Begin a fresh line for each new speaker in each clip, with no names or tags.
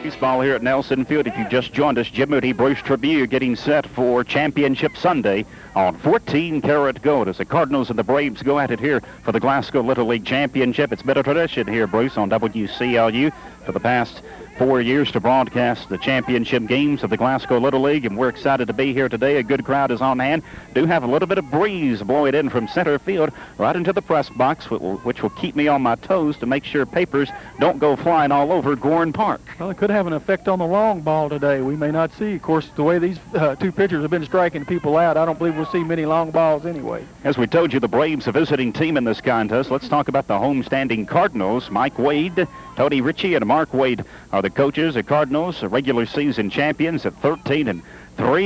Baseball here at Nelson Field. If you just joined us, Jim Moody, Bruce Tribune getting set for Championship Sunday on 14 Karat Gold as the Cardinals and the Braves go at it here for the Glasgow Little League Championship. It's been a tradition here, Bruce, on WCLU for the past 4 years to broadcast the championship games of the Glasgow Little League, and we're excited to be here today. A good crowd is on hand. Do have a little bit of breeze blowing in from center field right into the press box, which will keep me on my toes to make sure papers don't go flying all over Gorn Park.
Well, it could have an effect on the long ball today. We may not see. Of course, the way these two pitchers have been striking people out, I don't believe we'll see many long balls anyway.
As we told you, the Braves, a visiting team in this contest. Let's talk about the homestanding Cardinals. Mike Wade, Tony Ritchie, and Mark Wade are the coaches. The Cardinals are regular season champions at 13-3.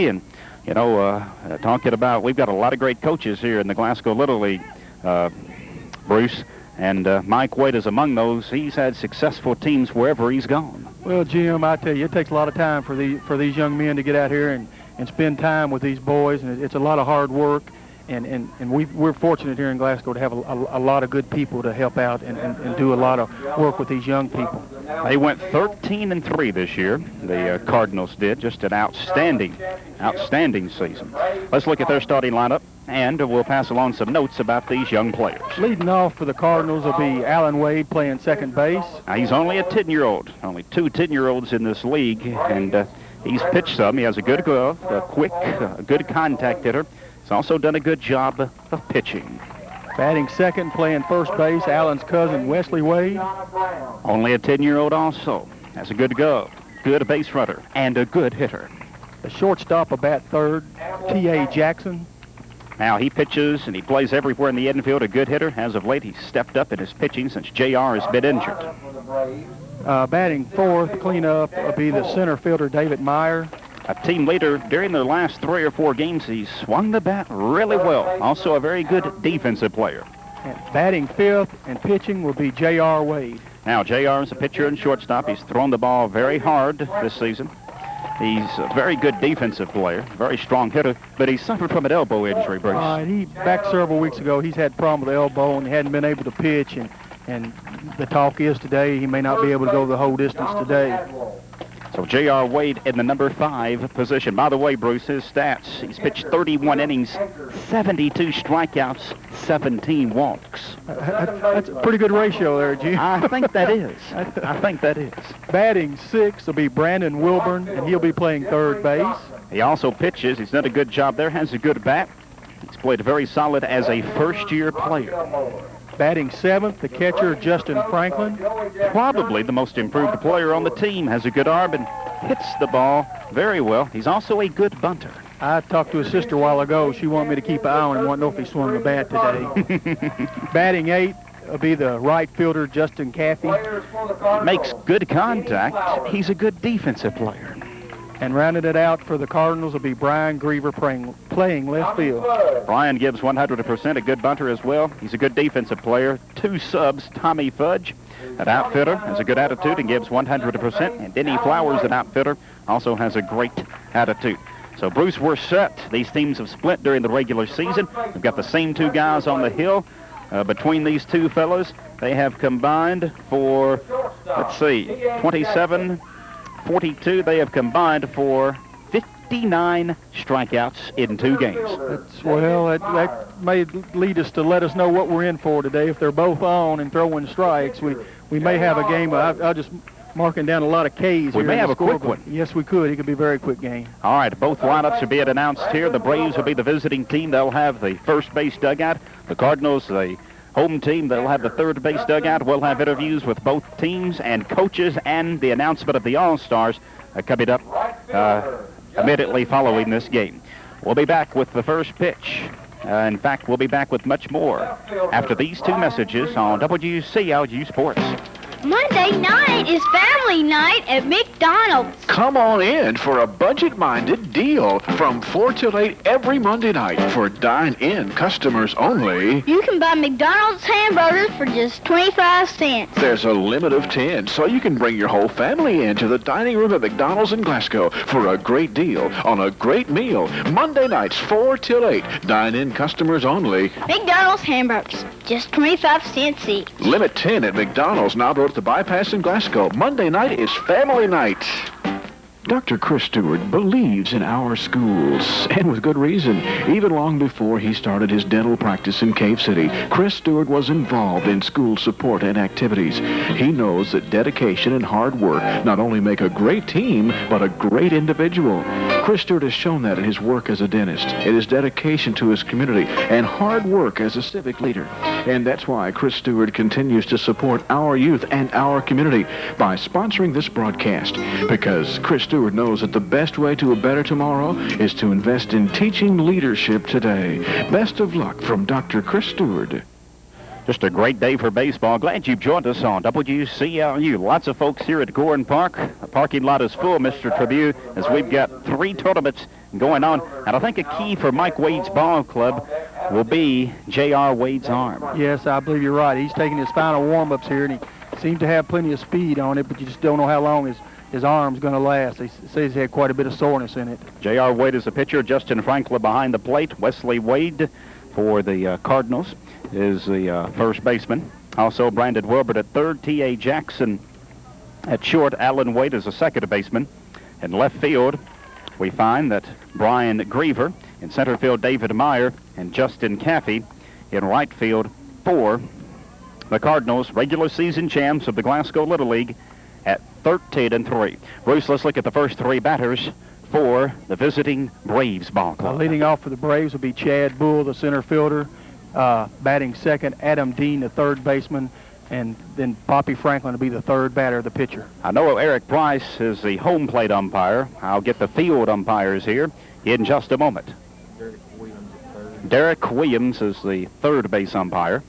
And, you know, talking about, we've got a lot of great coaches here in the Glasgow Little League, Bruce. And Mike Wade is among those. He's had successful teams wherever he's gone.
Well, Jim, I tell you, it takes a lot of time for these young men to get out here and spend time with these boys. And it's a lot of hard work. And we're fortunate here in Glasgow to have a lot of good people to help out and do a lot of work with these young people.
They went 13-3 this year. The Cardinals did. Just an outstanding season. Let's look at their starting lineup, and we'll pass along some notes about these young players.
Leading off for the Cardinals will be Alan Wade playing second base.
Now, he's only a 10-year-old. Only two 10-year-olds in this league, and he's pitched some. He has a good glove, a quick, good contact hitter. He's also done a good job of pitching.
Batting second, playing first base, Alan's cousin, Wesley Wade.
Only a 10-year-old also. Has a good glove, good base runner, and a good hitter.
The shortstop will bat third, T.A. Jackson.
Now he pitches and he plays everywhere in the infield, a good hitter. As of late, he's stepped up in his pitching since J.R. has been injured.
Batting fourth, cleanup, will be the center fielder, David Meyer.
A team leader during the last 3 or 4 games. He's swung the bat really well. Also a very good defensive player.
And batting fifth and pitching will be J.R. Wade.
Now, J.R. is a pitcher and shortstop. He's thrown the ball very hard this season. He's a very good defensive player, very strong hitter, but he suffered from an elbow injury, Bruce.
Back several weeks ago, he's had a problem with the elbow and he hadn't been able to pitch. And the talk is today he may not be able to go the whole distance today.
So J.R. Wade in the number 5 position. By the way, Bruce, his stats, he's pitched 31 innings, 72 strikeouts, 17 walks.
That's a pretty good ratio there, Jim.
I think that is. I think that is.
Batting sixth will be Brandon Wilburn, and he'll be playing third base.
He also pitches. He's done a good job there, has a good bat. He's played very solid as a first-year player.
Batting seventh, the catcher, Justin Franklin.
Probably the most improved player on the team. Has a good arm and hits the ball very well. He's also a good bunter.
I talked to his sister a while ago. She wanted me to keep an eye on him. Wanted to know if he swung the bat today. Batting eighth will be the right fielder, Justin Caffey.
Makes good contact. He's a good defensive player.
And rounding it out for the Cardinals will be Brian Griever playing left field.
Brian gives 100%, a good bunter as well. He's a good defensive player. 2 subs, Tommy Fudge, an outfitter, has a good attitude and gives 100%. And Denny Flowers, an outfitter, also has a great attitude. So, Bruce, we're set. These teams have split during the regular season. We've got the same 2 guys on the hill. Between these 2 fellows, they have combined for, 27... 42, they have combined for 59 strikeouts in 2 games.
That may lead us to let us know what we're in for today. If they're both on and throwing strikes, we may have a game. I'll just marking down a lot of Ks.
We may have a quick one.
Yes, we could. It could be a very quick game.
All right, both lineups are being announced here. The Braves will be the visiting team. They'll have the first base dugout. The Cardinals, the home team, they'll have the third base dugout. We'll have interviews with both teams and coaches and the announcement of the All-Stars coming up immediately following this game. We'll be back with the first pitch. In fact, we'll be back with much more after these 2 messages on WCLU Sports.
Monday night is family night at McDonald's.
Come on in for a budget-minded deal from 4 till 8 every Monday night for dine-in customers only.
You can buy McDonald's hamburgers for just 25 cents.
There's a limit of 10, so you can bring your whole family into the dining room at McDonald's in Glasgow for a great deal on a great meal. Monday nights 4 till 8, dine-in customers only.
McDonald's hamburgers, just 25 cents each.
Limit 10 at McDonald's, now at the bypass in Glasgow. Glasgow. Monday night is family night. Dr. Chris Stewart believes in our schools, and with good reason. Even long before he started his dental practice in Cave City, Chris Stewart was involved in school support and activities. He knows that dedication and hard work not only make a great team, but a great individual. Chris Stewart has shown that in his work as a dentist, in his dedication to his community, and hard work as a civic leader. And that's why Chris Stewart continues to support our youth and our community by sponsoring this broadcast, because Chris Stewart knows that the best way to a better tomorrow is to invest in teaching leadership today. Best of luck from Dr. Chris Stewart.
Just a great day for baseball. Glad you've joined us on WCLU. Lots of folks here at Gordon Park. The parking lot is full, Mr. Tribune, as we've got 3 tournaments going on. And I think a key for Mike Wade's ball club will be J.R. Wade's arm.
Yes, I believe you're right. He's taking his final warm-ups here, and he seems to have plenty of speed on it, but you just don't know how long his arm's going to last. He says he had quite a bit of soreness in it. J.R.
Wade is the pitcher. Justin Franklin behind the plate. Wesley Wade for the Cardinals is the first baseman. Also Brandon Wilbert at third. T.A. Jackson at short. Alan Wade is the second baseman. In left field, we find that Brian Griever. In center field, David Meyer and Justin Caffey. In right field for the Cardinals, regular season champs of the Glasgow Little League, at 13-3. Bruce, let's look at the first 3 batters for the visiting Braves ball club.
Leading off for the Braves will be Chad Bull, the center fielder. Batting second, Adam Dean, the third baseman. And then Poppy Franklin will be the third batter, the pitcher.
I know Eric Price is the home plate umpire. I'll get the field umpires here in just a moment. Derek Williams is the third base umpire.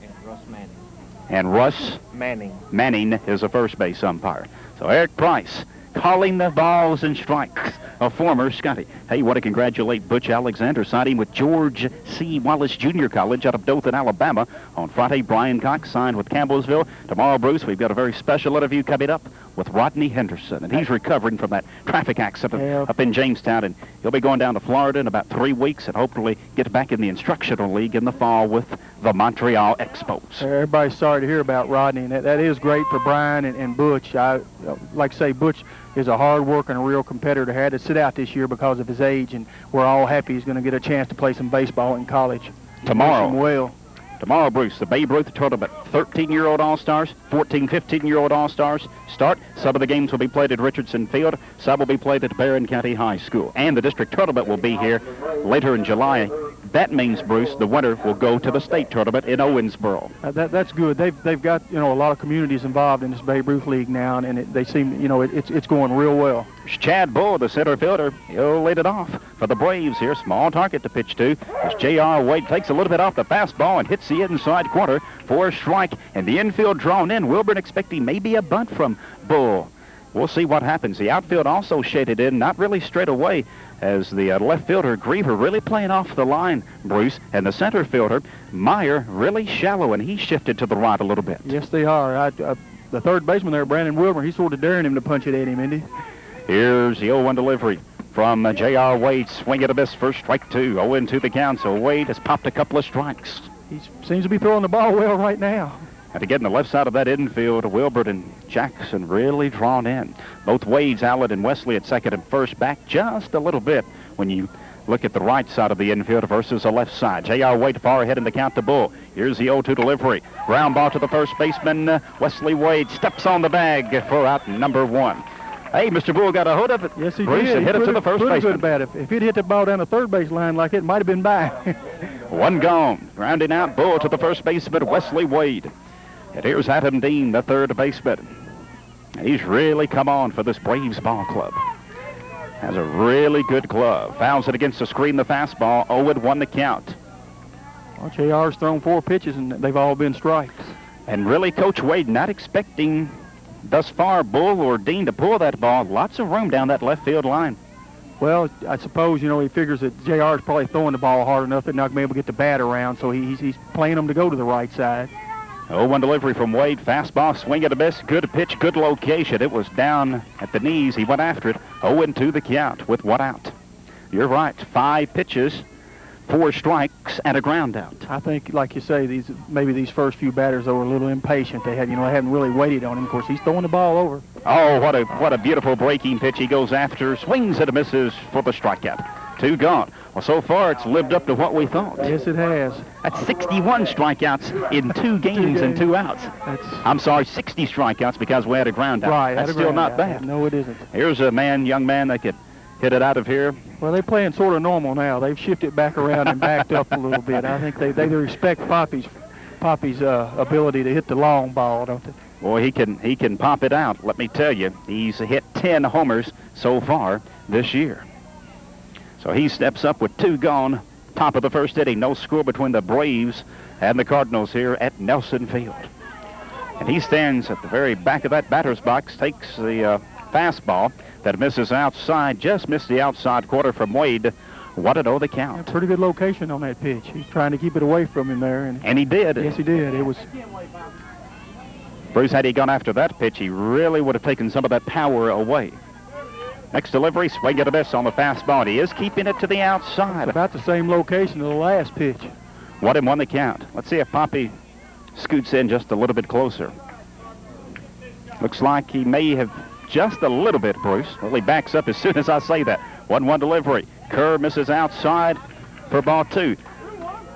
And Russ Manning is the first base umpire. So Eric Price calling the balls and strikes of former Scotty. Hey, want to congratulate Butch Alexander signing with George C. Wallace Junior College out of Dothan, Alabama. On Friday, Brian Cox signed with Campbellsville. Tomorrow, Bruce, we've got a very special interview coming up with Rodney Henderson, and he's recovering from that traffic accident up in Jamestown, and he'll be going down to Florida in about 3 weeks and hopefully get back in the instructional league in the fall with the Montreal Expos.
Everybody's sorry to hear about Rodney, and that is great for Brian and Butch. I like to say Butch is a hard worker and a real competitor. Had to sit out this year because of his age, and we're all happy he's going to get a chance to play some baseball in college. Tomorrow, Bruce, the Babe Ruth tournament. 13-year-old All-Stars, 14, 15-year-old All-Stars start. Some of the games will be played at Richardson Field. Some will be played at Barron County High School. And the district tournament will be here later in July. That means, Bruce, the winner will go to the state tournament in Owensboro. That's good. They've got a lot of communities involved in this Babe Ruth League now, and they seem it's going real well.
Chad Bull, the center fielder, he'll lead it off for the Braves here. Small target to pitch to as J.R. Wade takes a little bit off the fastball and hits the inside corner for a strike. And the infield drawn in. Wilburn expecting maybe a bunt from Bull. We'll see what happens. The outfield also shaded in, not really straight away, as the left fielder, Griever, really playing off the line, Bruce. And the center fielder, Meyer, really shallow, and he shifted to the right a little bit.
Yes, they are. The third baseman there, Brandon Wilburn, he's sort of daring him to punch it at him, isn't he?
Here's the 0-1 delivery from J.R. Wade. Swing and a miss for strike 2. 0-2 the count, so Wade has popped a couple of strikes.
He seems to be throwing the ball well right now.
And again, the left side of that infield, Wilbert and Jackson really drawn in. Both Wades, Allen, and Wesley at second and first, back just a little bit when you look at the right side of the infield versus the left side. J.R. Wade far ahead in the count to Bull. Here's the 0-2 delivery. Ground ball to the first baseman. Wesley Wade steps on the bag for out number 1. Hey, Mr. Bull got a hold of it.
Yes, he
Bruce,
did.
And hit it to the first baseman.
Good about it. If he'd hit the ball down the third base line like it might have been by.
One gone. Grounding out Bull to the first baseman, Wesley Wade. And here's Adam Dean, the third baseman. He's really come on for this Braves ball club. Has a really good glove. Fouls it against the screen, the fastball. 0-1 the count.
Well, JR's thrown 4 pitches, and they've all been strikes.
And really, Coach Wade not expecting thus far Bull or Dean to pull that ball. Lots of room down that left field line.
Well, I suppose, he figures that JR's probably throwing the ball hard enough that not going to be able to get the bat around, so he's playing them to go to the right side.
0-1 delivery from Wade. Fastball, swing and a miss. Good pitch, good location. It was down at the knees. He went after it. 0-2 the count with 1 out. You're right. 5 pitches, 4 strikes, and a ground out.
I think, like you say, these first few batters, they were a little impatient. They hadn't really waited on him. Of course, he's throwing the ball over.
Oh, what a beautiful breaking pitch. He goes after, swings and misses for the strikeout. 2 gone. Well, so far it's lived up to what we thought.
Yes, it has.
That's 61 strikeouts in 2 games and 2 outs. I'm sorry, 60 strikeouts because we had a ground out.
Right.
That's still not bad.
No, it isn't.
Here's a young man that could hit it out of here.
Well, they're playing sort of normal now. They've shifted back around and backed up a little bit. I think they respect Poppy's ability to hit the long ball, don't they?
Boy, he can pop it out. Let me tell you, he's hit 10 homers so far this year. So he steps up with 2 gone. Top of the first inning. No score between the Braves and the Cardinals here at Nelson Field. And he stands at the very back of that batter's box, takes the fastball that misses outside, just missed the outside quarter from Wade. 1-0 the count.
Pretty good location on that pitch. He's trying to keep it away from him there.
And he did.
Yes, he did. It was...
Bruce, had he gone after that pitch, he really would have taken some of that power away. Next delivery, swing and a miss on the fastball. And he is keeping it to the outside.
It's about the same location as the last pitch.
1-1 the count. Let's see if Poppy scoots in just a little bit closer. Looks like he may have just a little bit, Bruce. Well, he backs up as soon as I say that. 1-1 delivery. Kerr misses outside for ball 2.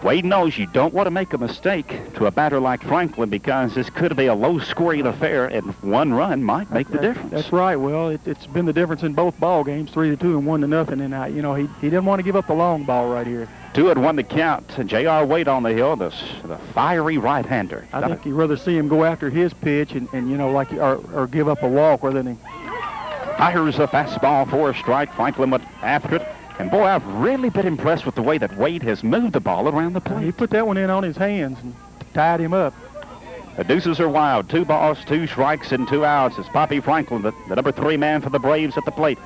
Wade knows you don't want to make a mistake to a batter like Franklin because this could be a low-scoring affair, and 1 run might make the difference.
That's right. Well, it's been the difference in both ball games, 3-2 and 1-0. And he didn't want to give up the long ball right here.
2-1 the count. J.R. Wade on the hill, the fiery right-hander.
I think you'd rather see him go after his pitch and or give up a walk rather than.
Fires a fastball for a strike. Franklin went after it. And, boy, I've really been impressed with the way that Wade has moved the ball around the plate.
He put that one in on his hands and tied him up.
The deuces are wild. 2 balls, 2 strikes, and 2 outs. It's Poppy Franklin, the number 3 man for the Braves at the plate.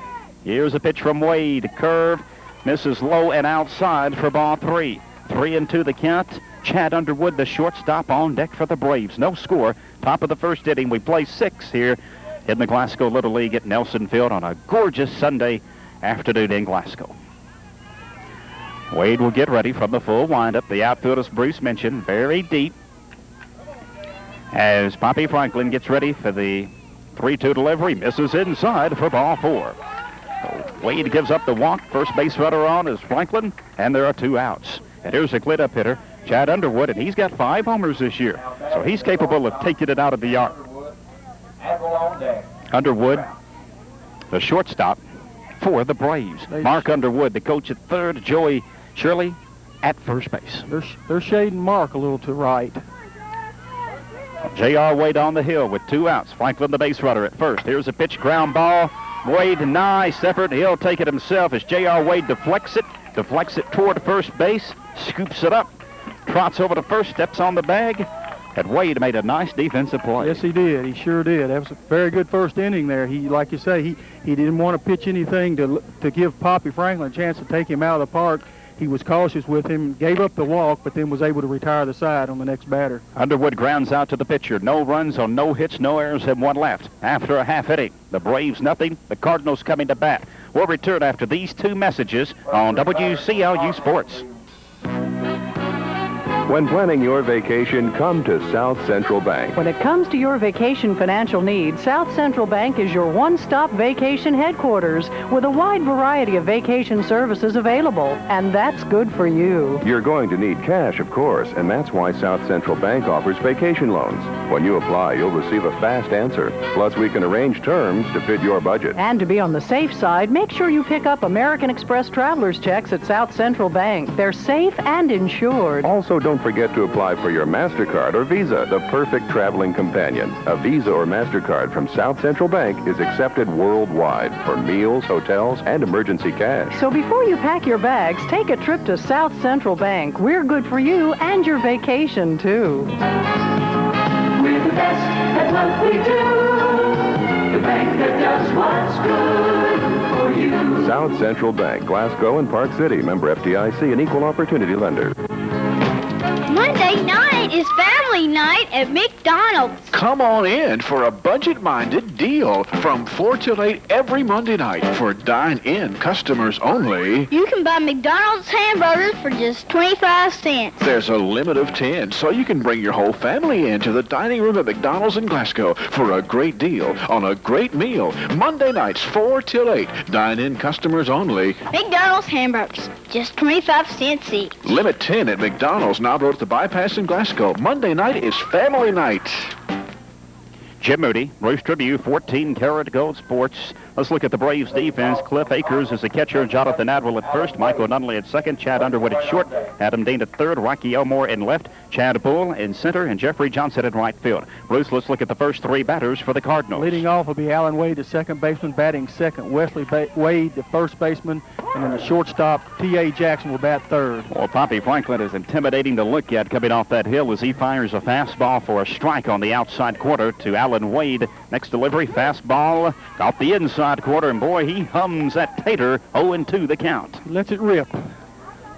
Here's a pitch from Wade. Curve, misses low and outside for ball 3. 3-2 the count. Chad Underwood, the shortstop, on deck for the Braves. No score. Top of the first inning. We play 6 here in the Glasgow Little League at Nelson Field on a gorgeous Sunday afternoon in Glasgow. Wade will get ready from the full windup. The outfield, as Bruce mentioned, very deep. As Poppy Franklin gets ready for the 3-2 delivery, misses inside for ball 4. So Wade gives up the walk. First base runner on is Franklin, and there are 2 outs. And here's a cleanup hitter, Chad Underwood, and he's got 5 homers this year. So he's capable of taking it out of the yard. Underwood, the shortstop for the Braves. Mark Underwood, the coach at third, Joey Shirley at first base.
They're shading Mark a little to right.
J.R. Wade on the hill with 2 outs. Franklin, the base runner, at first. Here's a pitch, ground ball. Wade, nice effort. He'll take it himself as J.R. Wade deflects it toward first base, scoops it up, trots over to first, steps on the bag, and Wade made a nice defensive play.
Yes, he did. He sure did. That was a very good first inning there. He, like you say, he didn't want to pitch anything to give Poppy Franklin a chance to take him out of the park. He was cautious with him, gave up the walk, but then was able to retire the side on the next batter.
Underwood grounds out to the pitcher. No runs on no hits, no errors, and 1 left. After a half inning, the Braves nothing, the Cardinals coming to bat. We'll return after these 2 messages on WCLU Sports.
When planning your vacation, come to South Central Bank.
When it comes to your vacation financial needs, South Central Bank is your one-stop vacation headquarters with a wide variety of vacation services available, and that's good for you.
You're going to need cash, of course, and that's why South Central Bank offers vacation loans. When you apply, you'll receive a fast answer. Plus, we can arrange terms to fit your budget.
And to be on the safe side, make sure you pick up American Express traveler's checks at South Central Bank. They're safe and insured.
Also, don't forget to apply for your MasterCard or Visa, the perfect traveling companion. A Visa or MasterCard from South Central Bank is accepted worldwide for meals, hotels, and emergency cash.
So before you pack your bags, take a trip to South Central Bank. We're good for you and your vacation, too.
We're the best at what we do. The bank that does what's good for you.
South Central Bank, Glasgow and Park City. Member FDIC, an equal opportunity lender.
Monday night night is family night at McDonald's.
Come on in for a budget-minded deal from 4 till 8 every Monday night for dine-in customers only.
You can buy McDonald's hamburgers for just 25 cents.
There's a limit of 10, so you can bring your whole family into the dining room at McDonald's in Glasgow for a great deal on a great meal. Monday nights, 4 till 8. Dine-in customers only.
McDonald's hamburgers, just 25 cents each.
Limit 10 at McDonald's, now at the Bypass in Glasgow. Monday night is family night.
Jim Moody, Bruce Tribune, 14-karat gold sports. Let's look at the Braves defense. Cliff Akers is the catcher, Jonathan Adler at first, Michael Nunley at second, Chad Underwood at short, Adam Dean at third, Rocky Elmore in left, Chad Poole in center, and Jeffrey Johnson in right field. Bruce, let's look at the first three batters for the Cardinals.
Leading off will be Alan Wade, the second baseman, batting second. Wesley Wade, the first baseman, and then the shortstop, T.A. Jackson, will bat third.
Well, Poppy Franklin is intimidating to look at coming off that hill as he fires a fastball for a strike on the outside quarter to Alan Wade. Next delivery, fastball off the inside quarter, and boy, he hums that tater. 0-2 the count.
Lets it rip.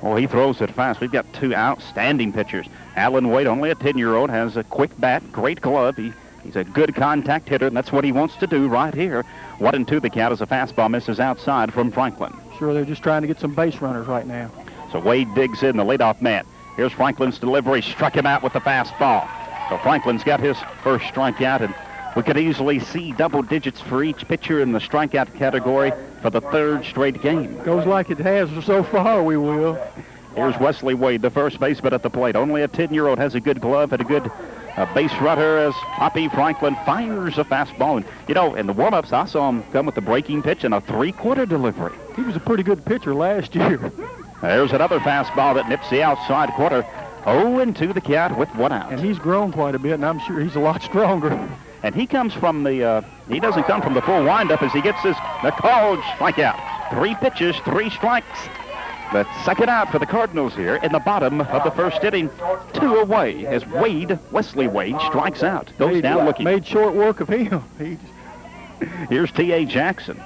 Oh, he throws it fast. We've got two outstanding pitchers. Alan Wade, only a 10-year-old, has a quick bat, great glove. He's a good contact hitter, and that's what he wants to do right here. 1-2 the count as a fastball misses outside from Franklin.
Sure, they're just trying to get some base runners right now.
So Wade digs in, the leadoff man. Here's Franklin's delivery, struck him out with the fastball. So Franklin's got his first strikeout, and we could easily see double digits for each pitcher in the strikeout category for the third straight game.
Goes like it has so far, we will.
Here's Wesley Wade, the first baseman at the plate. Only a 10-year-old has a good glove and a good base runner as Poppy Franklin fires a fastball. And, you know, in the warm-ups, I saw him come with the breaking pitch and a three-quarter delivery.
He was a pretty good pitcher last year.
There's another fastball that nips the outside quarter. 0-2 the count with one out.
And he's grown quite a bit, and I'm sure he's a lot stronger.
And he comes from the, he doesn't come from the full windup as he gets the called strikeout. 3 pitches, 3 strikes. The second out for the Cardinals here in the bottom of the first inning. 2 away as Wesley Wade strikes out. Goes down looking.
Made short work of him.
Here's T.A. Jackson.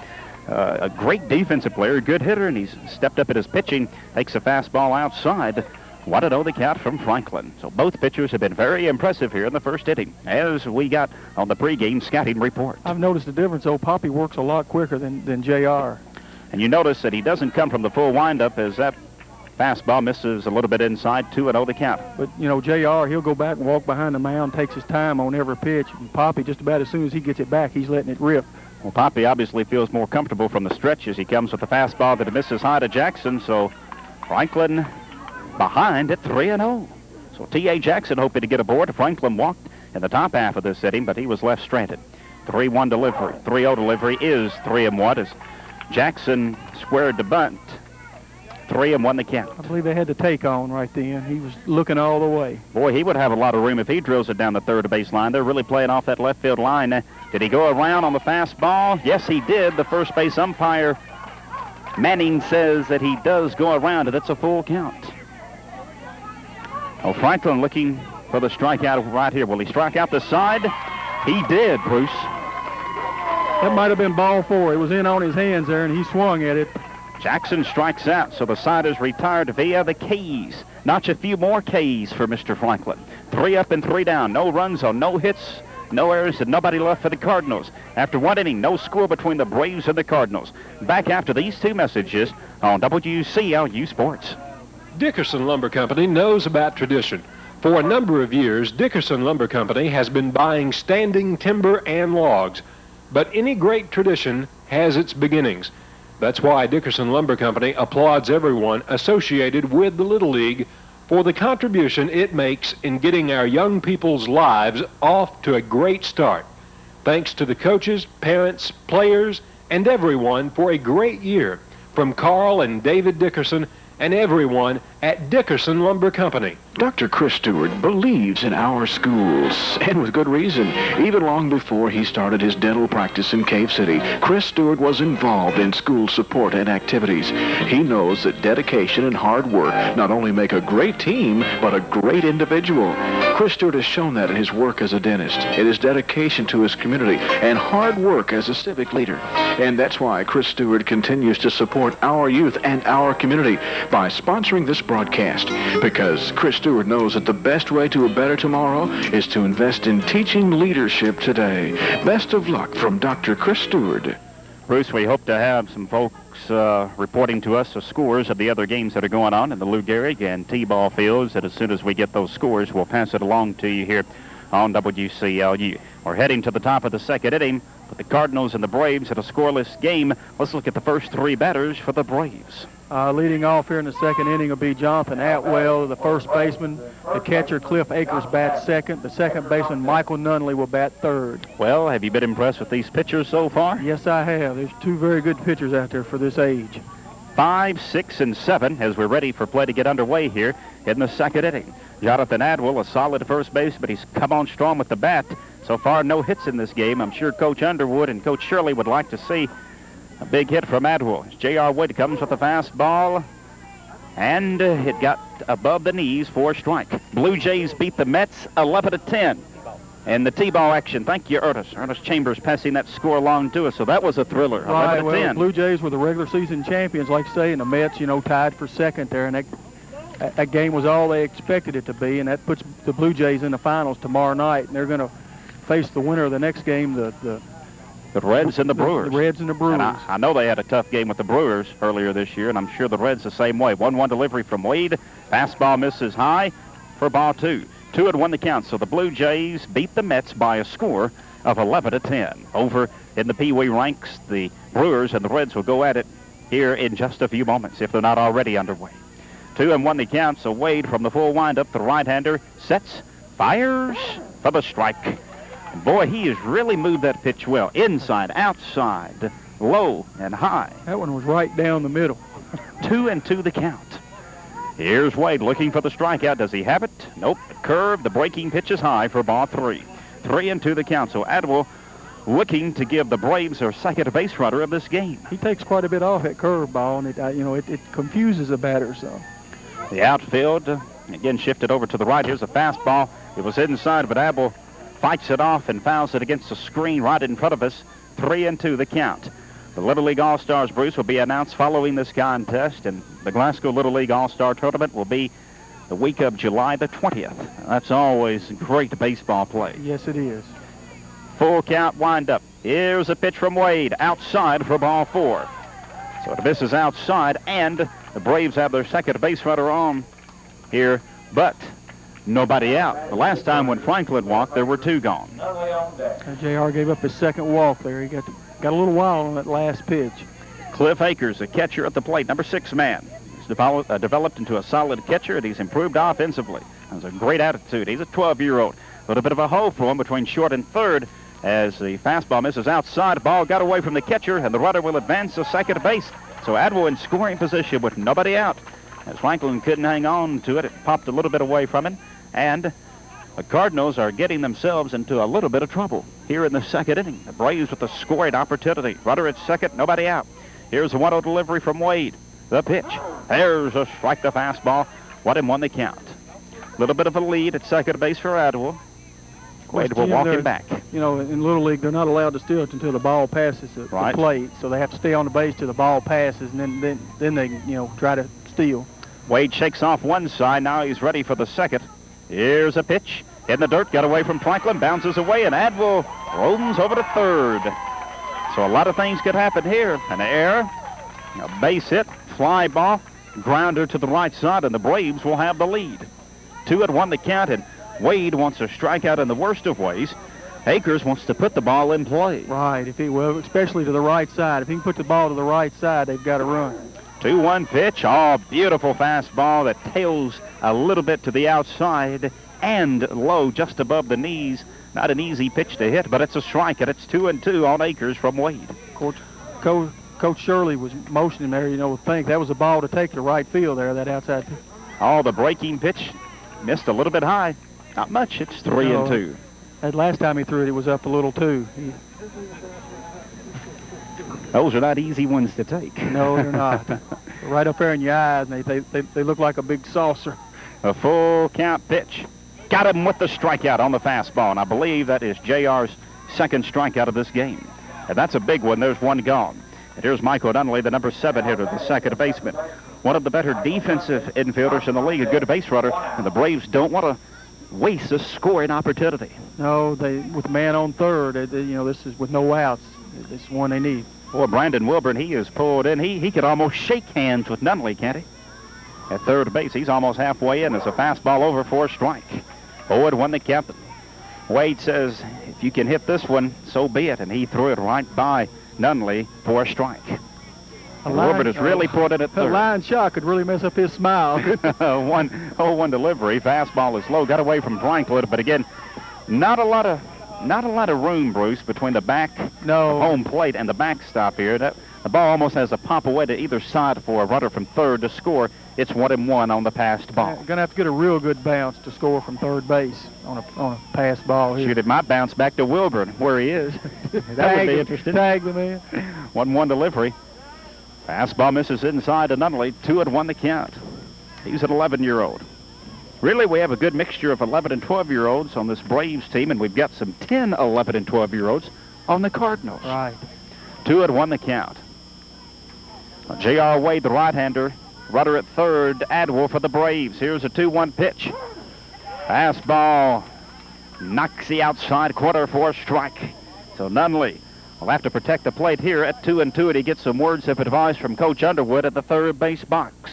A great defensive player, good hitter, and he's stepped up at his pitching. Takes a fastball outside. 1-0 the count from Franklin. So both pitchers have been very impressive here in the first inning, as we got on the pregame scouting report.
I've noticed the difference, though. Poppy works a lot quicker than J.R.
And you notice that he doesn't come from the full windup as that fastball misses a little bit inside. 2-0 the count.
But, you know, J.R., he'll go back and walk behind the mound, takes his time on every pitch. And Poppy, just about as soon as he gets it back, he's letting it rip.
Well, Poppy obviously feels more comfortable from the stretch as he comes with the fastball that misses high to Jackson. So Franklin behind at 3-0. So T.A. Jackson hoping to get aboard. Franklin walked in the top half of this inning, but he was left stranded. 3-1 delivery. 3-0 delivery is 3-1 as Jackson squared the bunt. 3-1 the count.
I believe they had the take on right then. He was looking all the way.
Boy, he would have a lot of room if he drills it down the third base line. They're really playing off that left field line. Did he go around on the fastball? Yes, he did. The first base umpire, Manning, says that he does go around, and it's a full count. Oh, Franklin looking for the strikeout right here. Will he strike out the side? He did, Bruce.
That might have been ball 4. It was in on his hands there, and he swung at it.
Jackson strikes out, so the side is retired via the K's. Notch a few more K's for Mr. Franklin. 3 up and 3 down. No runs on no hits, no errors, and nobody left for the Cardinals. After 1 inning, no score between the Braves and the Cardinals. Back after these 2 messages on WCLU Sports.
Dickerson Lumber Company knows about tradition. For a number of years, Dickerson Lumber Company has been buying standing timber and logs. But any great tradition has its beginnings. That's why Dickerson Lumber Company applauds everyone associated with the Little League for the contribution it makes in getting our young people's lives off to a great start. Thanks to the coaches, parents, players, and everyone for a great year. From Carl and David Dickerson and everyone at Dickerson Lumber Company.
Dr. Chris Stewart believes in our schools, and with good reason. Even long before he started his dental practice in Cave City, Chris Stewart was involved in school support and activities. He knows that dedication and hard work not only make a great team, but a great individual. Chris Stewart has shown that in his work as a dentist, in his dedication to his community, and hard work as a civic leader. And that's why Chris Stewart continues to support our youth and our community by sponsoring this broadcast, because Chris Stewart knows that the best way to a better tomorrow is to invest in teaching leadership today. Best of luck from Dr. Chris Stewart.
Bruce, we hope to have some folks reporting to us the scores of the other games that are going on in the Lou Gehrig and T-ball fields, and as soon as we get those scores, we'll pass it along to you here on WCLU. We're heading to the top of the second inning with the Cardinals and the Braves at a scoreless game. Let's look at the first three batters for the Braves.
Leading off here in the second inning will be Jonathan Atwell, the first baseman. The catcher, Cliff Akers, bats second. The second baseman, Michael Nunley, will bat third.
Well, have you been impressed with these pitchers so far?
Yes, I have. There's two very good pitchers out there for this age.
5, 6, and 7 as we're ready for play to get underway here in the second inning. Jonathan Atwell, a solid first base, but he's come on strong with the bat. So far, no hits in this game. I'm sure Coach Underwood and Coach Shirley would like to see a big hit from Adler. J.R. Wood comes with a fastball, and it got above the knees for a strike. Blue Jays beat the Mets 11-10. And the T-ball action, thank you, Ernest. Ernest Chambers passing that score along to us, so that was a thriller.
Right,
11-10.
well, the Blue Jays were the regular season champions, like I say, and the Mets, tied for second there, and that game was all they expected it to be, and that puts the Blue Jays in the finals tomorrow night, and they're going to face the winner of the next game, the
Reds and the Brewers.
The Reds and the Brewers.
And I know they had a tough game with the Brewers earlier this year, and I'm sure the Reds the same way. 1-1 delivery from Wade. Fastball misses high for ball 2. 2-1 the count. So the Blue Jays beat the Mets by a score of 11-10. Over in the Pee Wee ranks, the Brewers and the Reds will go at it here in just a few moments, if they're not already underway. 2-1 the count. So Wade from the full windup, the right-hander sets, fires for the strike. Boy, he has really moved that pitch well. Inside, outside, low, and high.
That one was right down the middle.
2-2 the count. Here's Wade looking for the strikeout. Does he have it? Nope. The curve, the breaking pitch is high for ball 3. 3-2 the count. So Adwell looking to give the Braves their second base runner of this game.
He takes quite a bit off that curve ball, and it confuses the batter some.
The outfield, again shifted over to the right. Here's a fastball. It was inside, but Adwell fights it off and fouls it against the screen right in front of us. 3-2 the count. The Little League All-Stars, Bruce, will be announced following this contest, and the Glasgow Little League All-Star Tournament will be the week of July the 20th. That's always great baseball play.
Yes, it is.
Full count windup. Here's a pitch from Wade outside for ball 4. So this is outside, and the Braves have their second base runner on here, but nobody out. The last time when Franklin walked, there were 2 gone.
JR gave up his second walk there. He got a little wild on that last pitch.
Cliff Akers, the catcher at the plate, number 6 man. He's developed into a solid catcher, and he's improved offensively. Has a great attitude. He's a 12-year-old. A little bit of a hole for him between short and third as the fastball misses outside. Ball got away from the catcher, and the runner will advance to second base. So Adwell in scoring position with nobody out. As Franklin couldn't hang on to it, it popped a little bit away from him. And the Cardinals are getting themselves into a little bit of trouble here in the second inning. The Braves with a scoring opportunity. Runner at second, nobody out. Here's a 1-0 delivery from Wade. The pitch. There's a strike, the fastball. 1-1 the count. A little bit of a lead at second base for Adwell. Wade will walk him back.
In Little League, they're not allowed to steal it until the ball passes the plate. So they have to stay on the base till the ball passes, and then they try to steal.
Wade shakes off one side. Now he's ready for the second. Here's a pitch in the dirt, got away from Franklin, bounces away, and Adwell roams over to third. So a lot of things could happen here. An error, a base hit, fly ball, grounder to the right side, and the Braves will have the lead. 2-1 the count, and Wade wants a strikeout in the worst of ways. Akers wants to put the ball in play.
Right, especially to the right side. If he can put the ball to the right side, they've got to run.
2-1 pitch. Oh, beautiful fastball that tails a little bit to the outside and low just above the knees. Not an easy pitch to hit, but it's a strike, and it's 2-2 on Akers from Wade.
Coach Shirley was motioning there, think that was a ball to take to right field there, that outside pitch.
Oh, the breaking pitch missed a little bit high. Not much. It's 3-2.
That last time he threw it, it was up a little too.
Those are not easy ones to take.
No, they're not. Right up there in your eyes, and they look like a big saucer.
A full count pitch. Got him with the strikeout on the fastball, and I believe that is JR's second strikeout of this game. And that's a big one. There's one gone. And here's Michael Dunley, the number 7 hitter, the second baseman. One of the better defensive infielders in the league, a good base runner, and the Braves don't want to waste a scoring opportunity.
No, with a man on third, this is with no outs. This is one they need.
Boy, Brandon Wilburn, he is pulled in. He could almost shake hands with Dunley, can't he? At third base, he's almost halfway in. It's a fastball over for a strike. 0-1 the count. Wade says, if you can hit this one, so be it. And he threw it right by Dunley for a strike. Wilburn is really pulled in at third.
A line shot could really mess up his smile.
1-0-1 delivery. Fastball is low. Got away from Franklin, but again, not a lot of room, Bruce, between the back home plate and the backstop here. The ball almost has a pop away to either side for a runner from third to score. It's 1-1 on the passed ball.
Going to have to get a real good bounce to score from third base on a passed ball here.
Shoot, it might bounce back to Wilburn, where he is. That would be interesting.
Tag the man.
1-1 delivery. Fastball misses inside to Dunley. 2-1 the count. He's an 11-year-old. Really, we have a good mixture of 11 and 12-year-olds on this Braves team, and we've got some 10, 11, and 12-year-olds on the Cardinals.
Right.
2-1 the count. J.R. Wade, the right-hander. Rudder at third. Adler for the Braves. Here's a 2-1 pitch. Fastball knocks the outside corner for a strike. So Dunley will have to protect the plate here at 2-2, and he gets some words of advice from Coach Underwood at the third base box.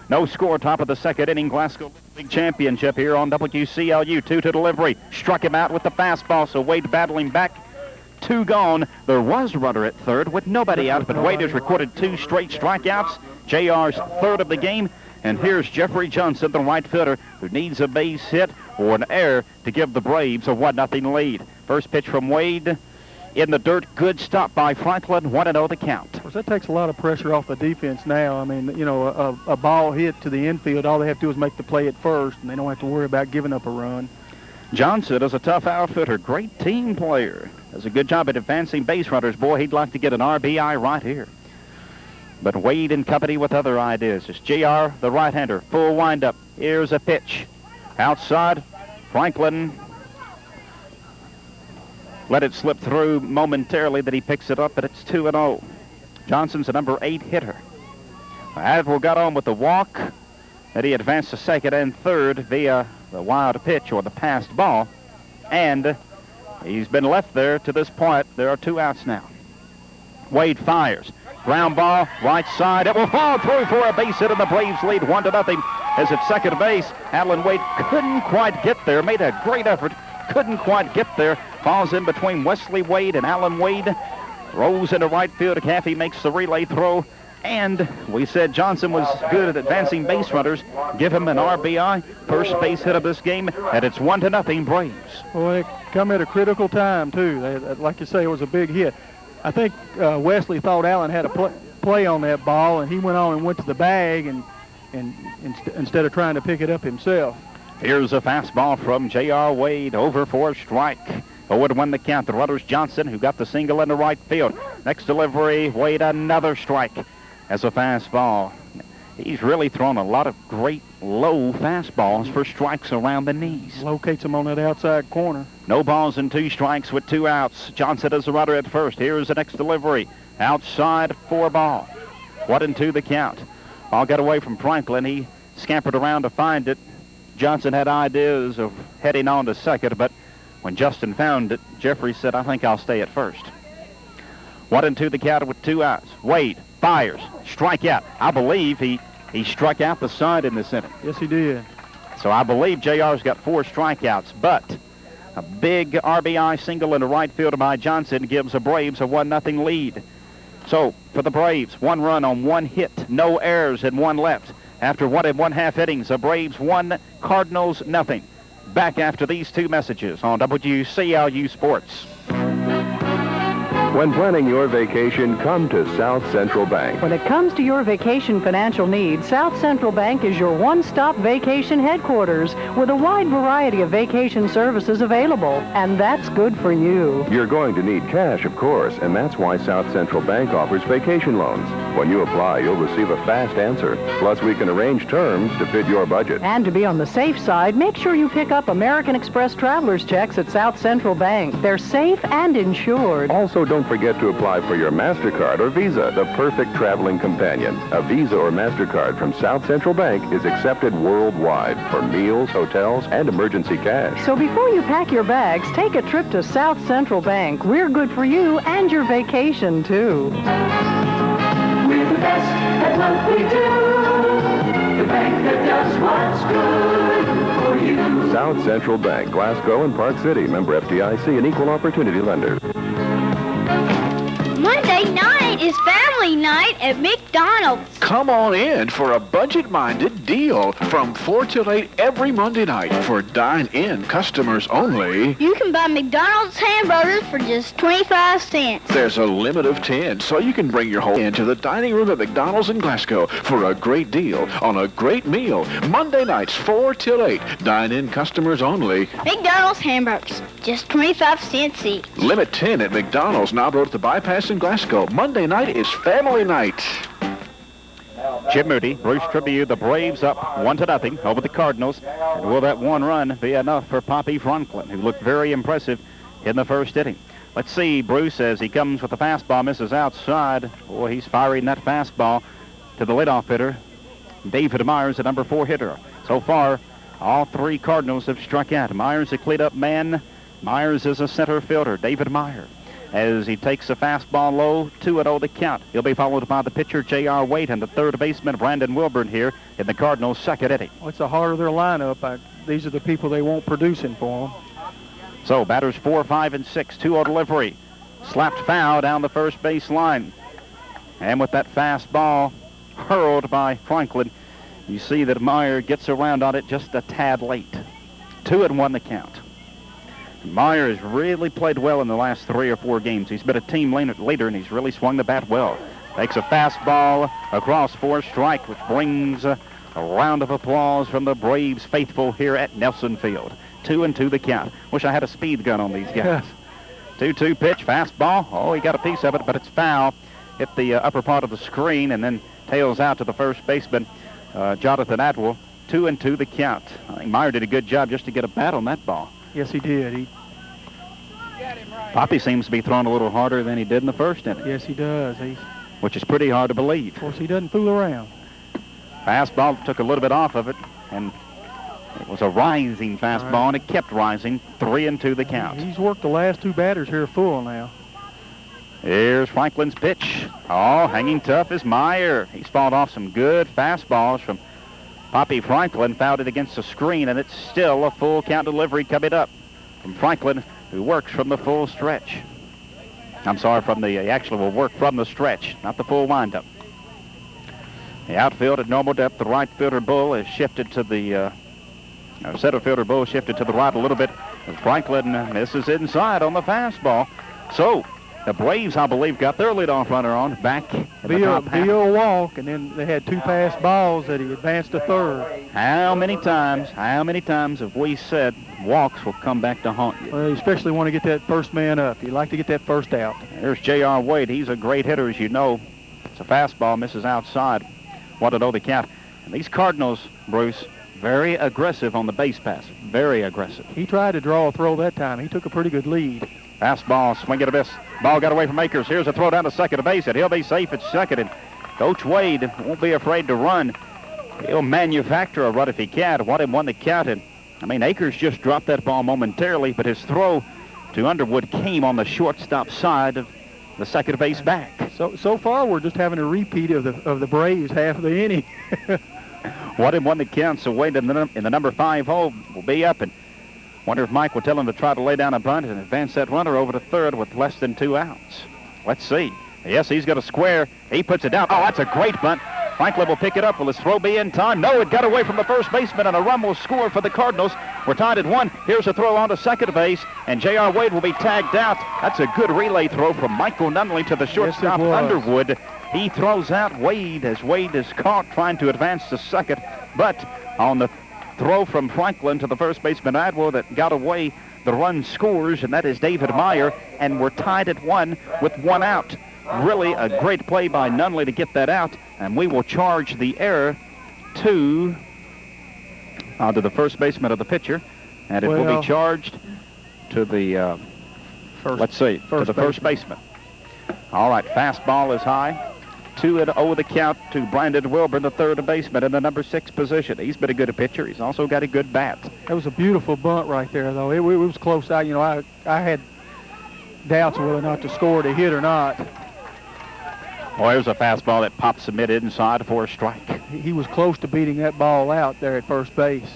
No score, top of the second inning. Glasgow League Championship here on WCLU. 2 to delivery. Struck him out with the fastball, so Wade battling back. 2 gone. There was runner at third with nobody out, but Wade has recorded 2 straight strikeouts. JR's third of the game. And here's Jeffrey Johnson, the right fielder, who needs a base hit or an error to give the Braves a 1-0 lead. First pitch from Wade. In the dirt, good stop by Franklin. 1-0 the count.
Of course, that takes a lot of pressure off the defense now. I mean, a ball hit to the infield, all they have to do is make the play at first, and they don't have to worry about giving up a run.
Johnson is a tough outfitter, great team player. Does a good job at advancing base runners. Boy, he'd like to get an RBI right here. But Wade in company with other ideas. It's JR, the right-hander, full windup. Here's a pitch. Outside, Franklin let it slip through momentarily that he picks it up, but it's 2-0. Johnson's a number 8 hitter. Adler got on with the walk, that he advanced to second and third via the wild pitch or the passed ball, and he's been left there to this point. There are 2 outs now. Wade fires. Ground ball, right side. It will fall through for a base hit, and the Braves lead 1-0 as at second base. Alan Wade couldn't quite get there. Made a great effort. Couldn't quite get there. Falls in between Wesley Wade and Alan Wade. Throws into right field. Caffey makes the relay throw. And we said Johnson was good at advancing base runners. Give him an RBI. First base hit of this game. And it's 1-0 Braves.
Well, it come at a critical time, too. Like you say, it was a big hit. I think Wesley thought Allen had a play on that ball, and he went on and went to the bag and instead of trying to pick it up himself.
Here's a fastball from J.R. Wade over for a strike. 0-1 the count. The runner's Johnson, who got the single into right field. Next delivery, Wade another strike as a fastball. He's really thrown a lot of great low fastballs for strikes around the knees.
Locates him on that outside corner.
No balls and 2 strikes with 2 outs. Johnson is the runner at first. Here's the next delivery. Outside for a ball. 1-2 the count. Ball got away from Franklin. He scampered around to find it. Johnson had ideas of heading on to second, but when Justin found it, Jeffrey said, I think I'll stay at first. 1-2 the count with 2 outs. Wade fires. Strikeout. I believe he struck out the side in this inning.
Yes, he did.
So I believe JR's got 4 strikeouts, but a big RBI single into right field by Johnson gives the Braves a 1-0 lead. So for the Braves, 1 run on 1 hit, no errors and 1 left. After 1 1/2 innings, the Braves 1, Cardinals 0. Back after these 2 messages on WCLU Sports.
When planning your vacation, come to South Central Bank.
When it comes to your vacation financial needs, South Central Bank is your one-stop vacation headquarters with a wide variety of vacation services available, and that's good for you.
You're going to need cash, of course. course, and that's why South Central Bank offers vacation loans. When you apply, you'll receive a fast answer. Plus, we can arrange terms to fit your budget.
And to be on the safe side, make sure you pick up American Express traveler's checks at South Central Bank. They're safe and insured.
Also, don't forget to apply for your MasterCard or Visa, the perfect traveling companion. A Visa or MasterCard from South Central Bank is accepted worldwide for meals, hotels, and emergency cash.
So before you pack your bags, take a trip to South Central Bank. We're good for you and your vacation, too.
We're the best at what we do. The bank that does what's good for you.
South Central Bank, Glasgow and Park City. Member FDIC, an equal opportunity lender.
Monday night is family night at McDonald's.
Come on in for a budget-minded deal from 4 till 8 every Monday night for dine-in customers only.
You can buy McDonald's hamburgers for just 25 cents.
There's a limit of 10, so you can bring your whole into the dining room at McDonald's in Glasgow for a great deal on a great meal. Monday nights, 4 till 8, dine-in customers only.
McDonald's hamburgers, just 25 cents each.
Limit 10 at McDonald's, Knob Road at the Bypass in Glasgow. Monday night is family night.
Jim Moody, Bruce Tribune, the Braves up 1-0 over the Cardinals. And will that one run be enough for Poppy Franklin, who looked very impressive in the first inning? Let's see, Bruce, as he comes with the fastball, misses outside. Boy, he's firing that fastball to the leadoff hitter, David Myers, the number 4 hitter. So far, all 3 Cardinals have struck out. Myers, a cleat-up man. Myers is a center fielder, David Meyer, as he takes a fastball low, 2-0 the count. He'll be followed by the pitcher, J.R. Wade, and the third baseman, Brandon Wilburn, here in the Cardinals' second inning.
Well, it's the heart of their lineup. These are the people they want producing for them.
So batters 4, 5, and 6, 2-0 delivery. Slapped foul down the first base line. And with that fastball hurled by Franklin, you see that Meyer gets around on it just a tad late. 2-1 the count. Meyer has really played well in the last 3 or 4 games. He's been a team leader, and he's really swung the bat well. Takes a fastball across for a strike, which brings a round of applause from the Braves faithful here at Nelson Field. 2-2 the count. Wish I had a speed gun on these guys. 2-2 pitch, fastball. Oh, he got a piece of it, but it's foul. Hit the upper part of the screen and then tails out to the first baseman, Jonathan Adler. 2-2 the count. I think Meyer did a good job just to get a bat on that ball.
Yes, he did.
Poppy seems to be throwing a little harder than he did in the first inning.
Yes, he does.
Which is pretty hard to believe.
Of course, he doesn't fool around.
Fastball took a little bit off of it, and it was a rising fastball, and it kept rising. 3-2 the count.
He's worked the last 2 batters here full now.
Here's Franklin's pitch. Oh, hanging tough is Meyer. He's fought off some good fastballs from Poppy Franklin, fouled it against the screen, and it's still a full count delivery coming up from Franklin, who works from the full stretch. I'm sorry, he actually will work from the stretch, not the full windup. The outfield at normal depth. The right fielder Bull has shifted to the center fielder Bull shifted to the right a little bit. As Franklin misses inside on the fastball. So the Braves, I believe, got their leadoff runner on back in the top half.
Bill walk, and then they had 2 pass balls that he advanced to third.
How many times have we said walks will come back to haunt you?
Well, you especially want to get that first man up. You like to get that first out.
There's J.R. Wade. He's a great hitter, as you know. It's a fastball, misses outside. 1-0 the count. And these Cardinals, Bruce, very aggressive on the base pass. Very aggressive.
He tried to draw a throw that time. He took a pretty good lead.
Fastball, swing and a miss. Ball got away from Akers. Here's a throw down to second base, and he'll be safe at second. And Coach Wade won't be afraid to run. He'll manufacture a run if he can. 1-1 the count. And I mean, Akers just dropped that ball momentarily, but his throw to Underwood came on the shortstop side of the second base back.
So far, we're just having a repeat of the Braves half of the inning.
1-1 the count. So Wade in the number 5 hole will be up, and wonder if Mike will tell him to try to lay down a bunt and advance that runner over to third with less than 2 outs. Let's see. Yes, he's got a square. He puts it down. Oh, that's a great bunt. Franklin will pick it up. Will his throw be in time? No, it got away from the first baseman, and a run will score for the Cardinals. We're tied at 1. Here's a throw onto second base, and J.R. Wade will be tagged out. That's a good relay throw from Michael Nunley to the shortstop, Underwood. He throws out Wade as Wade is caught trying to advance to second, but on the throw from Franklin to the first baseman, Adler, that got away the run scores, and that is David Meyer, and we're tied at 1 with 1 out. Really a great play by Nunley to get that out, and we will charge the error to the first baseman of the pitcher, and it will be charged to the first baseman. All right, fastball is high. 2-0 the count to Brandon Wilburn, the third baseman in the number 6 position. He's been a good pitcher. He's also got a good bat.
That was a beautiful bunt right there, though. It was close out. You know, I had doubts whether or not to score, to hit or not.
Well, there's a fastball that pops the mid inside for a strike.
He was close to beating that ball out there at first base.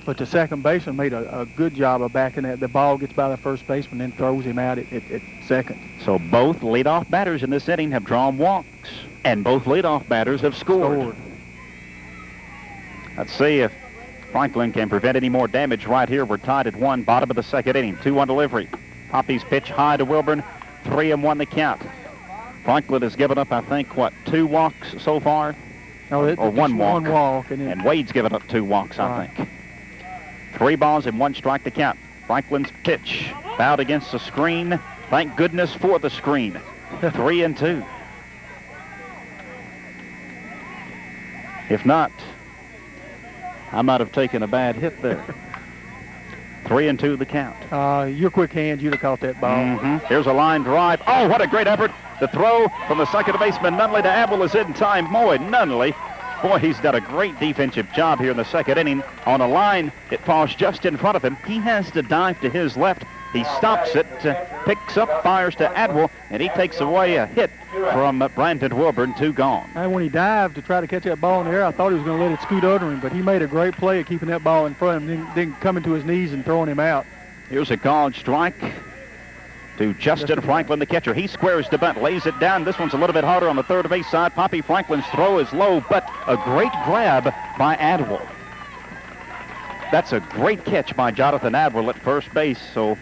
But the second baseman made a good job of backing that. The ball gets by the first baseman, then throws him out at second.
So both leadoff batters in this inning have drawn walks, and both leadoff batters have scored. Let's see if Franklin can prevent any more damage right here. We're tied at 1, bottom of the second inning. 2-1 delivery. Poppy's pitch high to Wilburn. 3-1 the count. Franklin has given up, I think, 2 walks so far?
No,
or 1 walk.
One walk.
And Wade's given up 2 walks, I think. 3 balls and 1 strike to count. Franklin's pitch fouled against the screen. Thank goodness for the screen. 3-2. If not, I might have taken a bad hit there. 3-2 the count.
Your quick hands, you'd have caught that ball.
Here's a line drive. Oh, what a great effort. The throw from the second baseman, Nunley, to Adler is in time. Boy, Nunley. Boy, he's done a great defensive job here in the second inning. On a line, it falls just in front of him. He has to dive to his left. He stops it, picks up, fires to Adler, and he takes away a hit from Brandon Wilburn. 2 gone.
And when he dived to try to catch that ball in the air, I thought he was going to let it scoot under him, but he made a great play at keeping that ball in front of him, then coming to his knees and throwing him out.
Here's a called strike to Justin Franklin, the catcher. He squares the bunt, lays it down. This one's a little bit harder on the third base side. Poppy Franklin's throw is low, but a great grab by Adler. That's a great catch by Jonathan Adler at first base. So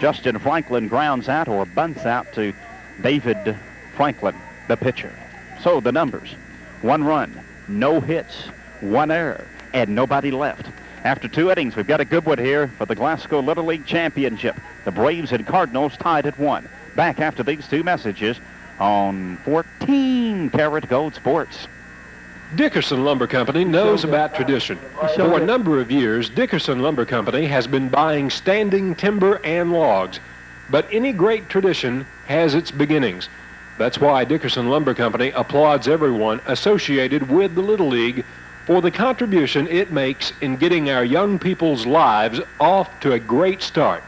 Justin Franklin grounds out or bunts out to David Franklin, the pitcher. So the numbers: 1 run, no hits, 1 error, and nobody left. After 2 innings, we've got a good one here for the Glasgow Little League Championship. The Braves and Cardinals tied at 1. Back after these 2 messages on 14 Karat Gold Sports.
Dickerson Lumber Company knows about tradition. For a number of years, Dickerson Lumber Company has been buying standing timber and logs. But any great tradition has its beginnings. That's why Dickerson Lumber Company applauds everyone associated with the Little League for the contribution it makes in getting our young people's lives off to a great start.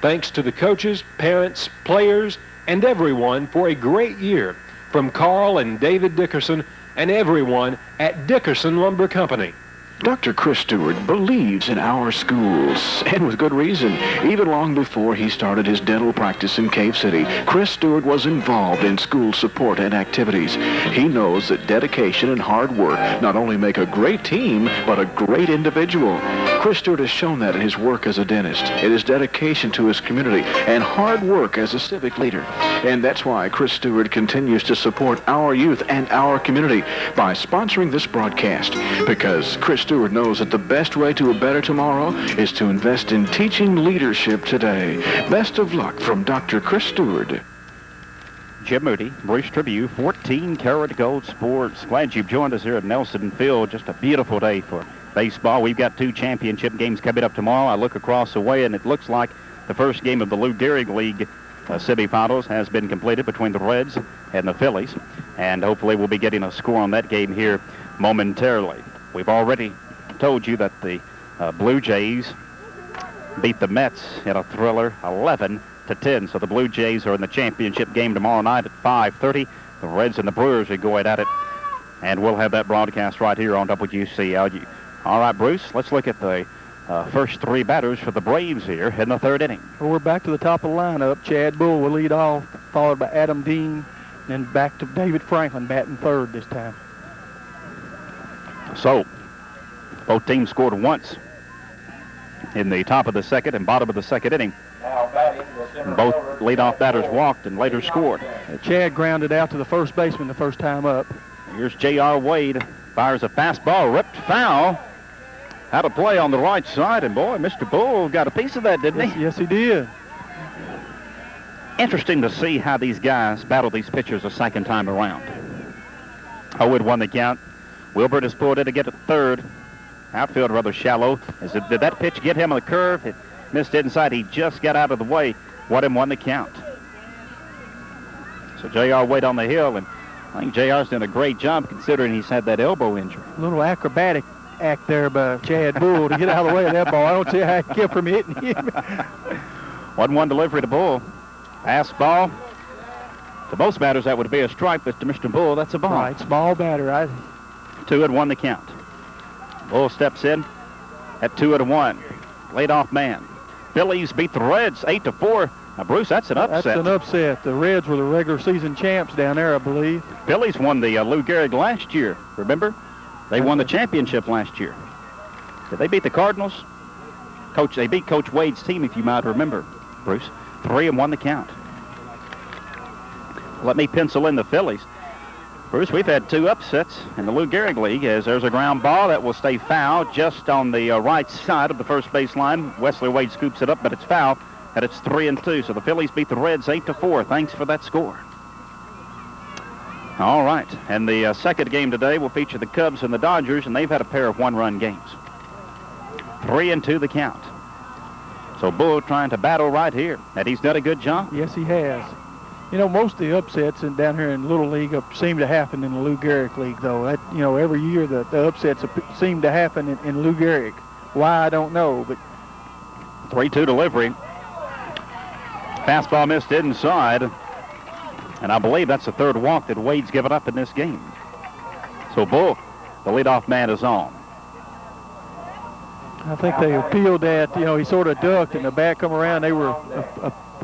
Thanks to the coaches, parents, players, and everyone for a great year. From Carl and David Dickerson and everyone at Dickerson Lumber Company.
Dr. Chris Stewart believes in our schools, and with good reason. Even long before he started his dental practice in Cave City, Chris Stewart was involved in school support and activities. He knows that dedication and hard work not only make a great team, but a great individual. Chris Stewart has shown that in his work as a dentist, in his dedication to his community, and hard work as a civic leader. And that's why Chris Stewart continues to support our youth and our community by sponsoring this broadcast, because Chris Stewart knows that the best way to a better tomorrow is to invest in teaching leadership today. Best of luck from Dr. Chris Stewart.
Jim Moody, Bruce Tribune, 14 Karat Gold Sports. Glad you've joined us here at Nelson Field. Just a beautiful day for baseball. We've got 2 championship games coming up tomorrow. I look across the way, and it looks like the first game of the Lou Gehrig League semifinals has been completed between the Reds and the Phillies, and hopefully we'll be getting a score on that game here momentarily. We've already told you that the Blue Jays beat the Mets in a thriller 11-10. So the Blue Jays are in the championship game tomorrow night at 5:30. The Reds and the Brewers are going at it, and we'll have that broadcast right here on WCLU. All right, Bruce, let's look at the first 3 batters for the Braves here in the 3rd inning.
Well, we're back to the top of the lineup. Chad Bull will lead off, followed by Adam Dean, and then back to David Franklin batting 3rd this time.
So both teams scored once in the top of the 2nd and bottom of the 2nd inning. Both leadoff batters walked and later scored.
Chad grounded out to the first baseman the first time up.
Here's J.R. Wade. Fires a fastball, ripped foul. had a play on the right side, and boy, Mr. Bull got a piece of that, didn't he?
Yes, he did.
Interesting to see how these guys battle these pitchers a second time around. Howard won the count. Wilbert is pulled in to get it third. Outfield rather shallow. Did that pitch get him on the curve? It missed inside. He just got out of the way. Wadham won the count. So J.R. Wade on the hill, and I think J.R.'s done a great job considering he's had that elbow injury.
A little acrobatic act there by Chad Bull to get out of the way of that ball. I don't see how he kept from hitting him.
1-1 delivery to Bull. Fastball. To most batters, that would be a strike, but to Mr. Bull, that's a ball.
Right, small batter.
2-1 the count. Bull steps in at 2-1. Leadoff man. Phillies beat the Reds 8-4. Now, Bruce, that's an upset.
That's an upset. The Reds were the regular season champs down there, I believe.
Phillies won the Lou Gehrig last year, remember? They won the championship last year. Did they beat the Cardinals? They beat Coach Wade's team, if you might remember, Bruce. 3-1 the count. Let me pencil in the Phillies. Bruce, we've had 2 upsets in the Lou Gehrig League, as there's a ground ball that will stay foul just on the right side of the first base line. Wesley Wade scoops it up, but it's foul, and it's 3-2. So the Phillies beat the Reds 8-4. Thanks for that score. All right, and the second game today will feature the Cubs and the Dodgers, and they've had a pair of one-run games. 3-2 the count. So Bull trying to battle right here, and he's done a good job.
Yes, he has. You know, most of the upsets down here in Little League seem to happen in the Lou Gehrig League, though. Every year the upsets seem to happen in Lou Gehrig. Why, I don't know, but
3-2 delivery. Fastball missed inside, and I believe that's the third walk that Wade's given up in this game. So Bull, the leadoff man, is on.
I think they appealed that. He sort of ducked, and the bat come around. They were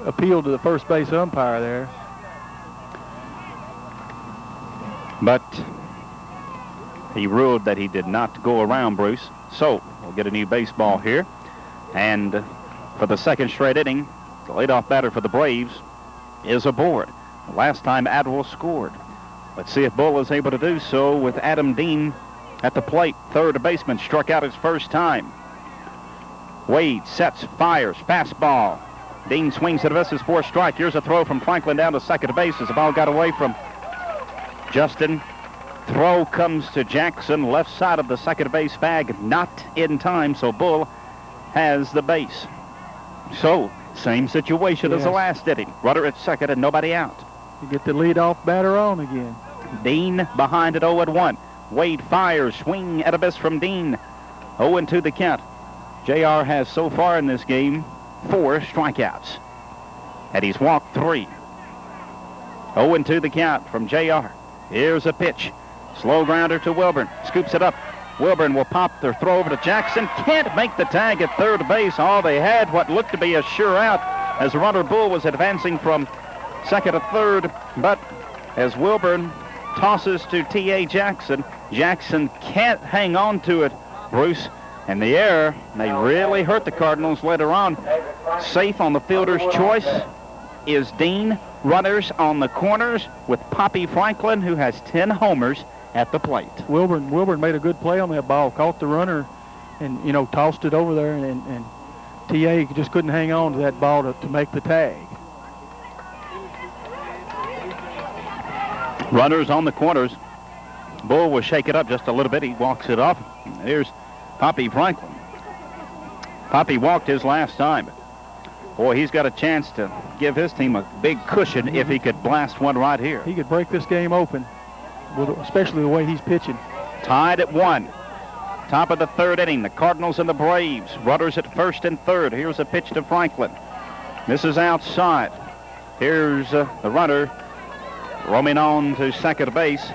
appealed to the first base umpire there.
But he ruled that he did not go around, Bruce. So we'll get a new baseball here. And for the second straight inning, the leadoff batter for the Braves is aboard. The last time Adler scored. Let's see if Bull is able to do so with Adam Dean at the plate. Third baseman struck out his first time. Wade sets, fires, fastball. Dean swings and misses for a strike. Here's a throw from Franklin down to second base as the ball got away from Justin. Throw comes to Jackson, left side of the second base bag, not in time, so Bull has the base. So, same situation as the last inning. Runner at second and nobody out.
You get the leadoff batter on again.
Dean behind at 0-1. Wade fires, swing and a miss from Dean. 0-2 the count. JR has so far in this game 4 strikeouts, and he's walked 3. 0-2 the count from JR. Here's a pitch. Slow grounder to Wilburn. Scoops it up. Wilburn will pop their throw over to Jackson. Can't make the tag at third base. All they had, what looked to be a sure out, as runner Bull was advancing from second to third. But as Wilburn tosses to T.A. Jackson, Jackson can't hang on to it, Bruce. And the error may really hurt the Cardinals later on. Safe on the fielder's choice is Dean. Runners on the corners with Poppy Franklin, who has 10 homers at the plate.
Wilburn made a good play on that ball, caught the runner, and tossed it over there, and T.A. just couldn't hang on to that ball to make the tag.
Runners on the corners. Bull will shake it up just a little bit. He walks it off. Here's Poppy Franklin. Poppy walked his last time. Boy, he's got a chance to give his team a big cushion if he could blast one right here.
He could break this game open, especially the way he's pitching.
Tied at 1. Top of the third inning, the Cardinals and the Braves. Runners at first and third. Here's a pitch to Franklin. This is outside. Here's the runner roaming on to second base.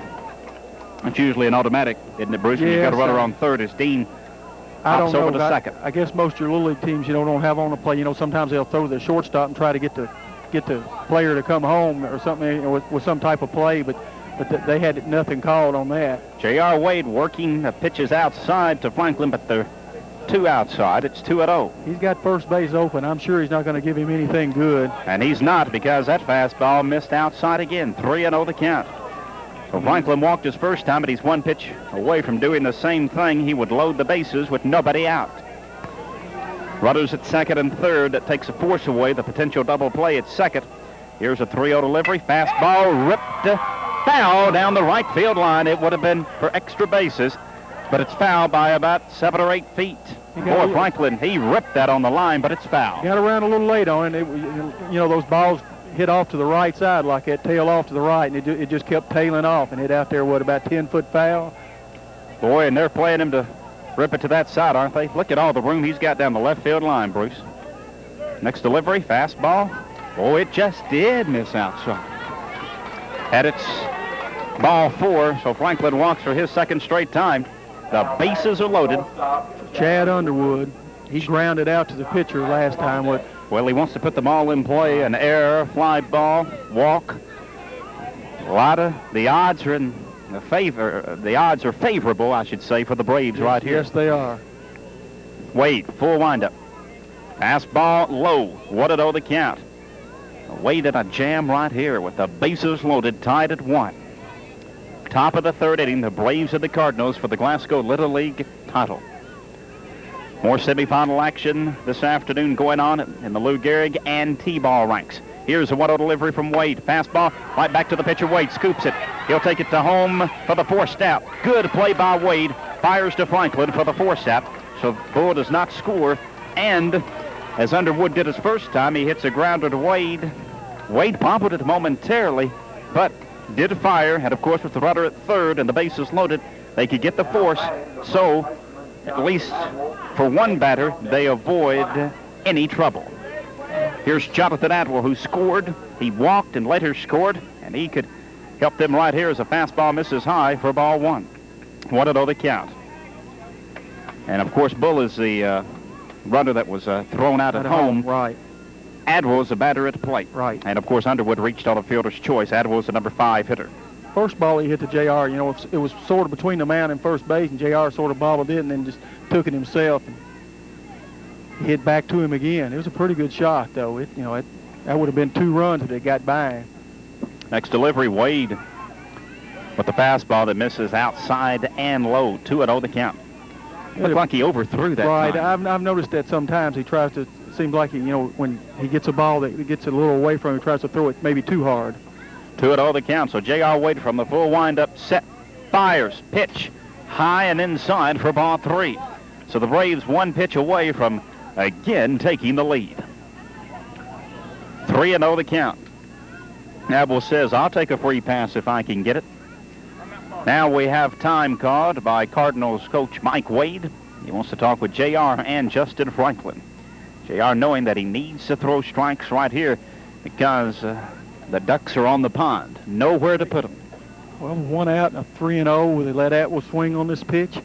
It's usually an automatic, isn't it, Bruce? You've got a runner on third as Dean hops over to second.
I guess most of your Little League teams, don't have on the play. Sometimes they'll throw the shortstop and try to get the player to come home or something with some type of play, but they had nothing called on that. J.R. Wade working the pitches outside to Franklin, but they're 2 outside. It's 2-0. He's got first base open. I'm sure he's not going to give him anything good.
And he's not, because that fastball missed outside again. 3-0 the count. So Franklin walked his first time, but he's one pitch away from doing the same thing. He would load the bases with nobody out. Rudders at second and third. That takes a force away. The potential double play at second. Here's a 3-0 delivery. Fastball ripped foul down the right field line. It would have been for extra bases, but it's foul by about 7 or 8 feet. Boy, Franklin, he ripped that on the line, but it's foul.
Got around a little late on it. You know, those balls hit off to the right side like that, tail off to the right, and it just kept tailing off and hit out there, what, about 10-foot foul?
Boy, and they're playing him to rip it to that side, aren't they? Look at all the room he's got down the left field line, Bruce. Next delivery, fastball. Oh, it just did miss outside. And it's ball 4, so Franklin walks for his second straight time. The bases are loaded.
Chad Underwood, he grounded out to the pitcher last time.
Well, he wants to put the ball in play, an error, fly ball, walk. A lot of the odds are in the favor. The odds are favorable, I should say, for the Braves right here.
Yes, they are.
Wade, full windup. Fastball low. 1-0 the count. Wade in a jam right here with the bases loaded, tied at 1. Top of the third inning, the Braves and the Cardinals for the Glasgow Little League title. More semifinal action this afternoon going on in the Lou Gehrig and T-ball ranks. Here's a 1-0 delivery from Wade. Fastball right back to the pitcher. Wade scoops it. He'll take it to home for the forced out. Good play by Wade. Fires to Franklin for the forced out. So Bull does not score. And as Underwood did his first time, he hits a grounder to Wade. Wade bobbled it momentarily, but did fire. And of course, with the runner at third and the bases loaded, they could get the force. So at least for one batter, they avoid any trouble. Here's Jonathan Adler, who scored. He walked and later scored, and he could help them right here as a fastball misses high for ball 1. 1-0 the count. And of course, Bull is the runner that was thrown out at home.
Right.
Adler was a batter at the plate.
Right.
And of course, Underwood reached on a fielder's choice. Adler was the number 5 hitter.
First ball he hit to JR, you know, it was sort of between the mound and first base, and JR sort of bobbled it and then just took it himself and hit back to him again. It was a pretty good shot, though. That would have been 2 runs if it got by.
Next delivery, Wade with the fastball that misses outside and low. 2-0 the count. Looked like he overthrew that
right.
time.
I've noticed that sometimes he tries to. It seems like when he gets a ball that gets a little away from him, he tries to throw it maybe too hard.
2-0 the count. So J.R. Wade from the full windup, set, fires, pitch, high and inside for ball 3. So the Braves 1 pitch away from again taking the lead. 3-0 the count. Abel says, I'll take a free pass if I can get it. Now we have time called by Cardinals coach Mike Wade. He wants to talk with J.R. and Justin Franklin. J.R. knowing that he needs to throw strikes right here because the Ducks are on the pond. Nowhere to put them.
Well, 1 out and a 3-0. Will they let Atwell swing on this pitch?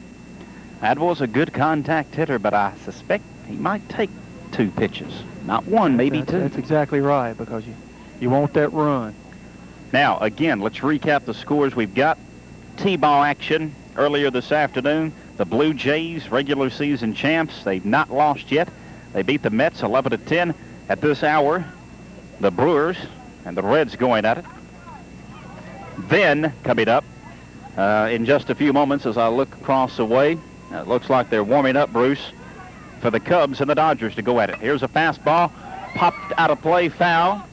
Atwell's a good contact hitter, but I suspect he might take 2 pitches. Not 1, maybe 2.
That's exactly right, because you want that run.
Now, again, let's recap the scores we've got. T-ball action earlier this afternoon. The Blue Jays, regular season champs, they've not lost yet. They beat the Mets 11-10. At this hour, the Brewers and the Reds going at it. Then, coming up in just a few moments as I look across the way, it looks like they're warming up, Bruce, for the Cubs and the Dodgers to go at it. Here's a fastball, popped out of play, foul,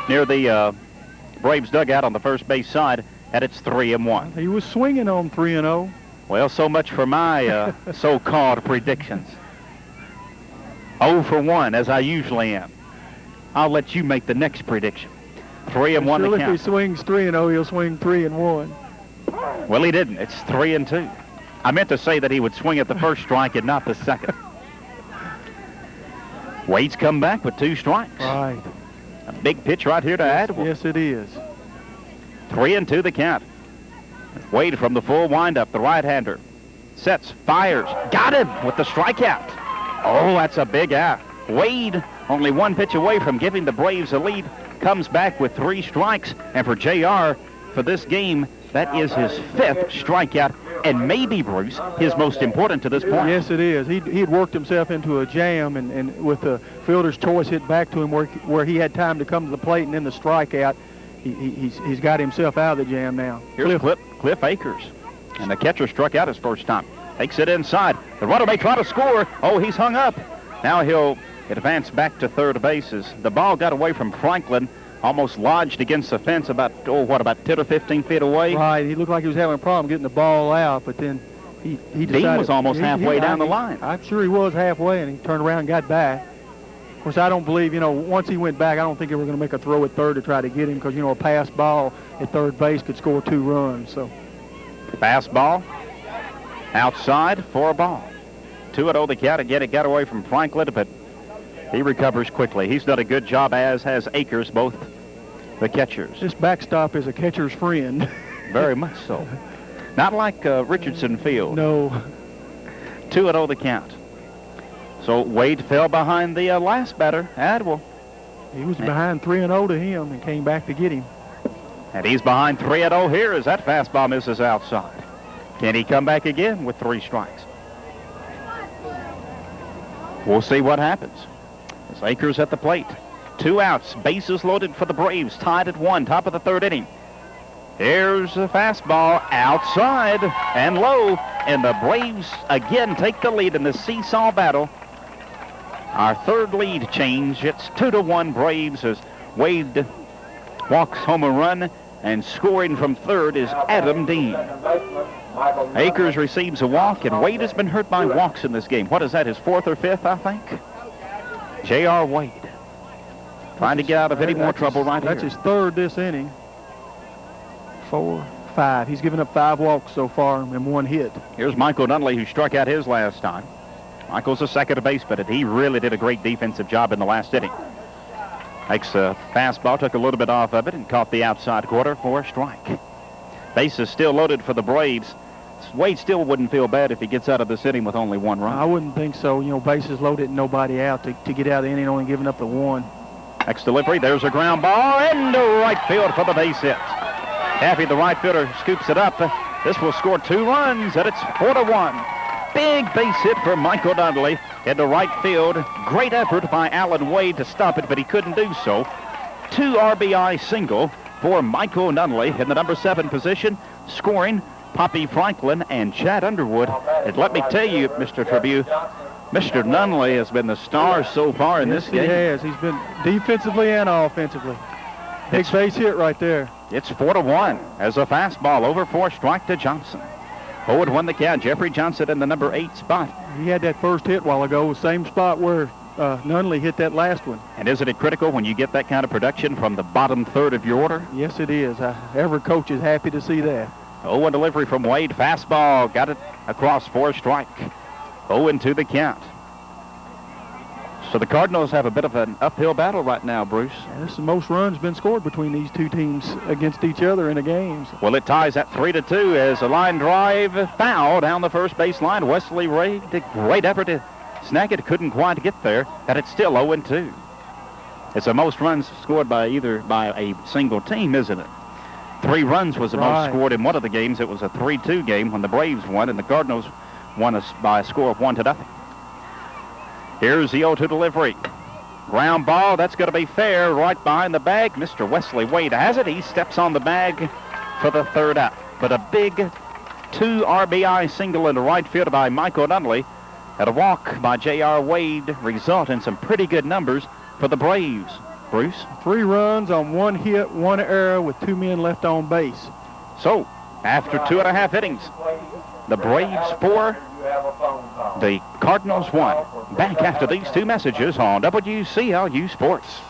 near the Braves dugout on the first base side, and it's 3-1.
He was swinging on 3-0.
Well, so much for my so-called predictions. 0 for 1, as I usually am. I'll let you make the next prediction. 3-1 to count.
If he swings 3-0, he'll swing 3-1.
Well, he didn't. It's 3-2. I meant to say that he would swing at the first strike and not the second. Wade's come back with 2 strikes.
Right.
A big pitch right here to Adler.
Yes, it is.
3-2 the count. Wade from the full windup, the right-hander. Sets, fires, got him with the strikeout. Oh, that's a big out. Wade, only 1 pitch away from giving the Braves a lead, comes back with 3 strikes. And for JR, for this game, that is his 5th strikeout, and maybe, Bruce, his most important to this point.
Yes, it is. He had worked himself into a jam, and with the fielder's choice hit back to him where he had time to come to the plate and then the strikeout, he's got himself out of the jam now.
Here's Cliff Akers. And the catcher struck out his first time. Takes it inside. The runner may try to score. Oh, he's hung up. Now he'll advance back to third bases. The ball got away from Franklin, almost lodged against the fence about 10 or 15 feet away.
Right. He looked like he was having a problem getting the ball out, but then he decided.
Dean was almost halfway down the line.
I'm sure he was halfway, and he turned around and got back. Of course, I don't believe, once he went back, I don't think they were going to make a throw at third to try to get him because, a pass ball at third base could score 2 runs. So.
Pass ball outside for a ball. 2-0 the count. Again, it got away from Franklin, but he recovers quickly. He's done a good job, as has Akers, both the catchers.
This backstop is a catcher's friend.
Very much so. Not like Richardson Field.
No.
2-0 the count. So Wade fell behind the last batter, Adler.
He was behind 3-0 to him and came back to get him.
And he's behind 3-0 here as that fastball misses outside. Can he come back again with 3 strikes? We'll see what happens. It's Akers at the plate. 2 outs, bases loaded for the Braves, tied at 1, top of the 3rd inning. Here's a fastball outside and low, and the Braves again take the lead in the seesaw battle. Our 3rd lead change. It's 2-1 Braves as Wade walks home a run, and scoring from third is Adam Dean. Akers receives a walk, and Wade has been hurt by walks in this game. What is that, his 4th or 5th, I think? J.R. Wade trying to get out of any more trouble right here.
That's his 3rd this inning. 4, 5. He's given up 5 walks so far and 1 hit.
Here's Michael Nunley, who struck out his last time. Michael's a second baseman, and he really did a great defensive job in the last inning. Makes a fastball, took a little bit off of it, and caught the outside quarter for a strike. Bases still loaded for the Braves. Wade still wouldn't feel bad if he gets out of this inning with only 1 run.
I wouldn't think so. Bases loaded and nobody out to get out of the inning, only giving up the 1.
Next delivery, there's a ground ball into right field for the base hit. Happy the right fielder scoops it up. This will score 2 runs, and it's 4-1. Big base hit for Michael Dudley into right field. Great effort by Alan Wade to stop it, but he couldn't do so. 2 RBI single for Michael Nunley in the number 7 position, scoring Poppy Franklin and Chad Underwood. And let me tell you, Mr. Tribune, Mr. Nunley has been the star so far in this game.
He has. He's been defensively and offensively. Big base hit right there.
It's 4-1 as a fastball over for strike to Johnson. 0-1 the count. Jeffrey Johnson in the number 8 spot.
He had that first hit a while ago, same spot where Nunley hit that last one.
And isn't it critical when you get that kind of production from the bottom 3rd of your order?
Yes, it is. Every coach is happy to see that.
0-1 delivery from Wade. Fastball. Got it across for a strike. 0-2 the count. So the Cardinals have a bit of an uphill battle right now, Bruce.
And this is the most runs been scored between these 2 teams against each other in a game.
Well, it ties at 3-2 as a line drive foul down the first base line. Wesley Wade did great effort to snag it. Couldn't quite get there, and it's still 0-2. It's the most runs scored by a single team, isn't it? 3 runs was the most scored in one of the games. It was a 3-2 game when the Braves won, and the Cardinals won by a score of 1-0. Here's the 0-2 delivery. Ground ball, that's going to be fair, right behind the bag. Mr. Wesley Wade has it. He steps on the bag for the 3rd out. But a big 2 RBI single into right field by Michael Nunley and a walk by J.R. Wade result in some pretty good numbers for the Braves. Bruce?
3 runs on 1 hit, 1 error with 2 men left on base.
So, after 2.5 innings, the Braves 4, the Cardinals 1. Back after these 2 messages on WCLU Sports.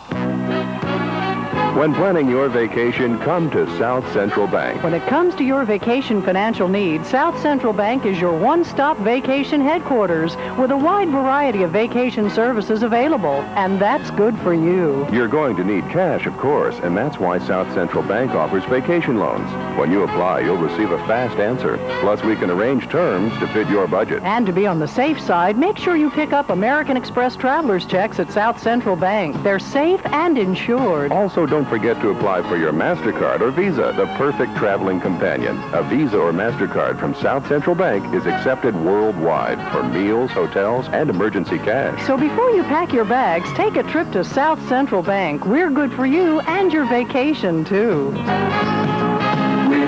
When planning your vacation, come to South Central Bank.
When it comes to your vacation financial needs, South Central Bank is your one-stop vacation headquarters with a wide variety of vacation services available, and that's good for you.
You're going to need cash, of course, and that's why South Central Bank offers vacation loans. When you apply, you'll receive a fast answer. Plus, we can arrange terms to fit your budget.
And to be on the safe side, make sure you pick up American Express traveler's checks at South Central Bank. They're safe and insured.
Also, don't don't forget to apply for your MasterCard or Visa, the perfect traveling companion. A Visa or MasterCard from South Central Bank is accepted worldwide for meals, hotels, and emergency cash.
So before you pack your bags, take a trip to South Central Bank. We're good for you and your vacation, too.
We're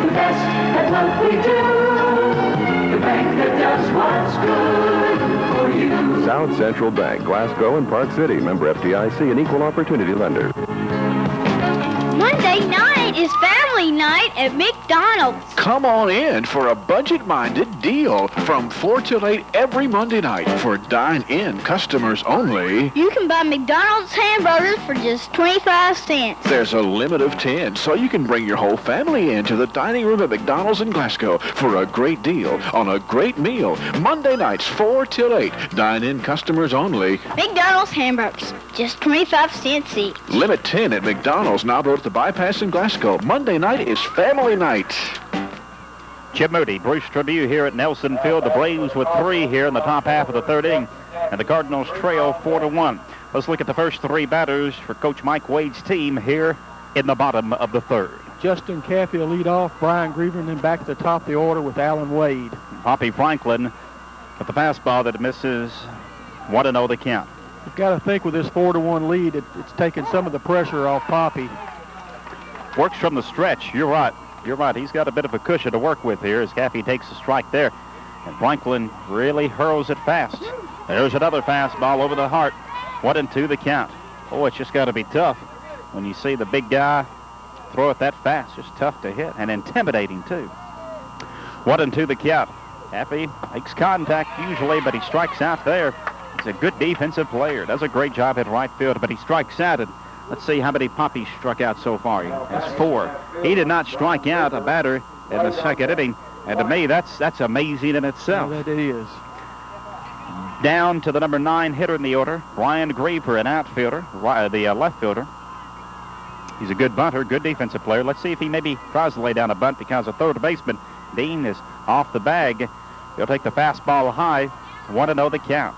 the best at what we do. The bank that does what's good for you.
South Central Bank, Glasgow and Park City. Member FDIC, an equal opportunity lender.
Monday night is family night at McDonald's.
Come on in for a budget-minded deal from 4 till 8 every Monday night for dine-in customers only.
You can buy McDonald's hamburgers for just 25 cents.
There's a limit of 10, so you can bring your whole family into the dining room at McDonald's in Glasgow for a great deal on a great meal. Monday nights, 4 till 8, dine-in customers only.
McDonald's hamburgers, just 25 cents each.
Limit 10 at McDonald's, now at the Bypass in Glasgow. Monday night is family night.
Jim Moody, Bruce Tribune here at Nelson Field. The Braves with 3 here in the top half of the third inning, and the Cardinals trail 4-1. Let's look at the first 3 batters for Coach Mike Wade's team here in the bottom of the third.
Justin Caffey will lead off, Brian Griever, and then back at the top of the order with Alan Wade.
Poppy Franklin with the fastball that misses. 1-0 the count.
You've got to think with this 4-1 lead, it's taken some of the pressure off Poppy.
Works from the stretch. You're right. You're right. He's got a bit of a cushion to work with here as Caffey takes a strike there. And Franklin really hurls it fast. There's another fastball over the heart. 1-2 the count. Oh, it's just got to be tough when you see the big guy throw it that fast. Just tough to hit and intimidating, too. 1-2 the count. Caffey makes contact usually, but he strikes out there. He's a good defensive player. Does a great job at right field, but he strikes out. And let's see how many Poppy struck out so far. He has 4. He did not strike out a batter in the second inning, and to me, that's amazing in itself.
Yeah, that is.
Down to the number 9 hitter in the order, Brian Griever, an outfielder, the left fielder. He's a good bunter, good defensive player. Let's see if he maybe tries to lay down a bunt because the third baseman, Dean, is off the bag. He'll take the fastball high. 1-0 the count.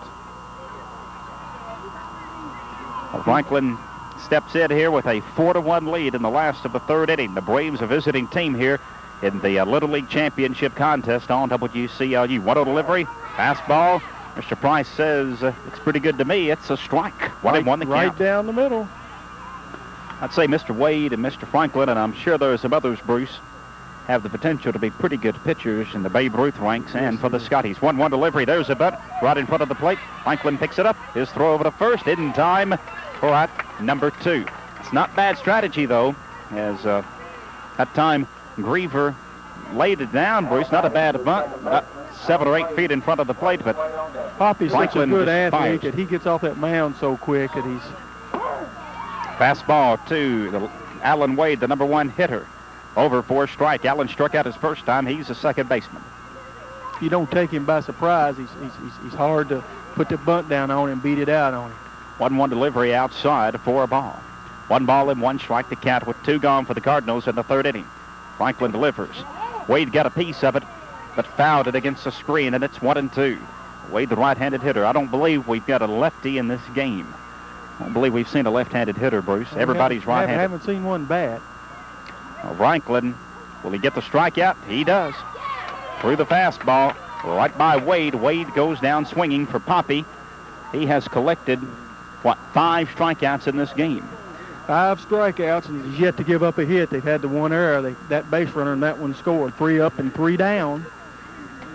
Franklin steps in here with a 4-1 lead in the last of the third inning. The Braves, a visiting team here in the Little League Championship contest on WCLU. 1-0 delivery, fastball. Mr. Price says, it's pretty good to me. It's a strike. 1-1 the count.
Right down the middle.
I'd say Mr. Wade and Mr. Franklin, and I'm sure there are some others, Bruce, have the potential to be pretty good pitchers in the Babe Ruth ranks and for the Scotties. 1-1 delivery. There's a bunt right in front of the plate. Franklin picks it up. His throw over to first in time for out number 2. It's not bad strategy, though, as that time Griever laid it down, Bruce. Not a bad bunt. About 7 or 8 feet in front of the plate, but
Poppy's such a
Franklin
good
just
athlete
fires.
that he gets off that mound so quick that he's...
Fastball to Alan Wade, the number 1 hitter. Over for a strike. Allen struck out his first time. He's a second baseman.
You don't take him by surprise. He's hard to put the bunt down on him, beat it out on him.
1-1 delivery outside for a ball. 1 ball and 1 strike to count with 2 gone for the Cardinals in the third inning. Franklin delivers. Wade got a piece of it, but fouled it against the screen, and it's 1-2. Wade, the right-handed hitter. I don't believe we've got a lefty in this game. I don't believe we've seen a left-handed hitter, Bruce. Everybody's right-handed.
I haven't seen one bat.
Well, Franklin, will he get the strikeout? He does. Through the fastball, right by Wade. Wade goes down swinging for Poppy. He has collected, 5 strikeouts in this game.
5 strikeouts, and he's yet to give up a hit. They've had the 1 error. That base runner and that one scored. 3 up and 3 down.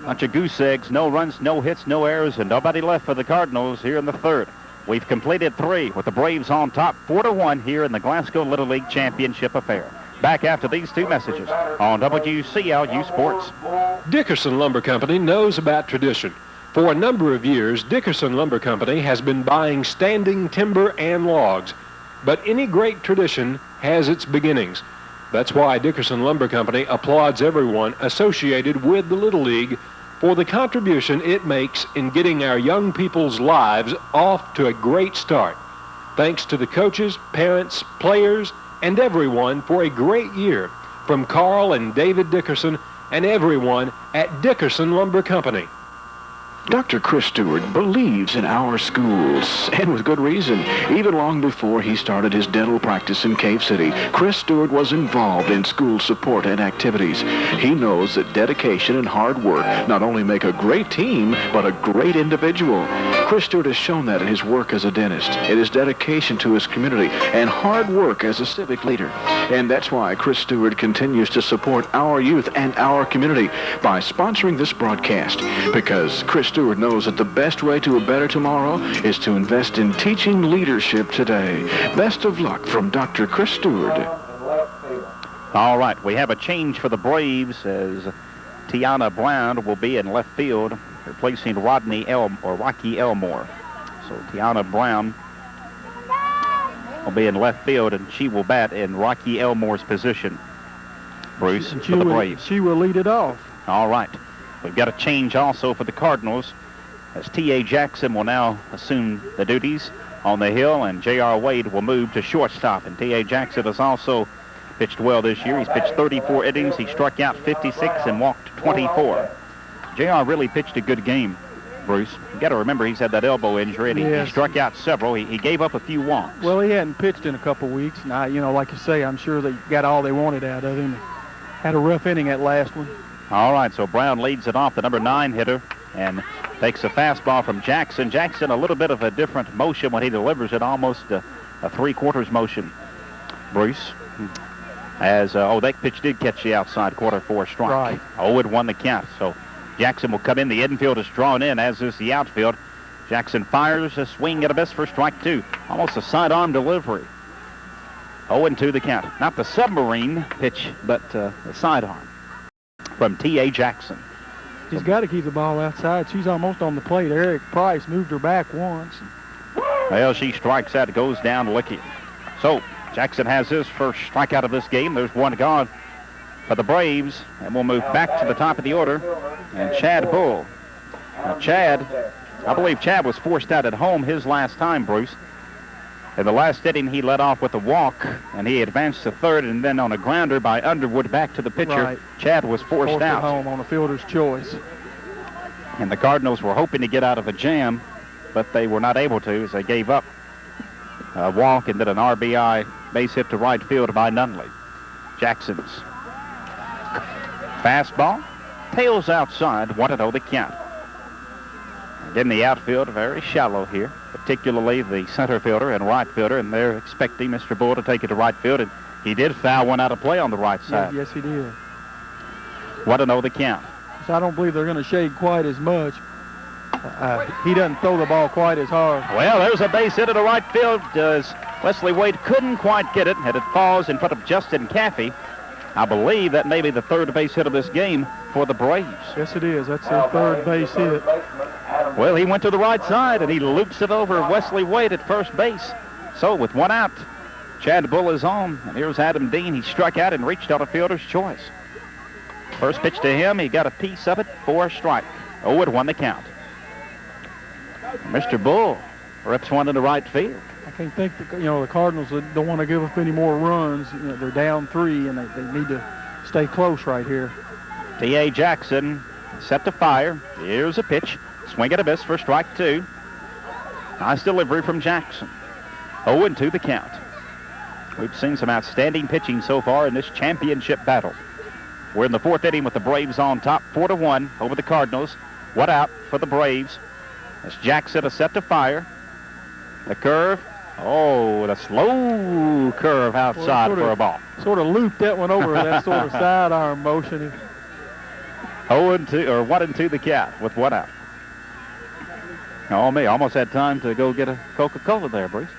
Bunch of goose eggs, no runs, no hits, no errors, and nobody left for the Cardinals here in the third. We've completed 3 with the Braves on top, 4-1 here in the Glasgow Little League Championship affair. Back after these 2 messages on WCLU Sports.
Dickerson Lumber Company knows about tradition. For a number of years, Dickerson Lumber Company has been buying standing timber and logs. But any great tradition has its beginnings. That's why Dickerson Lumber Company applauds everyone associated with the Little League for the contribution it makes in getting our young people's lives off to a great start. Thanks to the coaches, parents, players, and everyone for a great year, from Carl and David Dickerson and everyone at Dickerson Lumber Company.
Dr. Chris Stewart believes in our schools, and with good reason. Even long before he started his dental practice in Cave City, Chris Stewart was involved in school support and activities. He knows that dedication and hard work not only make a great team, but a great individual. Chris Stewart has shown that in his work as a dentist, in his dedication to his community, and hard work as a civic leader. And that's why Chris Stewart continues to support our youth and our community by sponsoring this broadcast, because Chris Stewart knows that the best way to a better tomorrow is to invest in teaching leadership today. Best of luck from Dr. Chris Stewart.
All right, we have a change for the Braves as Tiana Brown will be in left field, replacing Rocky Elmore. So Tiana Brown will be in left field, and she will bat in Rocky Elmore's position. Bruce, for the Braves.
She will lead it off.
All right. We've got a change also for the Cardinals, as T.A. Jackson will now assume the duties on the hill, and J.R. Wade will move to shortstop. And T.A. Jackson has also pitched well this year. He's pitched 34 innings. He struck out 56 and walked 24. J.R. really pitched a good game, Bruce. You got to remember he's had that elbow injury, and he struck out several. He gave up a few walks.
Well, he hadn't pitched in a couple weeks. Now, like you say, I'm sure they got all they wanted out of him. Had a rough inning that last one.
All right, so Brown leads it off, the number 9 hitter, and takes a fastball from Jackson. Jackson, a little bit of a different motion when he delivers it, almost a three-quarters motion. Bruce, as that pitch did catch the outside, quarter 4 strike.
Right.
0-1 the count. So Jackson will come in. The infield is drawn in, as is the outfield. Jackson fires a swing and a miss for strike 2. Almost a sidearm delivery. 0-2 the count. Not the submarine pitch, but the sidearm from T.A. Jackson.
He's got to keep the ball outside. She's almost on the plate. Eric Price moved her back once.
Well, she strikes out, goes down licking. So Jackson has his first strikeout of this game. There's one gone for the Braves, and we'll move back to the top of the order. And Chad Bull. Now, I believe Chad was forced out at home his last time, Bruce. In the last inning, he led off with a walk, and he advanced to third, and then on a grounder by Underwood back to the pitcher,
right.
Chad was forced out.
At home on a fielder's choice.
And the Cardinals were hoping to get out of a jam, but they were not able to, as they gave up a walk and then an RBI base hit to right field by Nunley. Jackson's fastball, tails outside, 1-0 the count. And in the outfield, very shallow here, particularly the center fielder and right fielder, and they're expecting Mr. Bull to take it to right field, and he did foul one out of play on the right side.
Yes, he did.
1-0 the count.
So I don't believe they're going to shade quite as much. He doesn't throw the ball quite as hard.
Well, there's a base hit to right field. Wesley Wade couldn't quite get it, and it falls in front of Justin Caffey. I believe that may be the third base hit of this game for the Braves.
Yes, it is. That's their third base hit.
Well, he went to the right side, and he loops it over Wesley Wade at first base. So with one out, Chad Bull is on, and here's Adam Dean. He struck out and reached out a fielder's choice. First pitch to him, he got a piece of it for a strike. 0-1 the count. Mr. Bull rips one into right field.
I can't think, the Cardinals don't want to give up any more runs. They're down 3, and they need to stay close right here.
T.A. Jackson set to fire. Here's a pitch. Swing and a miss for strike 2. Nice delivery from Jackson. 0-2 the count. We've seen some outstanding pitching so far in this championship battle. We're in the 4th inning with the Braves on top, 4-1 over the Cardinals. One out for the Braves. As Jackson is set to fire. The curve. Oh, the slow curve outside for a ball.
Sort of looped that one over that sort of sidearm motion.
1-2 the count with one out. Oh, me, almost had time to go get a Coca-Cola there, Bruce.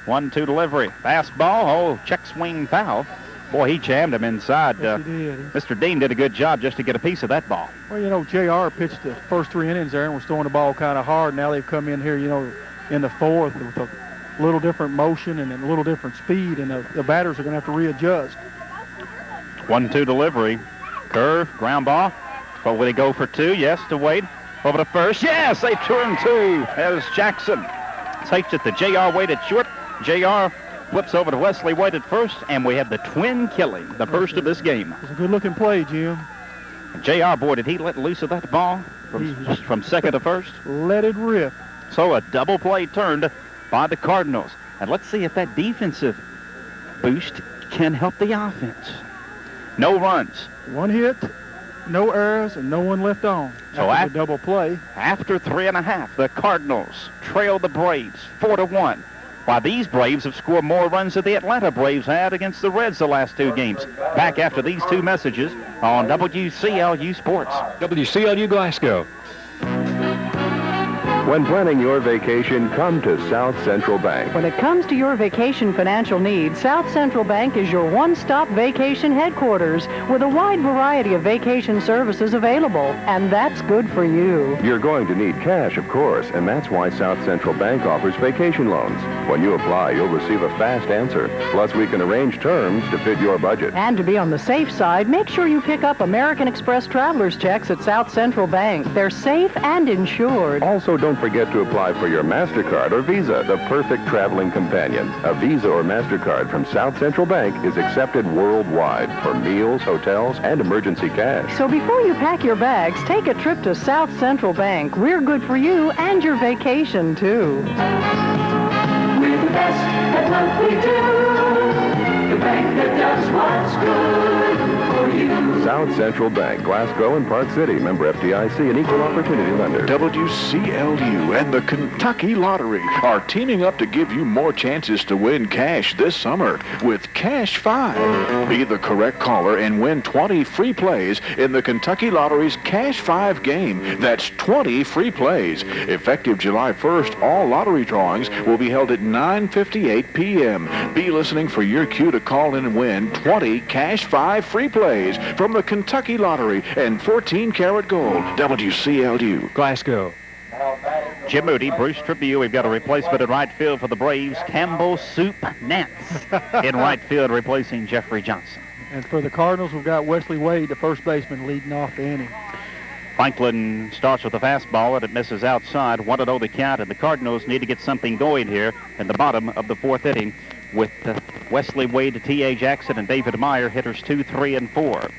1-2 delivery. Fastball. Check swing foul. Boy, he jammed him inside.
Yes, he did.
Mr. Dean did a good job just to get a piece of that ball.
Well, J.R. pitched the first 3 innings there and was throwing the ball kind of hard. Now they've come in here, in the 4th with a little different motion and a little different speed, and the batters are going to have to readjust.
1-2 delivery. Curve, ground ball. But will they go for 2? Yes, to Wade. Over to first. Yes, they turn 2. There's Jackson. Takes it to J.R. Wade at short. J.R. flips over to Wesley Wade at first, and we have the twin killing, the first of this game.
It's a good-looking play, Jim.
J.R., boy, did he let loose of that ball. from second to first.
Let it rip.
So a double play turned by the Cardinals. And let's see if that defensive boost can help the offense. No runs.
One hit, no errors, and no one left on.
So
after the double play.
After 3.5, the Cardinals trail the Braves 4-1. While these Braves have scored more runs than the Atlanta Braves had against the Reds the last 2 games. Back after these 2 messages on WCLU Sports.
WCLU Glasgow.
When planning your vacation, come to South Central Bank.
When it comes to your vacation financial needs, South Central Bank is your one-stop vacation headquarters with a wide variety of vacation services available, and that's good for you.
You're going to need cash, of course, and that's why South Central Bank offers vacation loans. When you apply, you'll receive a fast answer. Plus, we can arrange terms to fit your budget.
And to be on the safe side, make sure you pick up American Express traveler's checks at South Central Bank. They're safe and insured.
Also, don't forget to apply for your MasterCard or Visa, the perfect traveling companion. A Visa or MasterCard from South Central Bank is accepted worldwide for meals, hotels, and emergency cash.
So before you pack your bags, take a trip to South Central Bank. We're good for you and your vacation, too.
We're the best at what we do. The bank that does what's good for you.
South Central Bank, Glasgow and Park City. Member FDIC, an equal opportunity lender.
WCLU and the Kentucky Lottery are teaming up to give you more chances to win cash this summer with Cash 5. Be the correct caller and win 20 free plays in the Kentucky Lottery's Cash 5 game. That's 20 free plays. Effective July 1st, all lottery drawings will be held at 9:58 p.m. Be listening for your cue to call in and win 20 Cash 5 free plays from the Kentucky Lottery and 14-karat gold. WCLU.
Glasgow.
Jim Moody, Bruce Tribune. We've got a replacement in right field for the Braves. Campbell Soup Nance in right field, replacing Jeffrey Johnson.
And for the Cardinals, we've got Wesley Wade, the first baseman, leading off the inning.
Franklin starts with a fastball, and it misses outside. 1-0 the count, and the Cardinals need to get something going here in the bottom of the 4th inning with Wesley Wade, T.A. Jackson, and David Meyer, hitters 2, 3, and 4.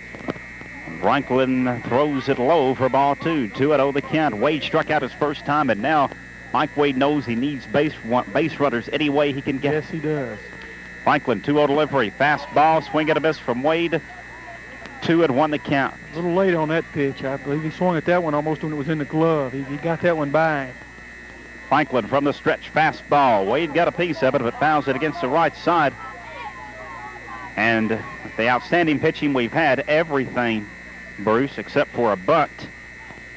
Franklin throws it low for ball 2. 2-0 the count. Wade struck out his first time, and now Mike Wade knows he needs base runners any way he can get.
Yes, he does.
Franklin, 2-0 delivery. Fastball, swing and a miss from Wade. 2-1 the count.
A little late on that pitch. I believe he swung at that one almost when it was in the glove. He got that one by him.
Franklin from the stretch, fastball. Wade got a piece of it, but fouls it against the right side. And the outstanding pitching we've had, everything, Bruce, except for a bunt.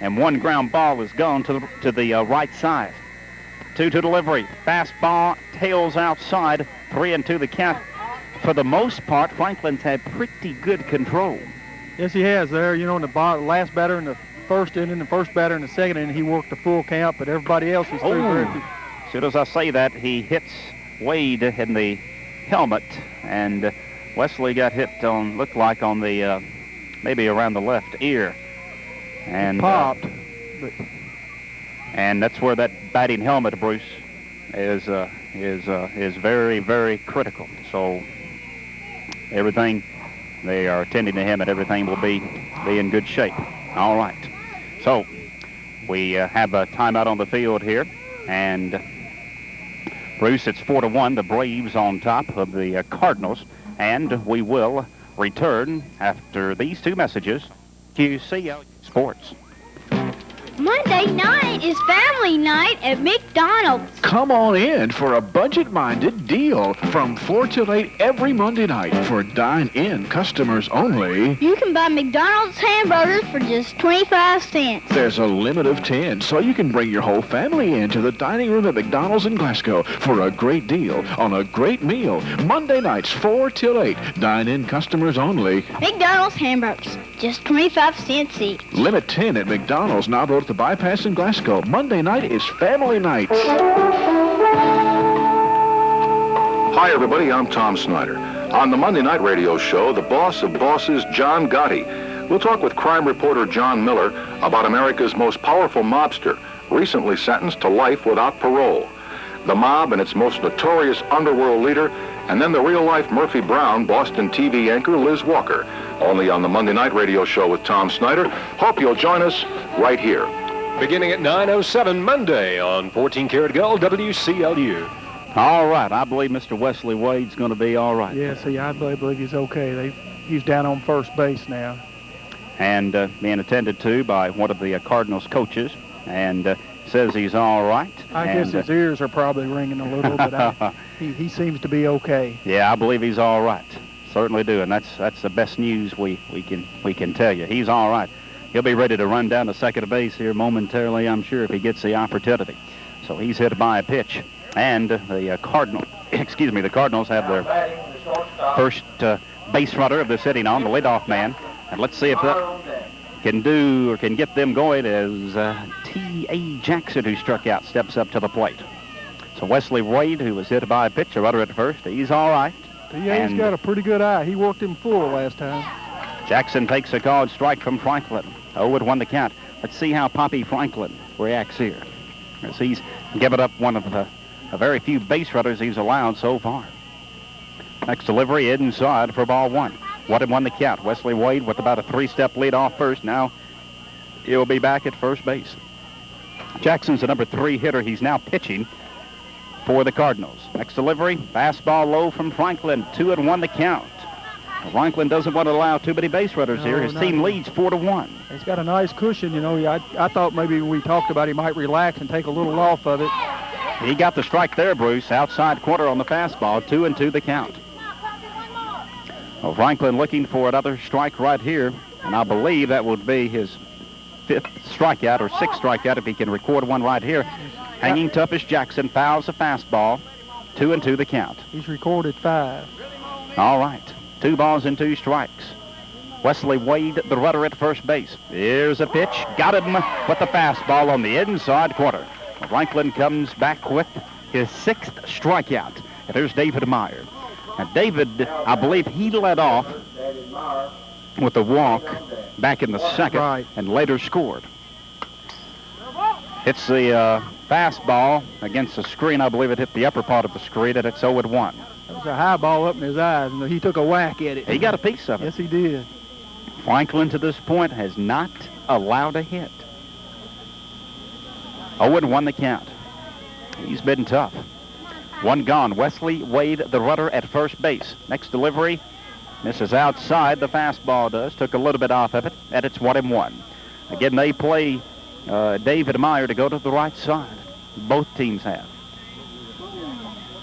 And one ground ball is gone to the right side. 2-2 delivery. Fastball, tails outside. 3-2 the count. For the most part, Franklin's had pretty good control.
Yes, he has there. You know, in the last batter in the first inning, the first batter in the second inning, he worked the full count, but everybody else is through very few.
As soon as I say that, he hits Wade in the helmet, and Wesley got hit on, looked like on the, maybe around the left ear. And
popped.
And that's where that batting helmet, Bruce, is very, very critical. So everything, they are attending to him, and everything will be in good shape. All right. So we have a timeout on the field here, and Bruce, it's 4-1. The Braves on top of the Cardinals, and we will return after these 2 messages. QCL Sports.
Monday night is family night at McDonald's.
Come on in for a budget-minded deal from 4 till 8 every Monday night for dine-in customers only.
You can buy McDonald's hamburgers for just 25 cents.
There's a limit of 10, so you can bring your whole family in to the dining room at McDonald's in Glasgow for a great deal on a great meal. Monday nights, 4 till 8, dine-in customers only.
McDonald's hamburgers, just 25 cents each.
Limit 10 at McDonald's, now at the Bypass in Glasgow. Monday night is family night.
Hi, everybody. I'm Tom Snyder. On the Monday Night Radio Show, the boss of bosses, John Gotti. We'll talk with crime reporter John Miller about America's most powerful mobster, recently sentenced to life without parole. The mob and its most notorious underworld leader, and then the real-life Murphy Brown Boston TV anchor Liz Walker. Only on the Monday Night Radio Show with Tom Snyder. Hope you'll join us right here
beginning at 9:07 Monday on 14 Karat Gold WCLU.
All right, I believe Mr. Wesley Wade's going to be all right.
Yeah, see, I believe he's okay. He's down on first base now.
And being attended to by one of the Cardinals coaches, and says he's all right.
I guess his ears are probably ringing a little, but he seems to be okay.
Yeah, I believe he's all right. Certainly do, and that's the best news we can tell you. He's all right. He'll be ready to run down to second base here momentarily, I'm sure, if he gets the opportunity. So he's hit by a pitch, and the Cardinals have their first base runner of the sitting on, the leadoff man. And let's see if that can get them going as T.A. Jackson, who struck out, steps up to the plate. So Wesley Wade, who was hit by a pitch, a runner at first, he's all right.
Yeah, he's got a pretty good eye. He worked him full last time.
Jackson takes a called strike from Franklin. 0-1 the count. Let's see how Poppy Franklin reacts here, as he's given up one of the very few base runners he's allowed so far. Next delivery inside for ball 1. 1-1 the count. Wesley Wade with about a 3-step lead off first. Now he'll be back at first base. Jackson's the number 3 hitter. He's now pitching for the Cardinals. Next delivery, fastball low from Franklin. 2-1 the count. Franklin doesn't want to allow too many base runners here. His team leads 4-1.
He's got a nice cushion, you know. I thought maybe when we talked about he might relax and take a little off of it.
He got the strike there, Bruce. Outside corner on the fastball. 2-2 the count. Well, Franklin looking for another strike right here, and I believe that would be his 5th strikeout or 6th strikeout if he can record one right here. Hanging tough is Jackson, fouls a fastball. 2-2 the count.
He's recorded 5.
All right, 2 balls and 2 strikes. Wesley Wade, the runner at first base. Here's a pitch, got him with the fastball on the inside corner. Franklin comes back with his 6th strikeout. And there's David Meyer. Now, David, I believe he led off with a walk back in the 2nd and later scored. Hits the fastball against the screen. I believe it hit the upper part of the screen, and it's 0-1.
That was a high ball up in his eyes, and he took a whack at it.
He got a piece of it.
Yes, he did.
Franklin, to this point, has not allowed a hit. 0-1 the count. He's been tough. 1 gone. Wesley Wade, the runner at first base. Next delivery, misses outside. The fastball does. Took a little bit off of it, and it's 1-1. Again, they play David Meyer to go to the right side. Both teams have.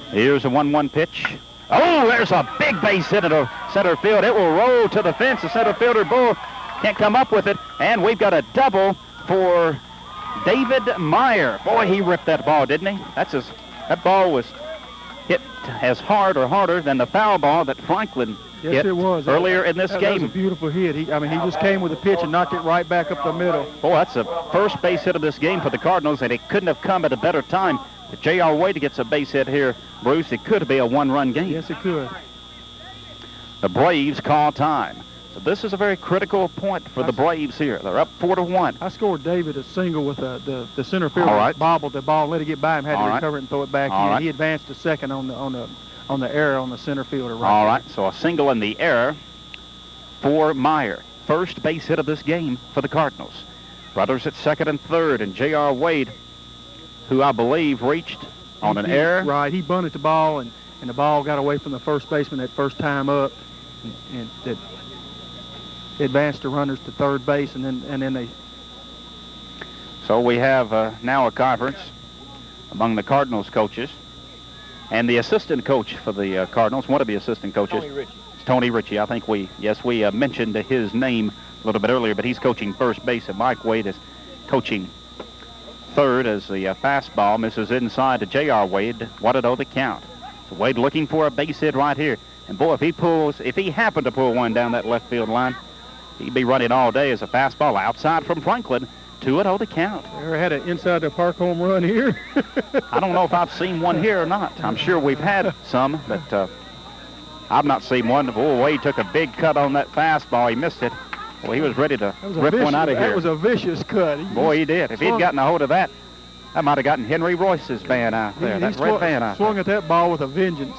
Here's a 1-1 pitch. Oh, there's a big base hit into center field. It will roll to the fence. The center fielder, Bull, can't come up with it. And we've got a double for David Meyer. Boy, he ripped that ball, didn't he? That ball was hit as hard or harder than the foul ball that Franklin hit earlier in this game.
That was a beautiful hit. He just came with a pitch and knocked it right back up the middle.
Boy, that's the first base hit of this game for the Cardinals, and it couldn't have come at a better time. If J.R. Wade gets a base hit here, Bruce, it could be a 1-run game.
Yes, it could.
The Braves call time. So this is a very critical point for the Braves here. They're up 4-1.
I scored David a single with the center fielder bobbled the ball, let it get by him, had to recover it and throw it back in. He advanced to second on the error on the center fielder.
All right, so a single in the error for Meyer. First base hit of this game for the Cardinals. Runners at second and third, and J.R. Wade, who I believe reached on an error.
Right, he bunted the ball, and the ball got away from the first baseman that first time up, and that advanced the runners to third base, and then they.
So we have now a conference among the Cardinals coaches, and the assistant coach for the Cardinals, one of the assistant coaches, Tony Ritchie. I think we mentioned his name a little bit earlier, but he's coaching first base, and Mike Wade is coaching third as the fastball misses inside to J.R. Wade. 1-0 the count. So Wade looking for a base hit right here. And boy, if he happened to pull one down that left field line, he'd be running all day as a fastball outside from Franklin. 2-0 the count.
Ever had an inside the park home run here?
I don't know if I've seen one here or not. I'm sure we've had some, but I've not seen one. Oh, Wade took a big cut on that fastball. He missed it. Well, he was ready to rip one out of here.
That was a vicious cut.
Boy, he did. If he'd gotten a hold of that, that might have gotten Henry Royce's van out there, that red van out there.
Swung at that ball with a vengeance.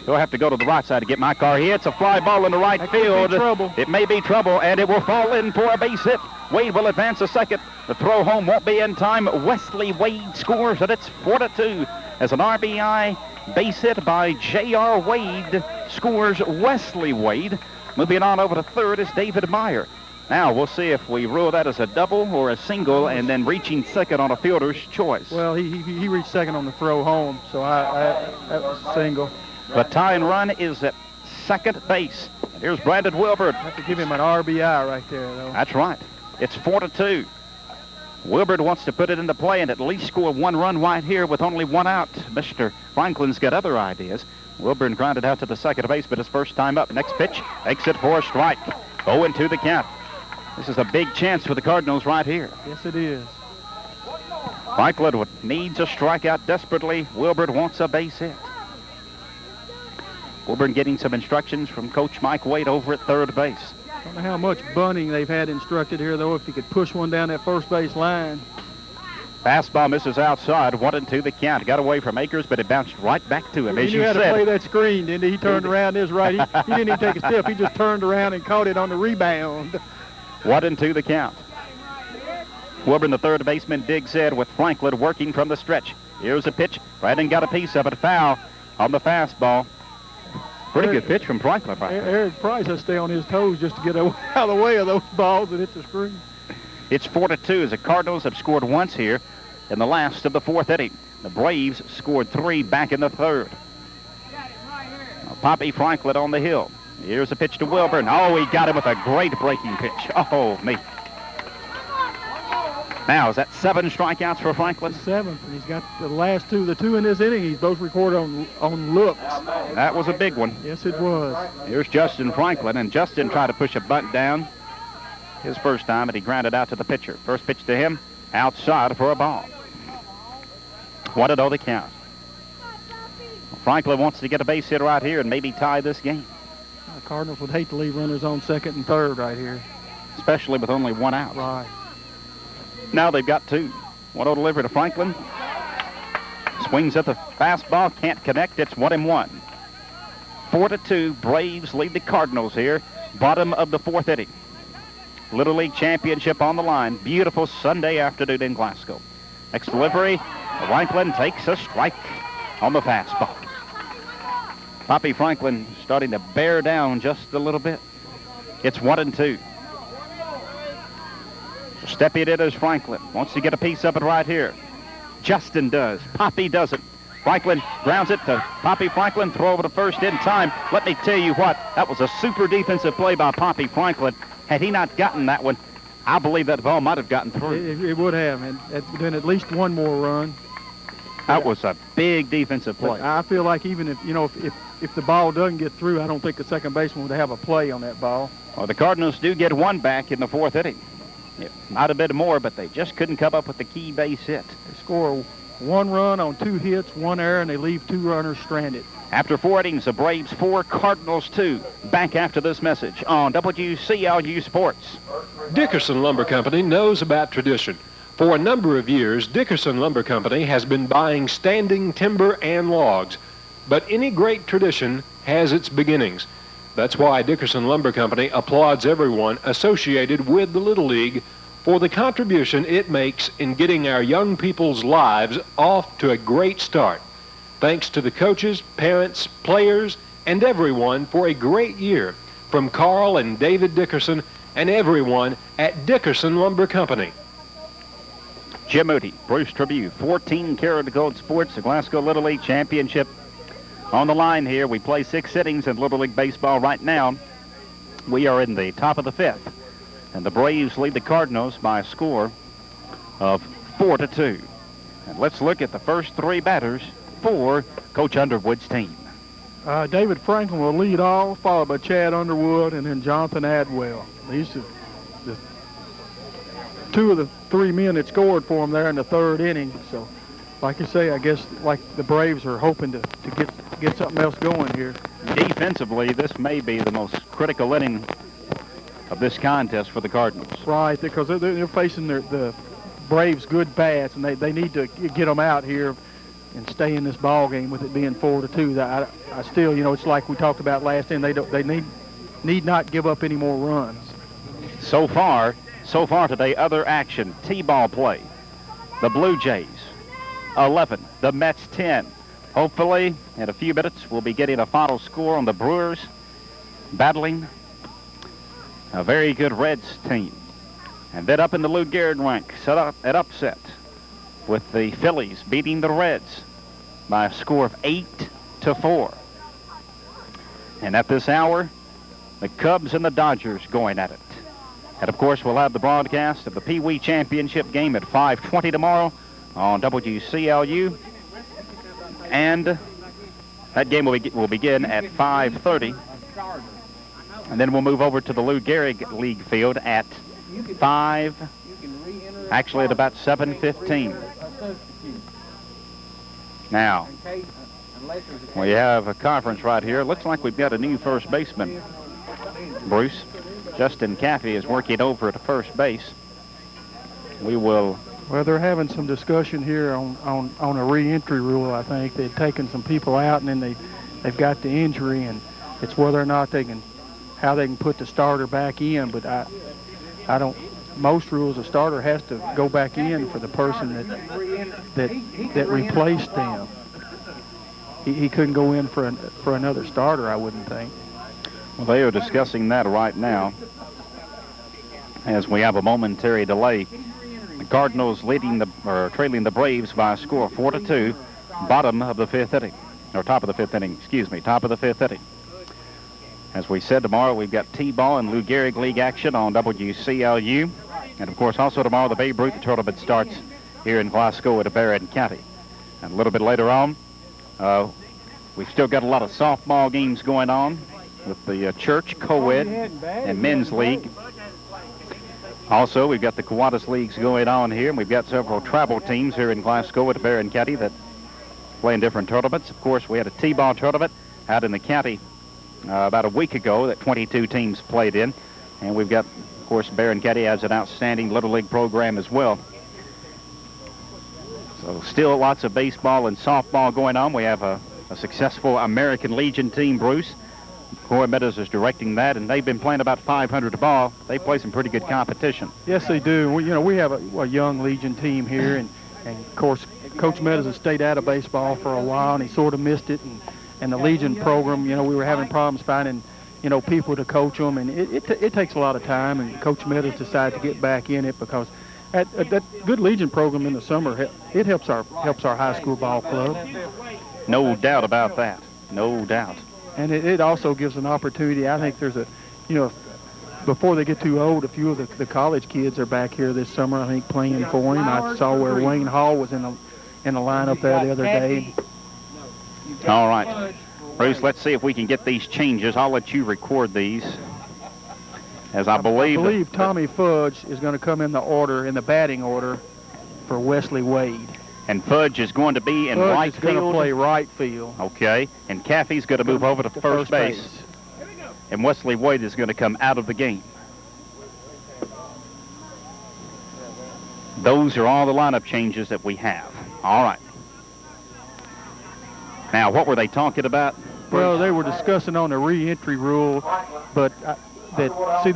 He'll have to go to the right side to get my car. He hits a fly ball in the right field.
Trouble.
It may be trouble, and it will fall in for a base hit. Wade will advance a second. The throw home won't be in time. Wesley Wade scores, and it's 4-2 as an RBI base hit by J.R. Wade scores Wesley Wade. Moving on over to third is David Meyer. Now, we'll see if we rule that as a double or a single, and then reaching second on a fielder's choice.
Well, he reached second on the throw home, so that was a single.
The tying run is at second base. And here's Brandon Wilbert.
Have to give him an RBI right there, though.
That's right. It's 4-2. Wilbert wants to put it into play and at least score one run right here with only one out. Mr. Franklin's got other ideas. Wilbert grounded out to the second base, but his first time up. Next pitch, makes it for a strike. 0-2 the count. This is a big chance for the Cardinals right here.
Yes, it is.
Franklin needs a strikeout desperately. Wilbert wants a base hit. Wilbert getting some instructions from Coach Mike Wade over at third base.
I don't know how much bunting they've had instructed here, though, if he could push one down that first base line.
Fastball misses outside, 1-2 the count. Got away from Akers, but it bounced right back to him.
He knew how to play that screen, didn't he? He turned around his right. He didn't even take a step. He just turned around and caught it on the rebound.
1-2 the count. Wilbur, the third baseman, digs in with Franklin working from the stretch. Here's a pitch. Brandon got a piece of it. Foul on the fastball. Pretty good pitch from Franklin right there.
Eric Price has to stay on his toes just to get out of the way of those balls that hit the screen.
It's 4-2 as the Cardinals have scored once here in the last of the fourth inning. The Braves scored 3 back in the third. Now, Poppy Franklin on the hill. Here's a pitch to Wilburn. Oh, he got him with a great breaking pitch. Oh, me. Now, is that 7 strikeouts for Franklin?
7th, and he's got the last 2. The 2 in this inning, he's both recorded on looks.
That was a big one.
Yes, it was.
Here's Justin Franklin, and Justin tried to push a bunt down his first time, and he grounded out to the pitcher. First pitch to him, outside for a ball. 1-0 the count. Franklin wants to get a base hit right here and maybe tie this game.
The Cardinals would hate to leave runners on second and third right here.
Especially with only 1 out.
Right.
Now they've got 2. 1-0 delivery to Franklin. Swings at the fastball, can't connect. It's 1-1. 4-2, Braves lead the Cardinals here. Bottom of the fourth inning. Little League Championship on the line. Beautiful Sunday afternoon in Glasgow. Next delivery, Franklin takes a strike on the fastball. Poppy Franklin starting to bear down just a little bit. It's 1-2. Stepping in is Franklin. Wants to get a piece of it right here. Justin does. Poppy doesn't. Franklin grounds it to Poppy Franklin. Throw over to first in time. Let me tell you what, that was a super defensive play by Poppy Franklin. Had he not gotten that one, I believe that ball might have gotten through.
It would have, and then at least one more run.
That was a big defensive play.
But I feel like even if the ball doesn't get through, I don't think the second baseman would have a play on that ball.
Well, the Cardinals do get 1 back in the fourth inning. It might have been more, but they just couldn't come up with the key base hit.
They score 1 run on 2 hits, 1 error, and they leave 2 runners stranded.
After 4 innings, the Braves 4, Cardinals 2. Back after this message on WCLU Sports.
Dickerson Lumber Company knows about tradition. For a number of years, Dickerson Lumber Company has been buying standing timber and logs. But any great tradition has its beginnings. That's why Dickerson Lumber Company applauds everyone associated with the Little League for the contribution it makes in getting our young people's lives off to a great start. Thanks to the coaches, parents, players, and everyone for a great year from Carl and David Dickerson and everyone at Dickerson Lumber Company.
Jim Moody, Bruce Tribune, 14 Karat Gold Sports, the Glasgow Little League Championship. On the line here, we play 6 innings in Little League Baseball right now. We are in the top of the 5th, and the Braves lead the Cardinals by a score of 4-2. And let's look at the first 3 batters for Coach Underwood's team.
David Franklin will lead off, followed by Chad Underwood and then Jonathan Adwell. These are the 2 of the 3 men that scored for him there in the 3rd inning. So, like you say, I guess like the Braves are hoping to get something else going here.
Defensively, this may be the most critical inning of this contest for the Cardinals.
Right, because they're facing the Braves' good bats, and they need to get them out here and stay in this ball game with it being 4-2. I still, it's like we talked about last time. They need not give up any more runs.
So far today, other action, T-ball play. The Blue Jays 11, the Mets 10. Hopefully, in a few minutes, we'll be getting a final score on the Brewers battling a very good Reds team. And then up in the Lou Gehrig rank, set up an upset with the Phillies beating the Reds by a score of 8-4. And at this hour, the Cubs and the Dodgers going at it. And of course, we'll have the broadcast of the Pee Wee Championship game at 5:20 tomorrow on WCLU. And that game will begin at 5:30. And then we'll move over to the Lou Gehrig League field at at about 7:15. Now, we have a conference right here. Looks like we've got a new first baseman, Bruce. Justin Caffey is working over at first base. We will...
Well, they're having some discussion here on a re-entry rule, I think. They've taken some people out, and then they've got the injury, and it's whether or not how they can put the starter back in. But I don't... Most rules, a starter has to go back in for the person that replaced them. He couldn't go in for another starter, I wouldn't think.
Well, they are discussing that right now as we have a momentary delay. The Cardinals trailing the Braves by a score of 4-2, bottom of the fifth inning, or top of the fifth inning. As we said, tomorrow we've got T-ball and Lou Gehrig League action on WCLU. And, of course, also tomorrow the Babe Ruth tournament starts here in Glasgow at Barron County. And a little bit later on, we've still got a lot of softball games going on with the church, co-ed, and men's league. Also, we've got the Kiwanis leagues going on here, and we've got several travel teams here in Glasgow at Barron County that play in different tournaments. Of course, we had a T-ball tournament out in the county about a week ago that 22 teams played in. And we've got, of course, Barron County has an outstanding Little League program as well. So still lots of baseball and softball going on. We have a successful American Legion team, Bruce. Corey Meadows is directing that, and they've been playing about 500 ball. They play some pretty good competition.
Yes, they do. We have a young Legion team here, and of course, Coach Meadows has stayed out of baseball for a while, and he sort of missed it. And the Legion program, we were having problems finding, people to coach them, and it takes a lot of time. And Coach Meadows decided to get back in it because that good Legion program in the summer, it helps our high school ball club.
No doubt about that. No doubt.
And it also gives an opportunity. I think there's before they get too old, a few of the college kids are back here this summer, I think, playing for him. I saw where Wayne Hall was in the lineup there the other day.
All right. Bruce, let's see if we can get these changes. I'll let you record these. As I believe
Tommy Fudge is going to come in the batting order for Wesley Wade.
And Fudge is going to be in right field.
Fudge is going to play right field.
Okay. And Caffey's going to move over to first base. And Wesley Wade is going to come out of the game. Those are all the lineup changes that we have. All right. Now, what were they talking about?
Well, they were discussing on the re-entry rule, but they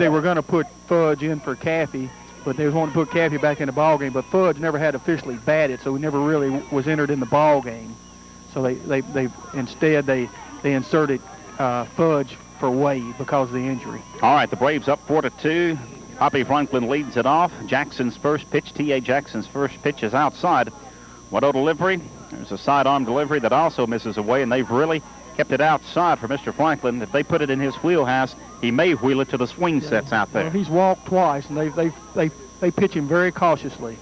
were going to put Fudge in for Caffey, but they was wanting to put Caffey back in the ball game. But Fudge never had officially batted, so he never really was entered in the ball game. So they instead inserted Fudge for Wade because of the injury.
All right, the Braves up 4-2. Hoppy Franklin leads it off. Jackson's first pitch, T.A. Jackson's first pitch is outside. 1-0 delivery. There's a sidearm delivery that also misses away, and they've really kept it outside for Mr. Franklin. If they put it in his wheelhouse, he may wheel it to the swing sets out there.
Well, he's walked twice, and they pitch him very cautiously.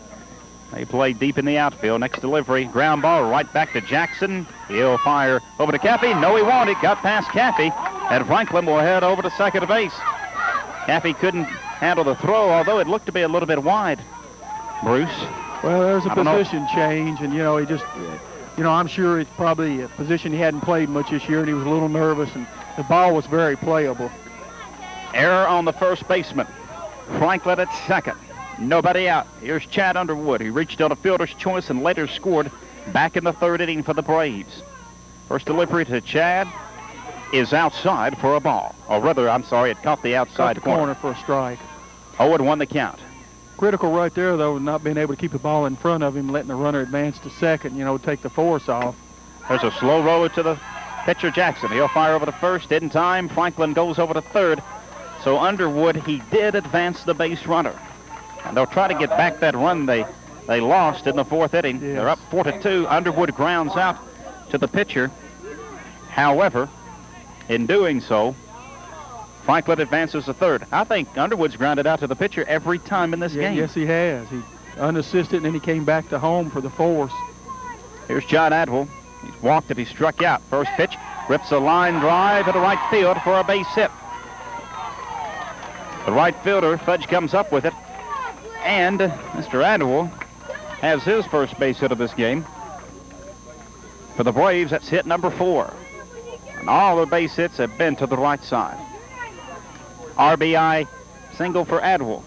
They play deep in the outfield. Next delivery, ground ball right back to Jackson. He'll fire over to Caffey. No, he won't. It got past Caffey, and Franklin will head over to second base. Caffey couldn't handle the throw, although it looked to be a little bit wide. Bruce?
Well, there's a position change, and, he just, I'm sure it's probably a position he hadn't played much this year, and he was a little nervous, and the ball was very playable.
Error on the first baseman. Franklin at second. Nobody out. Here's Chad Underwood. He reached on a fielder's choice and later scored back in the third inning for the Braves. First delivery to Chad is outside for a ball. Or rather, I'm sorry, it caught the outside
corner for a strike.
0-1 the count.
Critical right there, though, not being able to keep the ball in front of him, letting the runner advance to second, take the force off.
There's a slow roller to the pitcher, Jackson. He'll fire over to first in time. Franklin goes over to third. So Underwood, he did advance the base runner. And they'll try to get back that run they lost in the fourth inning.
Yes.
They're up 4-2. Underwood grounds out to the pitcher. However, in doing so, Franklin advances to third. I think Underwood's grounded out to the pitcher every time in this game.
Yes, he has. He unassisted, and then he came back to home for the force.
Here's John Adler. He's walked it. He struck out. First pitch, rips a line drive into right field for a base hit. The right fielder, Fudge, comes up with it. And Mr. Adler has his first base hit of this game. For the Braves, that's hit number 4. And all the base hits have been to the right side. RBI single for Adler.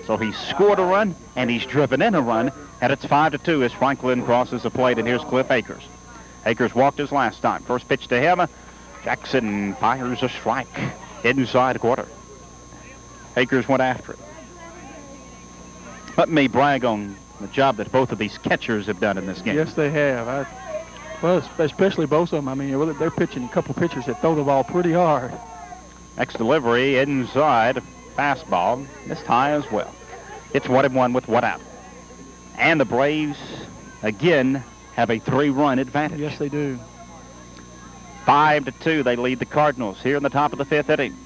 So he's scored a run, and he's driven in a run, and it's 5-2 as Franklin crosses the plate, and here's Cliff Akers. Akers walked his last time. First pitch to him. Jackson fires a strike inside quarter. Akers went after it. Let me brag on the job that both of these catchers have done in this game.
Yes, they have. Well, especially both of them. I mean, they're pitching a couple pitchers that throw the ball pretty hard.
Next delivery inside, fastball. This high as well. It's 1-1 with 1 out. And the Braves, again, have a 3-run advantage.
Yes, they do.
5-2, they lead the Cardinals here in the top of the 5th inning.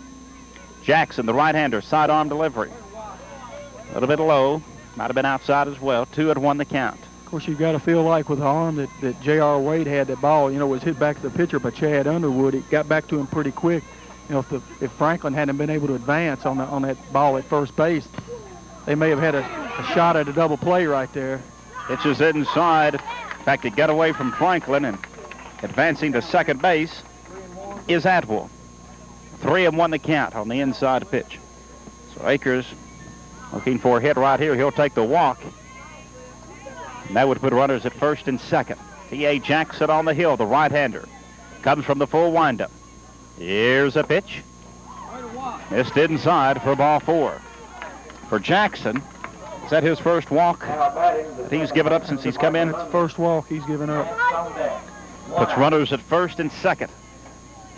Jackson, the right-hander, sidearm delivery. A little bit low. Might have been outside as well. 2-1 the count.
Of course, you've got to feel like with the arm that J.R. Wade had, that ball, was hit back to the pitcher by Chad Underwood. It got back to him pretty quick. If Franklin hadn't been able to advance on that ball at first base, they may have had a shot at a double play right there.
Pitches inside. In fact, it got away from Franklin, and advancing to second base is Adler. 3-1 the count on the inside pitch. So Akers looking for a hit right here. He'll take the walk. And that would put runners at first and second. T.A. Jackson on the hill, the right-hander. Comes from the full windup. Here's a pitch. Missed inside for ball 4. For Jackson, is that his first walk that he's given up since he's come in?
It's the first walk he's given up.
Puts runners at first and second.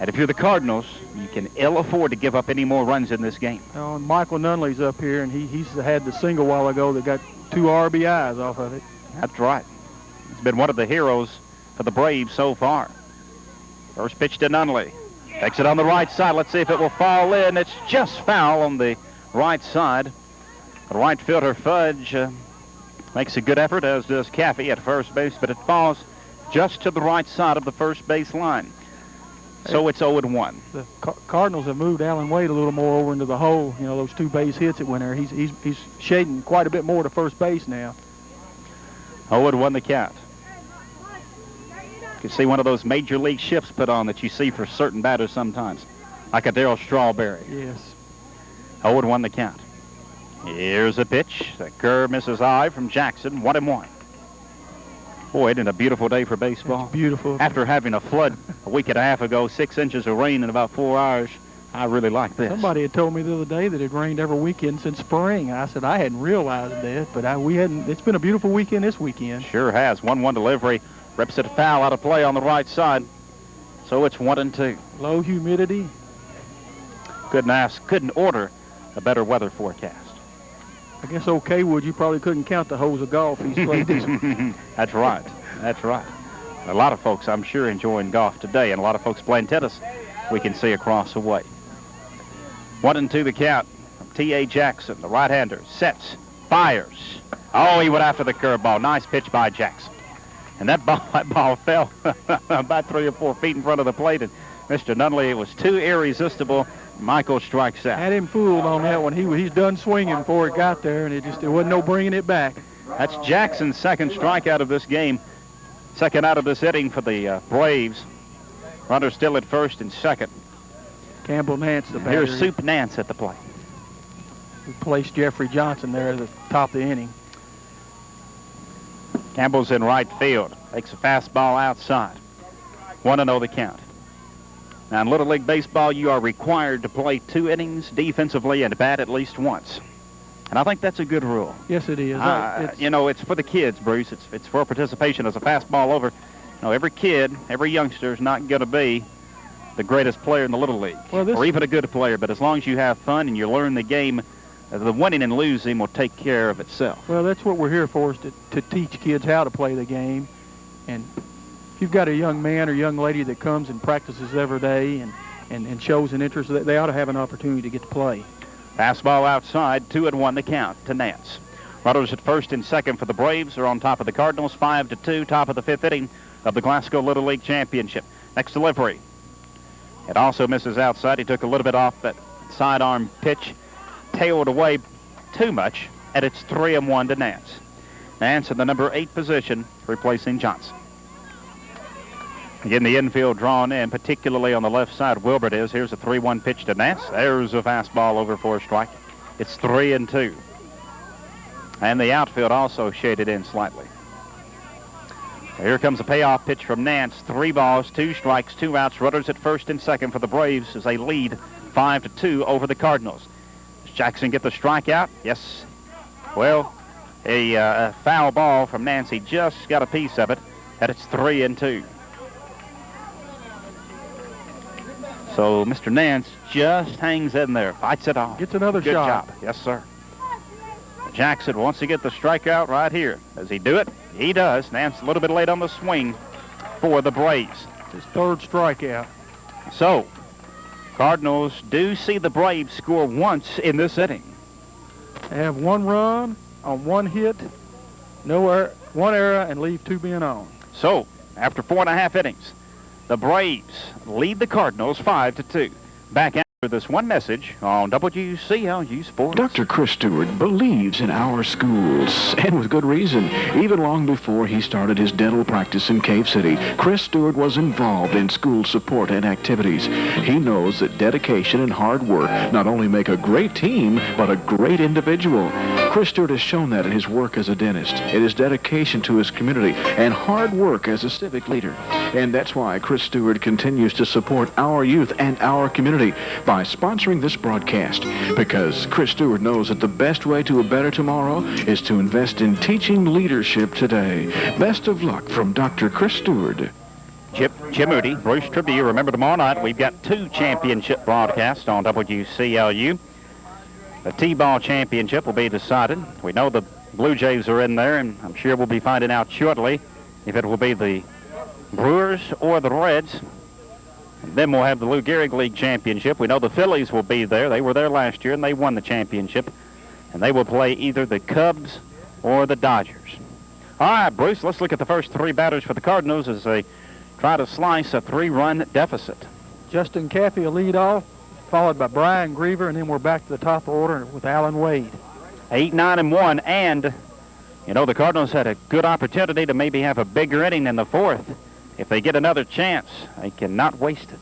And if you're the Cardinals, you can ill afford to give up any more runs in this game.
And Michael Nunley's up here, and he's had the single a while ago that got 2 RBIs off of it.
That's right. He's been one of the heroes for the Braves so far. First pitch to Nunley. Takes it on the right side. Let's see if it will fall in. It's just foul on the right side. The right fielder, Fudge, makes a good effort, as does Caffey at first base, but it falls just to the right side of the first base line. So it's 0-1.
The Cardinals have moved Alan Wade a little more over into the hole. Those 2 base hits that went there. He's shading quite a bit more to first base now.
0-1 the count. You can see one of those major league shifts put on that you see for certain batters sometimes, like a Darryl Strawberry.
Yes.
0-1 the count. Here's a pitch. The curve misses high from Jackson. 1-1. Boy, isn't it a beautiful day for baseball?
It's beautiful.
After having a flood a week and a half ago, 6 inches of rain in about 4 hours, I really like this.
Somebody had told me the other day that it rained every weekend since spring. I said I hadn't realized that, but we hadn't. It's been a beautiful weekend this weekend.
Sure has. 1-1 delivery. Rips it foul out of play on the right side. So it's 1-2.
Low humidity.
Couldn't order a better weather forecast.
I guess Wood, you probably couldn't count the holes of golf he's played this week.
That's right. That's right. A lot of folks, I'm sure, enjoying golf today, and a lot of folks playing tennis we can see across the way. 1-2 the count from T.A. Jackson, the right-hander. Sets, fires. Oh, he went after the curveball. Nice pitch by Jackson. And that ball fell about 3 or 4 feet in front of the plate, and Mr. Nunley, it was too irresistible. Michael strikes out.
Had him fooled on that one. He's done swinging before it got there, and it wasn't no bringing it back.
That's Jackson's second strikeout of this game. Second out of this inning for the Braves. Runner still at first and second.
Campbell Nance, the batter.
Here's Soup Nance at the plate.
Replaced Jeffrey Johnson there at the top of the inning.
Campbell's in right field. Takes a fastball outside. 1-0 the count. Now, in Little League Baseball, you are required to play 2 innings defensively and bat at least once. And I think that's a good rule.
Yes, it is.
You know, it's for the kids, Bruce. It's for participation. As a fastball over, you know, every kid, every youngster is not going to be the greatest player in the Little League, or even a good player. But as long as you have fun and you learn the game, the winning and losing will take care of itself.
Well, that's what we're here for, is to teach kids how to play the game. And if you've got a young man or young lady that comes and practices every day and shows an interest, they ought to have an opportunity to get to play.
Fastball outside, 2-1 the count to Nance. Runners at first and second for the Braves are on top of the Cardinals, 5-2, top of the 5th inning of the Glasgow Little League Championship. Next delivery. It also misses outside. He took a little bit off that sidearm pitch, tailed away too much, and it's 3-1 to Nance. Nance in the number 8 position, replacing Johnson. Again, the infield drawn in, particularly on the left side. Wilbert is. Here's a 3-1 pitch to Nance. There's a fastball over for a strike. It's 3-2. And the outfield also shaded in slightly. Here comes a payoff pitch from Nance. 3 balls, 2 strikes, 2 outs. Runners at first and second for the Braves as they lead 5-2 over the Cardinals. Does Jackson get the strikeout? Yes. Well, a foul ball from Nance. He just got a piece of it, and it's 3-2. So Mr. Nance just hangs in there, fights it off.
Gets another
Good
shot.
job. Yes, sir. Jackson wants to get the strikeout right here. Does he do it? He does. Nance a little bit late on the swing for the Braves.
His 3rd strikeout.
So, Cardinals do see the Braves score once in this inning.
They have 1 run on 1 hit, 1 error, and leave 2 being on.
So, after 4.5 innings, the Braves lead the Cardinals 5-2. Back after this one message on WCLU Sports.
Dr. Chris Stewart believes in our schools, and with good reason. Even long before he started his dental practice in Cave City, Chris Stewart was involved in school support and activities. He knows that dedication and hard work not only make a great team, but a great individual. Chris Stewart has shown that in his work as a dentist, in his dedication to his community, and hard work as a civic leader. And that's why Chris Stewart continues to support our youth and our community by sponsoring this broadcast, because Chris Stewart knows that the best way to a better tomorrow is to invest in teaching leadership today. Best of luck from Dr. Chris Stewart.
Jim Moody, Bruce Tribune. Remember, tomorrow night we've got 2 championship broadcasts on WCLU. The T-ball championship will be decided. We know the Blue Jays are in there, and I'm sure we'll be finding out shortly if it will be the Brewers or the Reds. And then we'll have the Lou Gehrig League Championship. We know the Phillies will be there. They were there last year, and they won the championship. And they will play either the Cubs or the Dodgers. All right, Bruce, let's look at the first 3 batters for the Cardinals as they try to slice a 3-run deficit.
Justin Caffey will lead off, followed by Brian Griever, and then we're back to the top of the order with Alan Wade.
8, 9, and 1, and, you know, the Cardinals had a good opportunity to maybe have a bigger inning in the 4th. If they get another chance, they cannot waste it,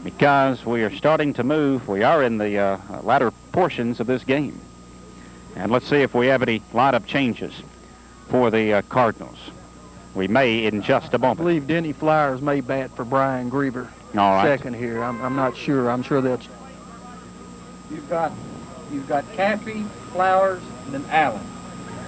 because we are starting to move. We are in the latter portions of this game. And let's see if we have any lineup changes for the Cardinals. We may in just a moment.
I believe Denny Flowers may bat for Brian Griever.
All right.
Second here. I'm not sure. I'm sure they'll...
You've got Caffey, Flowers, and then Allen.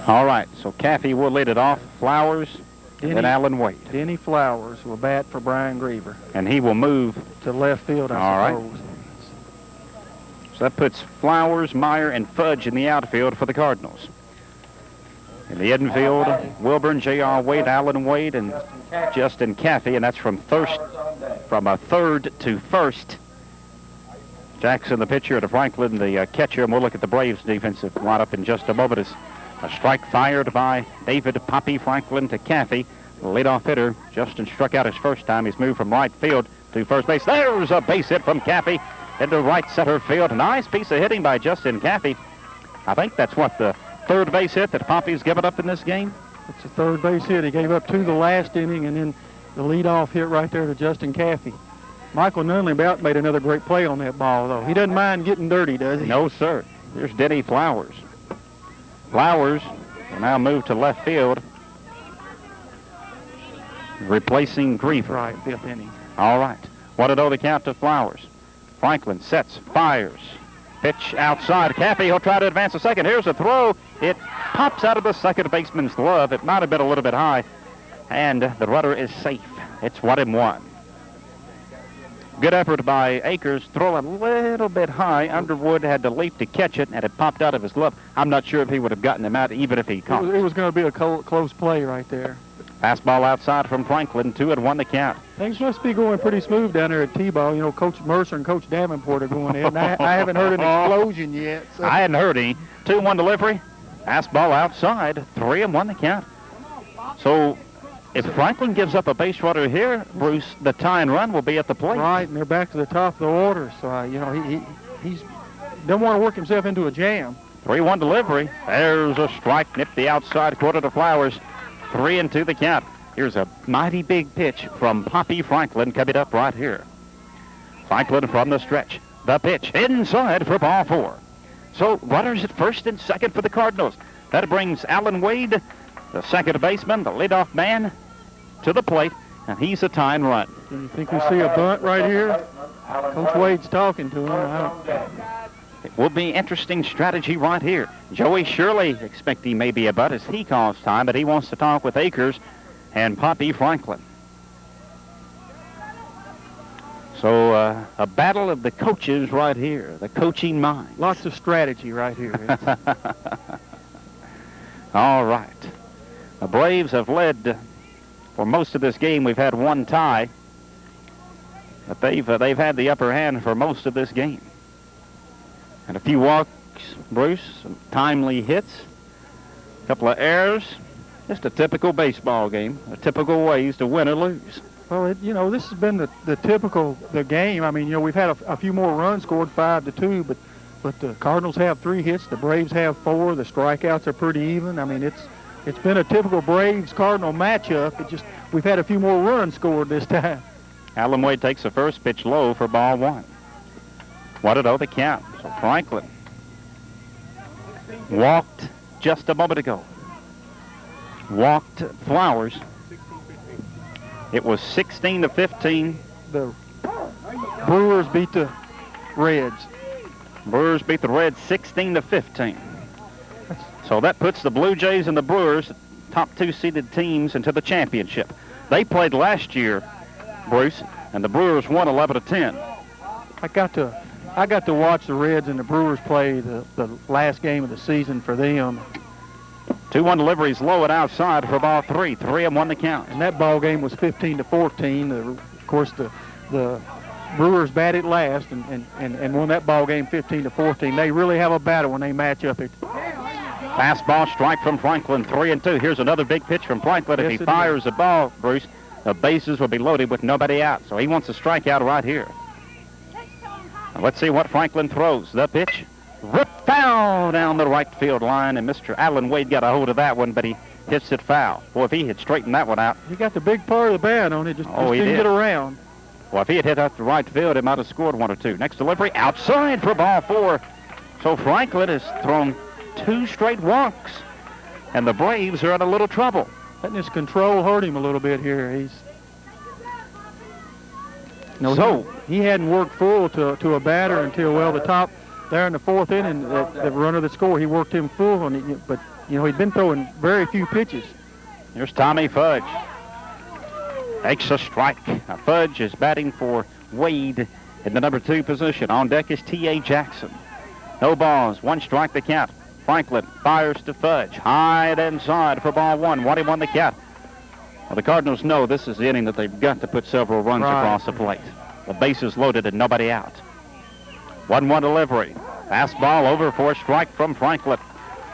All right, so Caffey will lead it off. Flowers, and Alan Wade.
Denny Flowers will bat for Brian Griever.
And he will move
to left field, I suppose.
Right. So that puts Flowers, Meyer, and Fudge in the outfield for the Cardinals. In the infield, Wilburn, J.R. Wade, Alan Wade, and Justin Caffey, and that's from a 3rd to 1st. Jackson, the pitcher, to Franklin, the catcher, and we'll look at the Braves' defensive lineup in just a moment. As a strike fired by David Poppy Franklin to Caffey. The leadoff hitter, Justin struck out his first time. He's moved from right field to first base. There's a base hit from Caffey into right center field. Nice piece of hitting by Justin Caffey. I think that's what, the 3rd base hit that Poppy's given up in this game?
It's a 3rd base hit. He gave up 2 the last inning, and then the leadoff hit right there to Justin Caffey. Michael Nunley about made another great play on that ball, though. He doesn't mind getting dirty, does he?
No, sir. Here's Denny Flowers. Flowers will now move to left field. replacing Griever.
Right, 5th inning.
All right. 1-0 the count to Flowers. Franklin sets, fires. Pitch outside. Cappy, he'll try to advance a second. Here's a throw. It pops out of the second baseman's glove. It might have been a little bit high. And the runner is safe. It's 1-1. Good effort by Akers. Throw a little bit high. Underwood had to leap to catch it, and it popped out of his glove. I'm not sure if he would have gotten him out even if he caught it.
It was going to be a close play right there.
Fastball outside from Franklin. 2-1 the count.
Things must be going pretty smooth down there at T-ball. You know, Coach Mercer and Coach Davenport are going in. I haven't heard an explosion yet. So.
I hadn't heard any. 2-1 delivery. Fastball outside. 3-1 the count. So if Franklin gives up a base runner here, Bruce, the tying run will be at the plate.
Right, and they're back to the top of the order. So, you know, he's doesn't want to work himself into a jam.
3-1 delivery. There's a strike. Nipped the outside quarter to Flowers. 3-2 the count. Here's a mighty big pitch from Poppy Franklin coming up right here. Franklin from the stretch. The pitch inside for ball 4. So runners at first and second for the Cardinals. That brings Alan Wade, the second baseman, the leadoff man, to the plate, and he's a tying run.
Do you think we see a bunt right here? Coach Wade's talking to him.
It will be interesting strategy right here. Joey Shirley expecting maybe a bunt as he calls time, but he wants to talk with Akers and Poppy Franklin. So a battle of the coaches right here, the coaching mind.
Lots of strategy right here.
All right. The Braves have led for most of this game. We've had one tie, but they've had the upper hand for most of this game. And a few walks, Bruce, some timely hits, a couple of errors. Just a typical baseball game, a typical ways to win or lose.
Well, you know, this has been the typical game. I mean, you know, we've had a few more runs scored, 5-2, but the Cardinals have 3 hits, the Braves have 4. The strikeouts are pretty even. I mean, it's been a typical Braves-Cardinal matchup. We've had a few more runs scored this time.
Alan Wade takes the first pitch low for ball 1. 1-0 the count. So Franklin walked just a moment ago. Walked Flowers. It was 16-15.
The Brewers beat the Reds.
Brewers beat the Reds 16-15. So that puts the Blue Jays and the Brewers, top 2 seeded teams, into the championship. They played last year, Bruce, and the Brewers won 11-10.
I got to watch the Reds and the Brewers play the last game of the season for them.
2-1 deliveries low and outside for ball 3. 3-1 the count.
And that ball game was 15-14. Of course, the Brewers batted last and won that ball game 15-14. They really have a battle when they match up it.
Fastball strike from Franklin. 3-2. Here's another big pitch from Franklin. If he fires the ball, Bruce, the bases will be loaded with nobody out. So he wants a strikeout right here. Now let's see what Franklin throws. The pitch. Rip foul down the right field line, and Mr. Alan Wade got a hold of that one, but he hits it foul. Boy, if he had straightened that one out.
He got the big part of the bat on it, just didn't get around.
Well, if he had hit out the right field, he might have scored 1 or 2. Next delivery, outside for ball 4. So Franklin has thrown 2 straight walks, and the Braves are in a little trouble.
Letting his control hurt him a little bit here. He hadn't worked full to a batter until, well, the top there in the 4th inning, the runner that scored, he worked him full on it, but, you know, he'd been throwing very few pitches.
Here's Tommy Fudge. Takes a strike. Now, Fudge is batting for Wade in the number 2 position. On deck is T.A. Jackson. No balls, 1 strike the count. Franklin fires to Fudge. High and inside for ball 1. 1-1 the count. Well, the Cardinals know this is the inning that they've got to put several runs across the plate. The bases loaded and nobody out. 1-1 delivery. Fastball over for a strike from Franklin.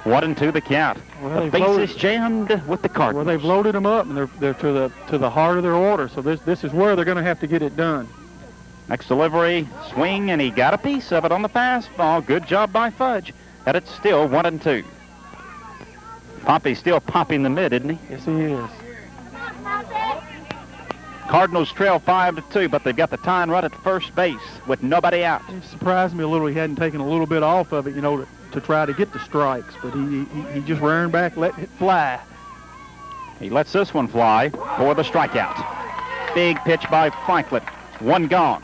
1-2 the count.
Well,
the bases jammed with the Cardinals.
Well, they've loaded them up, and they're to the heart of their order. So this is where they're going to have to get it done.
Next delivery, swing, and he got a piece of it on the fastball. Good job by Fudge. And it's still 1-2. Poppy's still popping the mid, isn't he?
Yes, he is.
Cardinals trail 5-2, but they've got the tying run at first base with nobody out.
It surprised me a little. He hadn't taken a little bit off of it, you know, to try to get the strikes, but he just ran back, let it fly.
He lets this one fly for the strikeout. Big pitch by Franklin. One gone.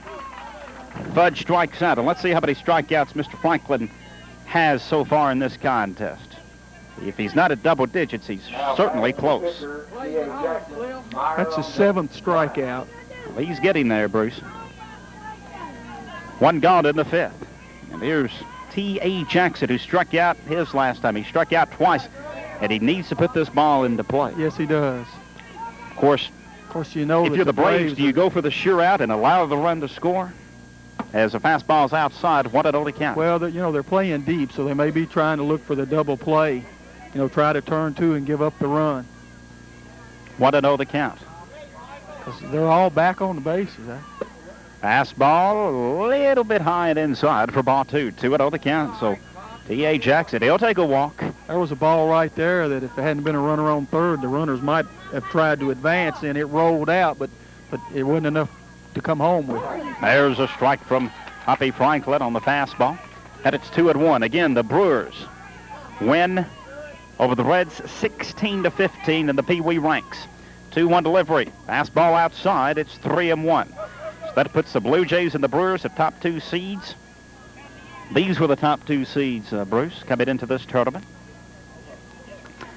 Fudge strikes out. And let's see how many strikeouts Mr. Franklin has so far in this contest. If he's not at double digits, he's certainly close.
That's his 7th strikeout.
Well, he's getting there, Bruce. One gone in the 5th. And here's T.A. Jackson, who struck out his last time. He struck out twice, and he needs to put this ball into play.
Yes, he does.
Of course,
you know,
if you're the Braves, do you go for the sure out and allow the run to score? As the fastball's outside, 1-0 to count.
Well, they're playing deep, so they may be trying to look for the double play. Try to turn 2 and give up the run.
1-0 to count.
Because they're all back on the bases.
Fastball a little bit high and inside for ball 2. 2-0 to count. So T.A. Jackson, he'll take a walk.
There was a ball right there that if there hadn't been a runner on third, the runners might have tried to advance, and it rolled out, but it wasn't enough to come home with.
There's a strike from Poppy Franklin on the fastball. And it's 2-1. Again, the Brewers win over the Reds 16-15 in the Pee Wee ranks. 2-1 delivery. Fastball outside. It's 3-1. So that puts the Blue Jays and the Brewers at top 2 seeds. These were the top 2 seeds, Bruce, coming into this tournament.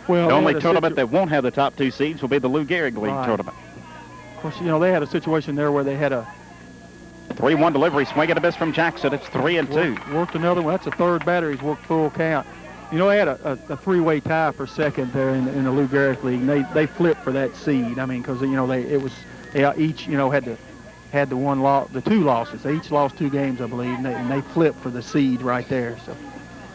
Well,
the only tournament that won't have the top 2 seeds will be the Lou Gehrig League tournament.
Of course, they had a situation there where they had a
3-1 delivery. Swing and a miss from Jackson. It's 3-2.
Worked another one. That's a third batter. He's worked full count. They had a 3-way tie for second there in the Lou Gehrig League. And they flipped for that seed. I mean, because they each had the 2 losses. They each lost 2 games, I believe, and they flipped for the seed right there. So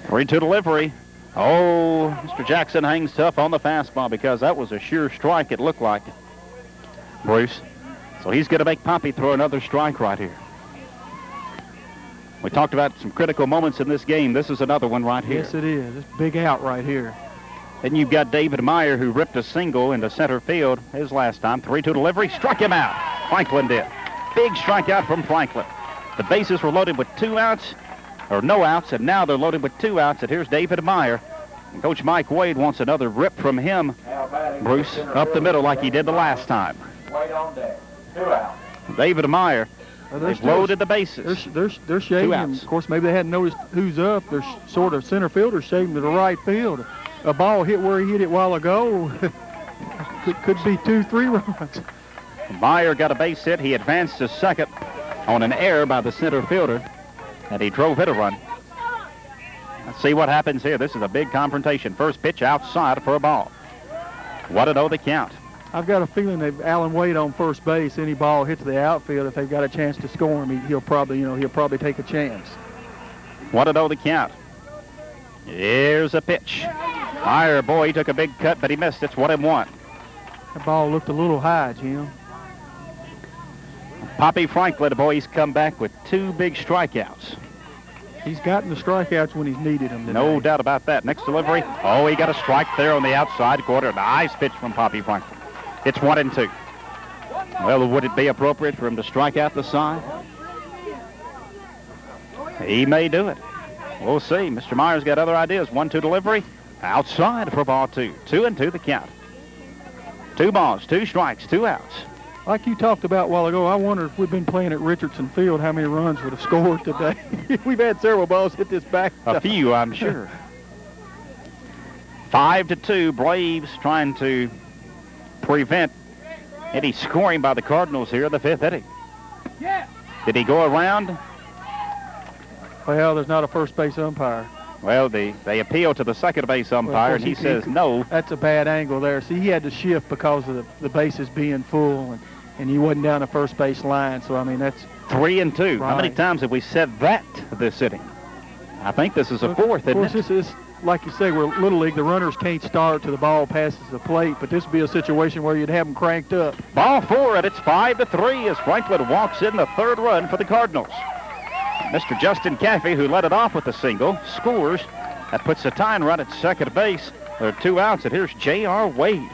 3-2 delivery. Oh, Mr. Jackson hangs tough on the fastball because that was a sure strike. It looked like, Bruce. So he's going to make Poppy throw another strike right here. We talked about some critical moments in this game. This is another one right here.
Yes, it is. It's big out right here.
Then you've got David Meyer, who ripped a single into center field his last time. 3-2 delivery. Struck him out. Franklin did. Big strikeout from Franklin. The bases were loaded with 2 outs, or no outs, and now they're loaded with 2 outs. And here's David Meyer. And Coach Mike Wade wants another rip from him, Bruce, up the middle like he did the last time.
Wade on deck. 2 outs.
David Meyer. They've loaded the bases.
They're shading. Of course, maybe they hadn't noticed who's up. They're sort of center fielder shading to the right field. A ball hit where he hit it a while ago. could be 2-3 runs.
Meyer got a base hit. He advanced to second on an error by the center fielder, and he drove hit a run. Let's see what happens here. This is a big confrontation. First pitch outside for a ball. 1-0 the count.
I've got a feeling that Alan Wade on first base, any ball hit to the outfield, if they've got a chance to score him, he'll probably take a chance.
1-0 the count. Here's a pitch. Meyer, boy, he took a big cut, but he missed. It's 1-1.
That ball looked a little high, Jim.
Poppy Franklin, boy, he's come back with 2 big strikeouts.
He's gotten the strikeouts when he's needed them today.
No doubt about that. Next delivery. Oh, he got a strike there on the outside quarter. Nice pitch from Poppy Franklin. It's 1-2. Well, would it be appropriate for him to strike out the side? He may do it. We'll see. Mr. Meyer's got other ideas. 1-2 delivery. Outside for ball 2. 2-2 the count. 2 balls, 2 strikes, 2 outs.
Like you talked about a while ago, I wonder if we'd been playing at Richardson Field, how many runs would have scored today. We've had several balls hit this back.
A few, I'm sure. 5-2, Braves trying to prevent any scoring by the Cardinals here in the 5th inning. Did he go around?
Well, there's not a first base umpire.
Well, they appeal to the second base umpire, and he says no.
That's a bad angle there. See, he had to shift because of the bases being full, and he wasn't down the first base line. So, I mean, that's
3-2.
Right.
How many times have we said that this inning? I think this is a 4th, isn't it?
Of course, this is, like you say, we're Little League. The runners can't start till the ball passes the plate, but this would be a situation where you'd have them cranked up.
Ball 4, and it's 5-3 as Franklin walks in the 3rd run for the Cardinals. Mr. Justin Caffey, who led it off with a single, scores. That puts the tying run at second base. There are 2 outs, and here's J.R. Wade.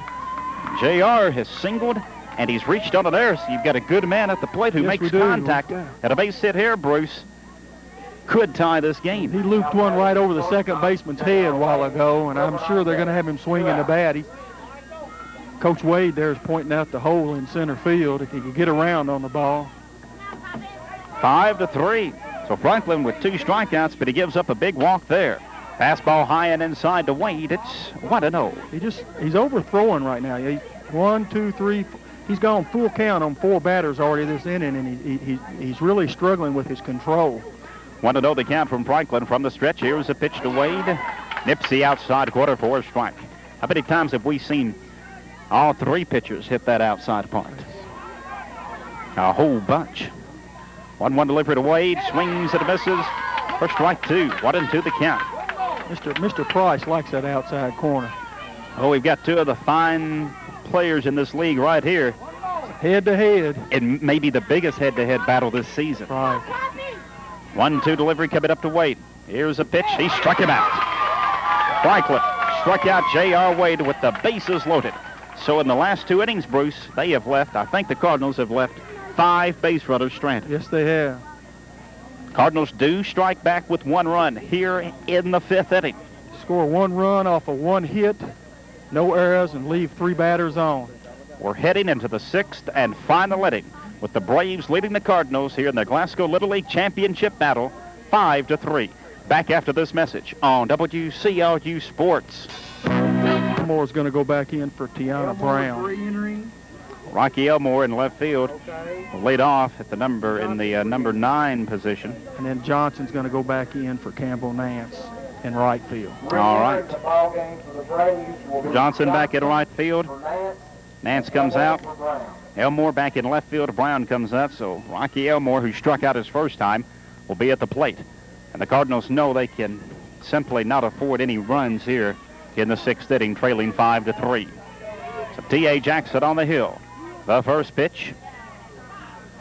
J.R. has singled, and he's reached on an error, so you've got a good man at the plate who makes contact. And a base hit here, Bruce, could tie this game.
He looped one right over the second baseman's head a while ago, and I'm sure they're going to have him swinging the bat. Coach Wade there is pointing out the hole in center field if he could get around on the ball.
5-3. So Franklin with 2 strikeouts, but he gives up a big walk there. Fastball high and inside to Wade. It's 1-0.
He's overthrowing right now. 1, 2, 3. He's gone full count on 4 batters already this inning, and he's really struggling with his control.
1-0 the count from Franklin from the stretch. Here's a pitch to Wade. Nipsey outside quarter for a strike. How many times have we seen all 3 pitchers hit that outside part? A whole bunch. 1-1 delivery to Wade. Swings and misses for strike 2. 1-2 the count.
Mr. Price likes that outside corner.
Oh, we've got 2 of the fine players in this league right here.
Head-to-head.
And maybe the biggest head-to-head battle this season.
Right.
1-2 delivery coming up to Wade. Here's a pitch. He struck him out. Franklin struck out J.R. Wade with the bases loaded. So in the last 2 innings, Bruce, they have left, I think the Cardinals have left 5 base runners stranded.
Yes, they have.
Cardinals do strike back with 1 run here in the 5th inning.
Score 1 run off of 1 hit, no errors, and leave 3 batters on.
We're heading into the 6th and final inning with the Braves leading the Cardinals here in the Glasgow Little League Championship battle 5-3. Back after this message on WCLU Sports.
Elmore is going to go back in for Tiana Brown.
Rocky Elmore in left field will lead off at the number 9 position.
And then Johnson's going to go back in for Campbell Nance in right field.
All right. Johnson back in right field. Nance comes out. Elmore back in left field. Brown comes up. So Rocky Elmore, who struck out his first time, will be at the plate. And the Cardinals know they can simply not afford any runs here in the 6th inning, trailing 5-3. So T.A. Jackson on the hill. The first pitch.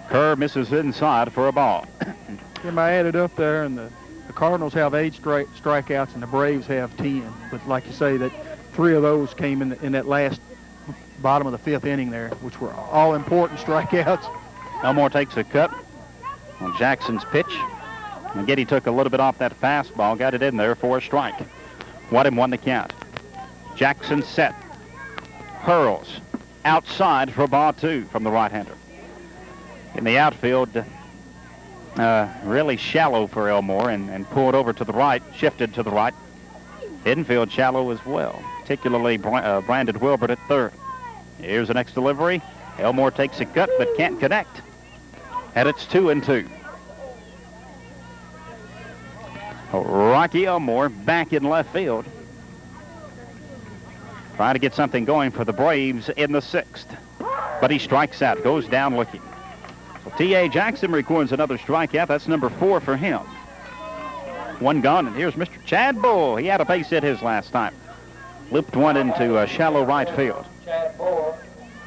Kerr misses inside for a ball.
I added up there, and the Cardinals have 8 strikeouts, and the Braves have 10. But like you say, that 3 of those came in that last bottom of the 5th inning there, which were all important strikeouts.
Elmore takes a cut on Jackson's pitch. Again, he took a little bit off that fastball, got it in there for a strike. 1-1 the count. Jackson set. Hurls outside for ball 2 from the right-hander. In the outfield, really shallow for Elmore and pulled over to the right, shifted to the right. Infield shallow as well, particularly Brandon Wilbert at 3rd. Here's the next delivery. Elmore takes a cut but can't connect. And it's 2-2. Rocky Elmore back in left field. Trying to get something going for the Braves in the 6th. But he strikes out, goes down looking. So T.A. Jackson records another strikeout. That's number 4 for him. 1 gone, and here's Mr. Chad Bull. He had a base hit his last time. Looped one into shallow right field.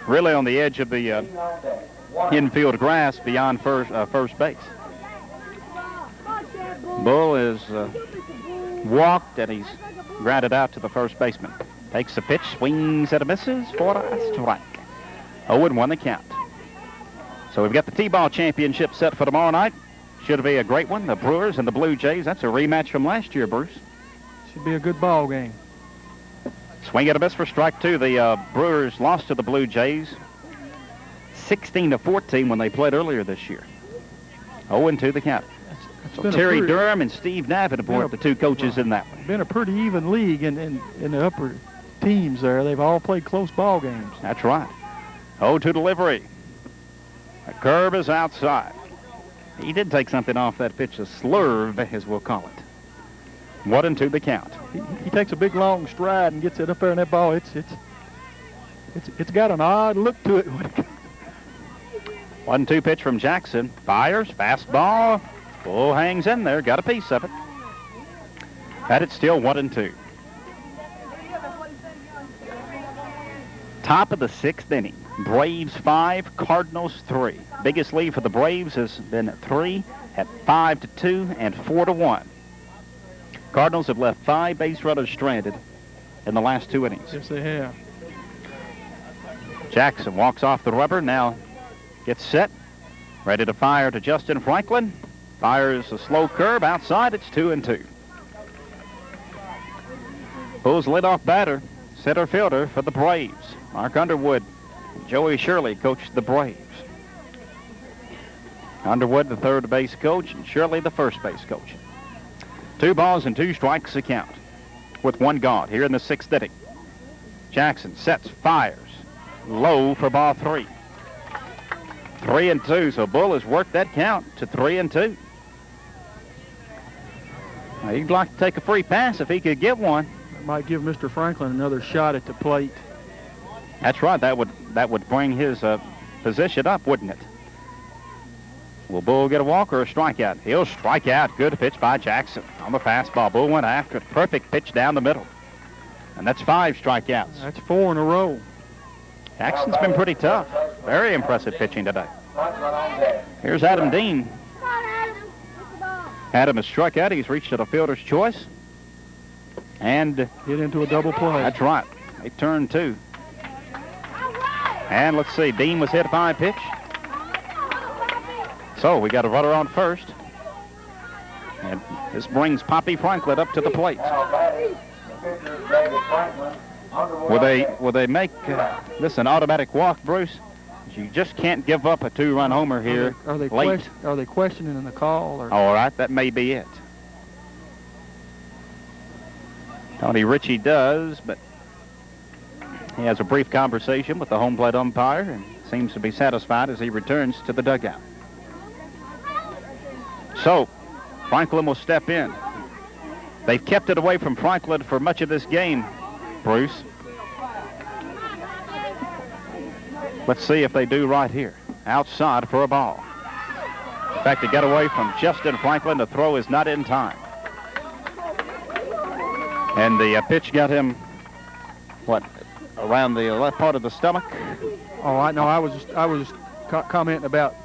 Really on the edge of the infield grass beyond first base. Bull is walked, and he's grounded out to the first baseman. Takes the pitch, swings and misses for a strike. 0-1 the count. So we've got the T-ball championship set for tomorrow night. Should be a great one. The Brewers and the Blue Jays. That's a rematch from last year, Bruce.
Should be a good ball game.
Swing and a miss for strike 2. The Brewers lost to the Blue Jays 16-14 when they played earlier this year. 0-2 the count. So Terry Durham and Steve Davenport, the 2 coaches in that one.
Been a pretty even league in the upper teams there. They've all played close ball games.
That's right. 0-2 delivery. The curve is outside. He did take something off that pitch, a slurve, as we'll call it. 1-2 the count.
He takes a big long stride and gets it up there in that ball. It's got an odd look to it.
1-2 pitch from Jackson. Fires, fastball. Bull hangs in there, got a piece of it. And it's still 1-2. Top of the 6th inning. Braves 5, Cardinals 3. Biggest lead for the Braves has been 3 at 5-2 and 4-1. Cardinals have left 5 base runners stranded in the last 2 innings.
Yes, they have.
Jackson walks off the rubber, now gets set, ready to fire to Justin Franklin. Fires a slow curve outside. It's 2-2. Bull's leadoff batter center fielder for the Braves. Mark Underwood and Joey Shirley coached the Braves. Underwood, the third base coach, and Shirley, the first base coach. 2 balls and 2 strikes the count with 1 gone here in the 6th inning. Jackson sets, fires, low for ball 3. 3-2, so Bull has worked that count to 3-2. Now, he'd like to take a free pass if he could get one.
It might give Mr. Franklin another shot at the plate.
That's right. That would bring his position up, wouldn't it? Will Bull get a walk or a strikeout? He'll strike out. Good pitch by Jackson on the fastball. Bull went after it. Perfect pitch down the middle. And that's 5 strikeouts.
That's 4 in a row.
Jackson's been pretty tough. Very impressive pitching today. Here's Adam Dean. Adam has struck out. He's reached at a fielder's choice. And
hit into a double play.
That's right. They turn 2. And let's see. Dean was hit by a pitch. So we got a runner on first. And this brings Poppy Franklin up to the plate. Will they make this an automatic walk, Bruce? You just can't give up a 2-run homer here late.
Are they questioning the call? Or?
All right, that may be it. Tony Ritchie does, but he has a brief conversation with the home plate umpire and seems to be satisfied as he returns to the dugout. So, Franklin will step in. They've kept it away from Franklin for much of this game, Bruce. Let's see if they do right here. Outside for a ball. In fact, it got away from Justin Franklin. The throw is not in time. And the pitch got him, around the left part of the stomach?
Oh, I was just commenting about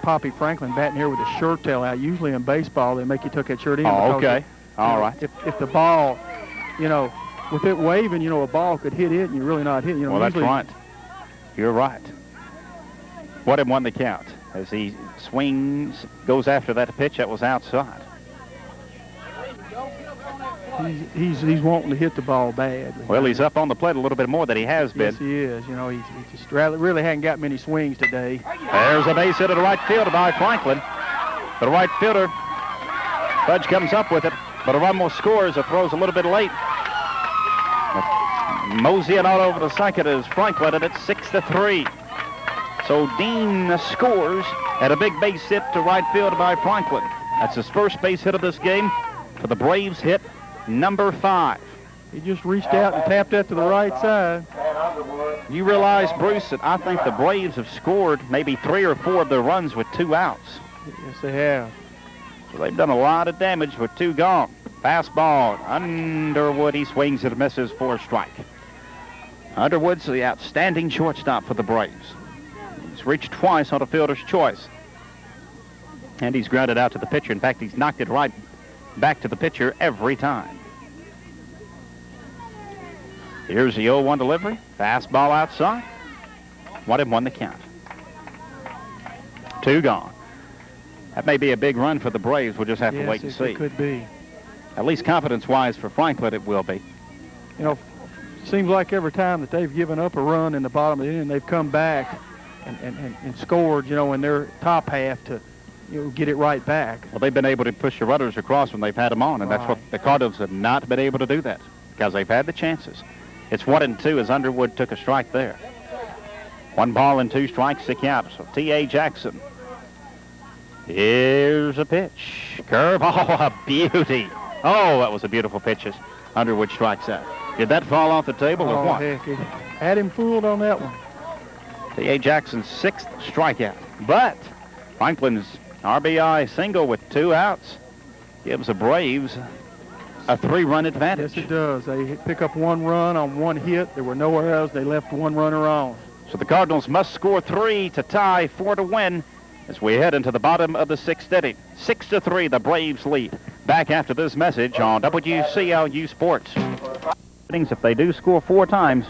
Poppy Franklin batting here with a shirt tail out. Usually in baseball, they make you tuck that shirt in.
Oh, okay. All right.
If the ball, with it waving, a ball could hit it, and you're really not hitting.
Well, that's right. You're right. What won the count? As he swings, goes after that pitch that was outside.
He's wanting to hit the ball badly.
Well, he's up on the plate a little bit more than he has been.
Yes, he is. He just really hadn't got many swings today.
There's a base hit to the right field by Franklin. The right fielder, Fudge comes up with it, but a run will score as it throws a little bit late. Moseying all over the second is Franklin, and it's 6-3. So Dean scores at a big base hit to right field by Franklin. That's his first base hit of this game for the Braves, hit number 5.
He just reached out and tapped that to the right side.
You realize, Bruce, that I think the Braves have scored maybe 3 or 4 of their runs with 2 outs.
Yes, they have.
So they've done a lot of damage with 2 gone. Fastball, Underwood, he swings and misses for a strike. Underwood's the outstanding shortstop for the Braves. He's reached twice on a fielder's choice. And he's grounded out to the pitcher. In fact, he's knocked it right back to the pitcher every time. Here's the 0-1 delivery. Fastball outside. 1-1 the count. 2 gone. That may be a big run for the Braves. We'll just have to wait and see.
It could be.
At least confidence-wise for Franklin, it will be.
Seems like every time that they've given up a run in the bottom of the inning, they've come back and scored, in their top half to, get it right back.
Well, they've been able to push the runners across when they've had them on, and that's what the Cardinals have not been able to do that because they've had the chances. It's 1-2 as Underwood took a strike there. 1 ball and 2 strikes to count. So T.A. Jackson. Here's a pitch. Curve. Oh, a beauty. Oh, that was a beautiful pitch as Underwood strikes out. Did that fall off the table or what?
Heck, had him fooled on that one.
T.A. Jackson's 6th strikeout. But Franklin's RBI single with 2 outs gives the Braves a 3-run advantage.
Yes, it does. They pick up 1 run on 1 hit. There were nowhere else. They left 1 runner on.
So the Cardinals must score 3 to tie, 4 to win as we head into the bottom of the 6th inning. 6-3, the Braves lead. Back after this message on WCLU Sports. If they do score 4 times,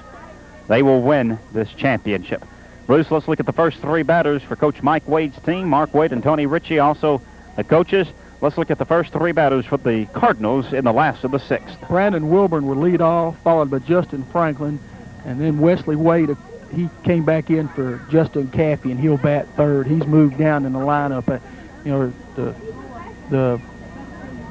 they will win this championship. Bruce, let's look at the first 3 batters for Coach Mike Wade's team. Mark Wade and Tony Ritchie, also the coaches. Let's look at the first three batters for the Cardinals in the last of the sixth.
Brandon Wilburn will lead off, followed by Justin Franklin, and then Wesley Wade. He came back in for Justin Caffey, and he'll bat third. He's moved down in the lineup. The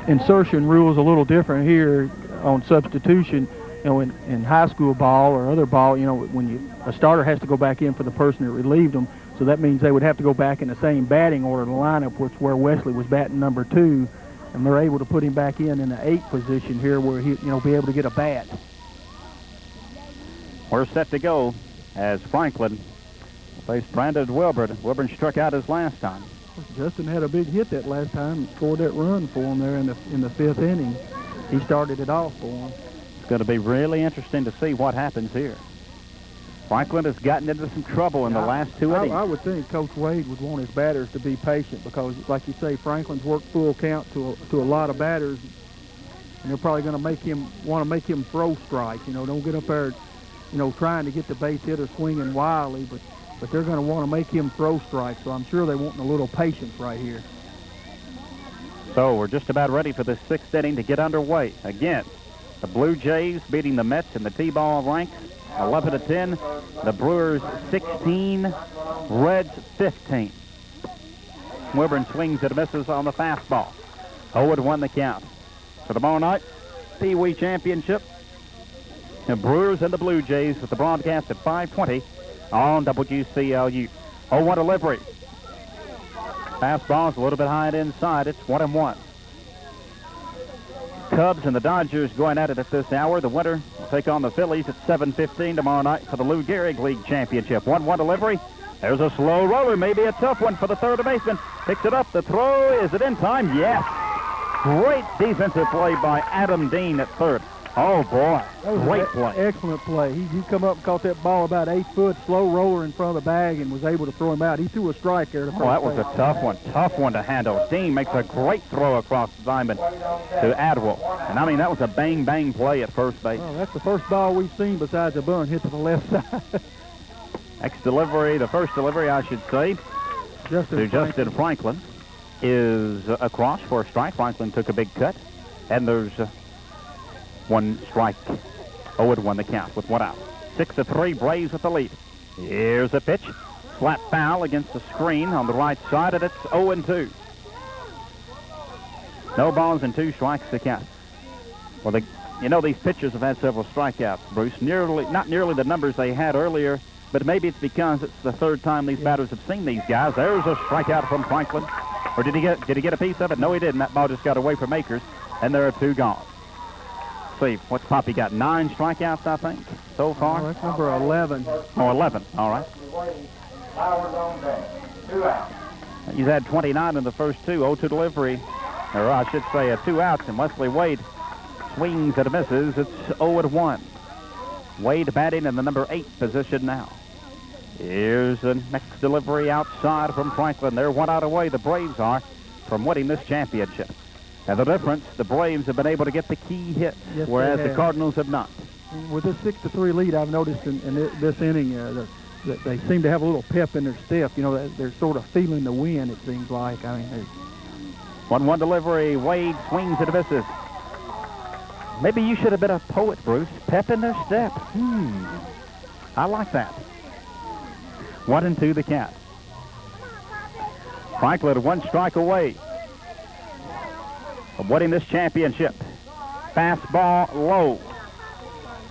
insertion rule is a little different here on substitution. In high school ball or other ball, when a starter has to go back in for the person that relieved them, so that means they would have to go back in the same batting order in the lineup, which where Wesley was batting number 2, and they're able to put him back in the 8th position here, where he'll be able to get a bat.
We're set to go as Franklin faced Brandon Wilburn. Wilburn struck out his last time.
Justin had a big hit that last time and scored that run for him there in the 5th inning. He started it off for him.
It's going to be really interesting to see what happens here. Franklin has gotten into some trouble in the last 2 innings.
I would think Coach Wade would want his batters to be patient because, like you say, Franklin's worked full count to a lot of batters, and they're probably going to want to make him throw strikes. Don't get up there, trying to get the base hitter swinging wildly, but they're going to want to make him throw strikes. So I'm sure they want a little patience right here.
So we're just about ready for the 6th inning to get underway. Again, the Blue Jays beating the Mets in the T-ball ranks 11-10. The Brewers 16, Reds 15. Wilburn swings and misses on the fastball. 0-1 the count. For tomorrow night, Pee Wee Championship. The Brewers and the Blue Jays with the broadcast at 5:20 on WCLU. 0-1 delivery. Fastball's a little bit high and inside. It's 1-1. Cubs and the Dodgers going at it at this hour. The winner will take on the Phillies at 7:15 tomorrow night for the Lou Gehrig League Championship. 1-1 delivery. There's a slow roller, maybe a tough one for the third baseman. Picks it up. The throw, is it in time? Yes. Great defensive play by Adam Dean at third. Oh, boy. Great play.
Excellent play. He come up and caught that ball about 8 foot, slow roller in front of the bag, and was able to throw him out. He threw a strike there.
Oh, that was a tough one. Tough one to handle. Dean makes a great throw across the diamond to Adler. And, that was a bang-bang play at first base.
Well, that's the first ball we've seen besides a bunt hit to the left side.
Next delivery, the first delivery, I should say, Justin Franklin is across for a strike. Franklin took a big cut. And there's one strike. 0-1 the count with 1 out. 6-3, Braves with the lead. Here's a pitch. Flat foul against the screen on the right side, and it's 0-2. No balls and 2 strikes to count. Well, these pitchers have had several strikeouts, Bruce. Not nearly the numbers they had earlier, but maybe it's because it's the 3rd time these batters have seen these guys. There's a strikeout from Franklin. Or did he get a piece of it? No, he didn't. That ball just got away from Akers, and there are 2 gone. See, what's Poppy got? 9 strikeouts, I think, so far?
Oh, that's number 11.
Oh, 11. All right. He's had 29 in the first 2. 0-2 delivery. Or I should say 2 outs, and Wesley Wade swings and misses. It's 0-1. Wade batting in the number 8 position now. Here's the next delivery outside from Franklin. They're 1 out away, the Braves are, from winning this championship. And the difference, the Braves have been able to get the key hit, whereas the Cardinals have not.
With this 6-3 lead, I've noticed in this inning that they seem to have a little pep in their step. They're sort of feeling the wind, it seems like.
1-1 delivery. Wade swings and misses. Maybe you should have been a poet, Bruce. Pep in their step. I like that. 1-2 the count. Franklin 1 strike away of winning this championship. Fastball low.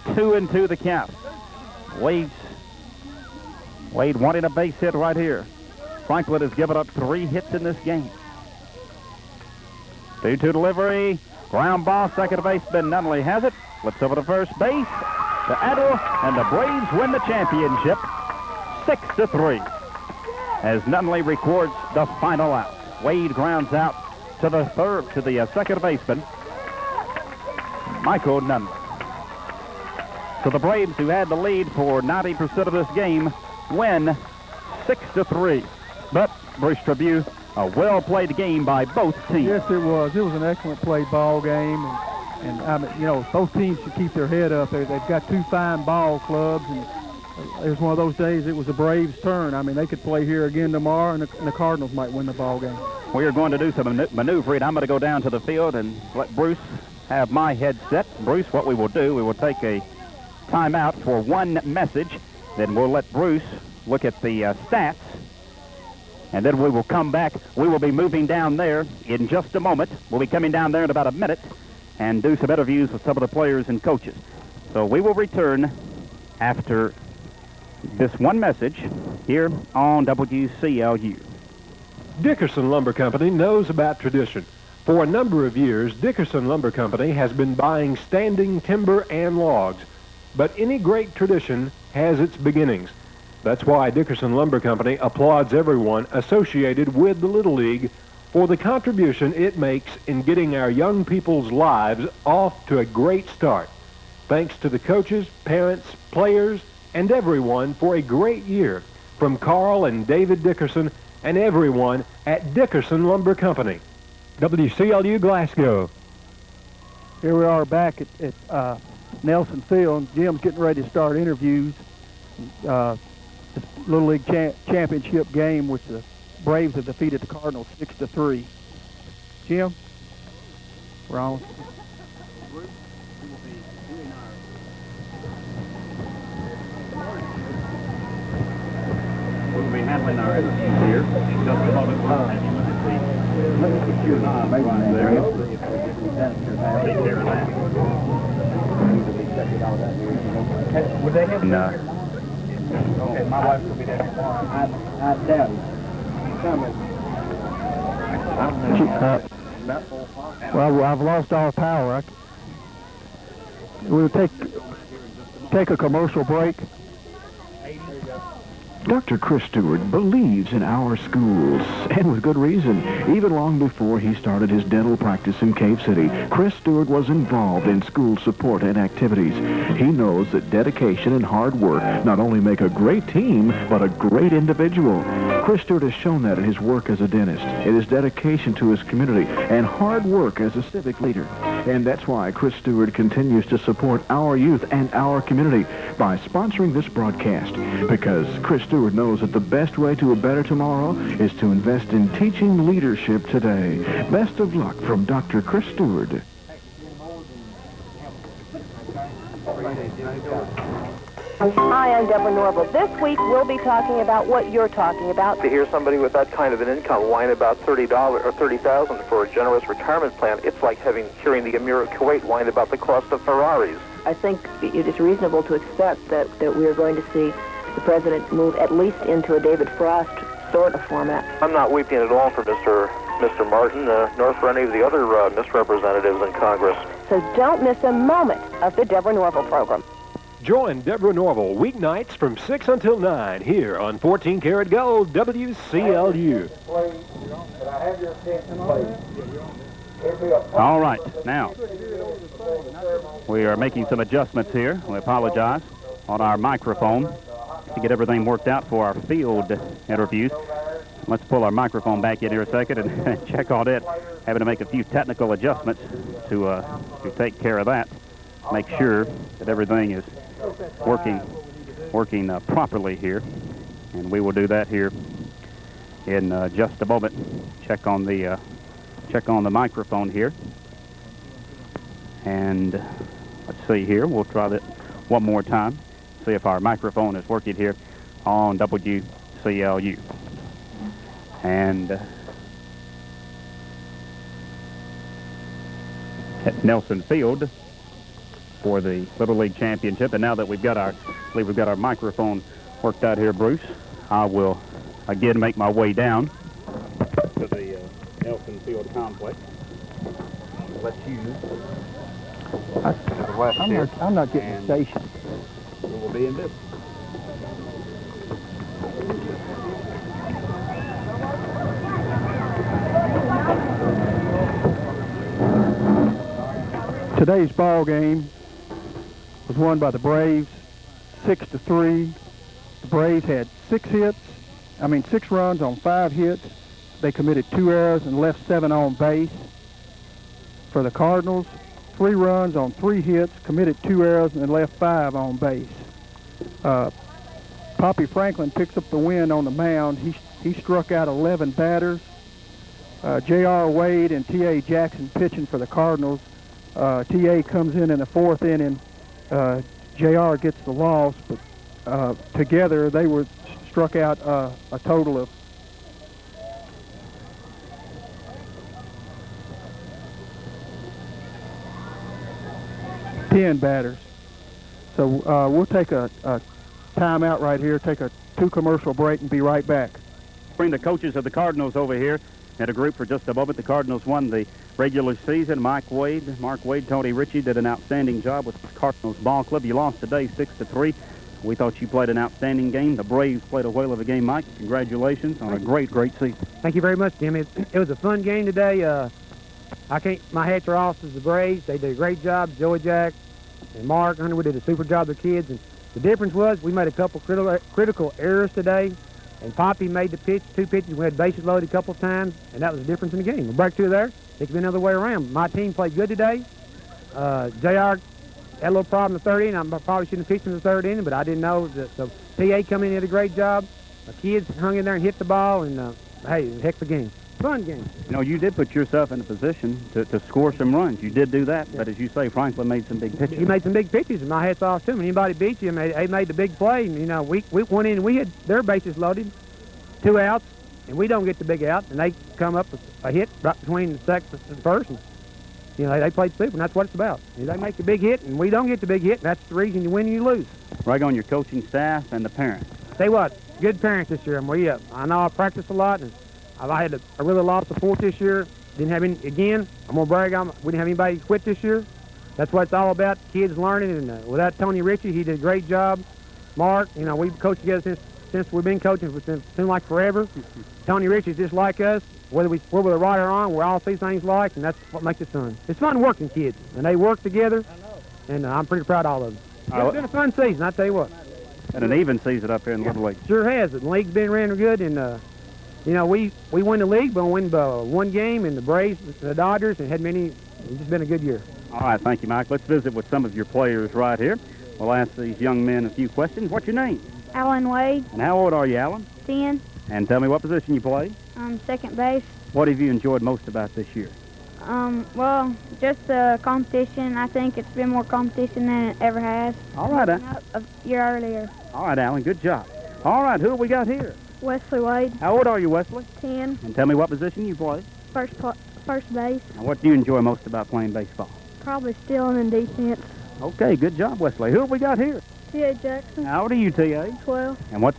2-2 the count. Wade wanting a base hit right here. Franklin has given up 3 hits in this game. 2-2 delivery. Ground ball. Second baseman Nunley has it. Flips over to first base to Adler, and the Braves win the championship 6-3 as Nunley records the final out. Wade grounds out to the second baseman, Michael Nunley. So the Braves, who had the lead for 90% of this game, win 6-3. But, Bruce Tribune, a well-played game by both teams.
Yes, it was. It was an excellent played ball game. And both teams should keep their head up. They've got 2 fine ball clubs. And it was one of those days it was the Braves' turn. They could play here again tomorrow, and the Cardinals might win the ball game.
we are going to do some maneuvering. I'm going to go down to the field and let Bruce have my headset. Bruce, what we will do, we will take a timeout for one message. Then we'll let Bruce look at the stats. And then we will come back. We will be moving down there in just a moment. We'll be coming down there in about a minute and do some interviews with some of the players and coaches. So we will return after this one message here on WCLU.
Dickerson Lumber Company knows about tradition. For a number of years, Dickerson Lumber Company has been buying standing timber and logs. But any great tradition has its beginnings. That's why Dickerson Lumber Company applauds everyone associated with the Little League for the contribution it makes in getting our young people's lives off to a great start. Thanks to the coaches, parents, players, and everyone for a great year. From Carl and David Dickerson and everyone at Dickerson Lumber Company. WCLU Glasgow.
Here we are back at Nelson Field. Jim's getting ready to start interviews. This Little League championship game, which the Braves have defeated the Cardinals 6-3. Jim, we're on.
We'll be handling our interviews here in just a moment. Let me put you and I right there. Take care of that. Would they have no. Okay, my wife will be there tomorrow. I doubt it.
Well, I've lost all power. We'll take a commercial break.
Dr. Chris Stewart believes in our schools, and with good reason. Even long before he started his dental practice in Cave City, Chris Stewart was involved in school support and activities. He knows that dedication and hard work not only make a great team, but a great individual. Chris Stewart has shown that in his work as a dentist, in his dedication to his community, and hard work as a civic leader. And that's why Chris Stewart continues to support our youth and our community by sponsoring this broadcast. Because Chris Stewart knows that the best way to a better tomorrow is to invest in teaching leadership today. Best of luck from Dr. Chris Stewart.
Hi, I'm Deborah Norville. This week we'll be talking about what you're talking about.
To hear somebody with that kind of an income whine about $30 or $30,000 for a generous retirement plan, it's like hearing the Emir of Kuwait whine about the cost of Ferraris.
I think it is reasonable to expect that we are going to see the president move at least into a David Frost sort of format.
I'm not weeping at all for Mr. Martin, nor for any of the other misrepresentatives in Congress.
So don't miss a moment of the Deborah Norville program.
Join Deborah Norville weeknights from 6 until 9 here on 14 Karat Gold WCLU.
All right, now we are making some adjustments here. We apologize on our microphone to get everything worked out for our field interviews. Let's pull our microphone back in here a second and check on it. Having to make a few technical adjustments to take care of that. Make sure that everything is working properly here, and we will do that here in just a moment. Check on the microphone here, and let's see here. We'll try that one more time. See if our microphone is working here on WCLU. And at Nelson Field for the Little League Championship. And now that we've got our microphone worked out here, Bruce, I will again make my way down to the Nelson Field complex. Let's use the west here.
I'm not getting the station.
We will be in business.
Today's ball game was won by the Braves 6-3. The Braves had 6 runs on 5 hits. They committed 2 errors and left 7 on base. For the Cardinals, 3 runs on 3 hits, committed 2 errors and left 5 on base. Poppy Franklin picks up the win on the mound. He struck out 11 batters. J.R. Wade and T.A. Jackson pitching for the Cardinals. T.A. comes in the 4th inning. J.R. gets the loss, but together they were struck out a total of 10 batters. So we'll take a timeout right here, take a 2-commercial break, and be right back.
Bring the coaches of the Cardinals over here at a group for just a moment. The Cardinals won the regular season. Mark Wade, Tony Ritchie did an outstanding job with the Cardinals ball club. You lost today 6-3. We thought you played an outstanding game. The Braves played a whale of a game, Mike. Congratulations on a great season.
Thank you very much, Jim. It was a fun game today. My hats are off to the Braves. They did a great job. Joey Jack and Mark Underwood did a super job with the kids. And the difference was we made a couple critical errors today. And Poppy made the 2 pitches. We had bases loaded a couple of times, and that was the difference in the game. We'll break through there. It could be another way around. My team played good today. JR had a little problem in the 3rd inning. I probably shouldn't have pitched in the 3rd inning, but I didn't know. So PA coming in and did a great job. The kids hung in there and hit the ball, and hey, it was a heck of a game. Fun game.
You know, you did put yourself in a position to score some runs. You did do that, but as you say, Franklin made some big pitches.
He made some big pitches, and my hat's off to him. Anybody beat you, they made the big play. And, you know, we went in and we had their bases loaded, 2 outs, and we don't get the big out, and they come up with a hit right between the 2nd and 1st. And, you know, they played super, and that's what it's about. They make the big hit, and we don't get the big hit, and that's the reason you win and you lose.
Right on your coaching staff and the parents.
Say what, good parents this year. I know I practice a lot, and I had a really lot of support this year. Didn't have any, again, I'm going to brag on, we didn't have anybody quit this year. That's what it's all about, kids learning, and without Tony Ritchie, he did a great job. Mark, you know, we've coached together since we've been coaching, it seemed like forever. Tony Ritchie's just like us. Whether we're with a right or wrong, we all see things like, and that's what makes it fun. It's fun working kids, and they work together, and I'm pretty proud of all of them. It's been a fun season, I tell you what.
And an even season up here in the Little League.
Sure has. The league's been ran good, and you know, we won the league, but we won 1 game, and the Braves, the Dodgers, and it's just been a good year.
All right, thank you, Mike. Let's visit with some of your players right here. We'll ask these young men a few questions. What's your name?
Alan Wade.
And how old are you, Alan?
10.
And tell me what position you play.
Second base.
What have you enjoyed most about this year?
Well, just the competition. I think it's been more competition than it ever has.
All right,
A year earlier.
All right, Alan, good job. All right, who have we got here?
Wesley Wade.
How old are you, Wesley?
10.
And tell me what position you play.
First base.
And what do you enjoy most about playing baseball?
Probably stealing and defense.
Okay, good job, Wesley. Who have we got here?
T.A. Jackson.
How old are you, T.A.?
12.
And let's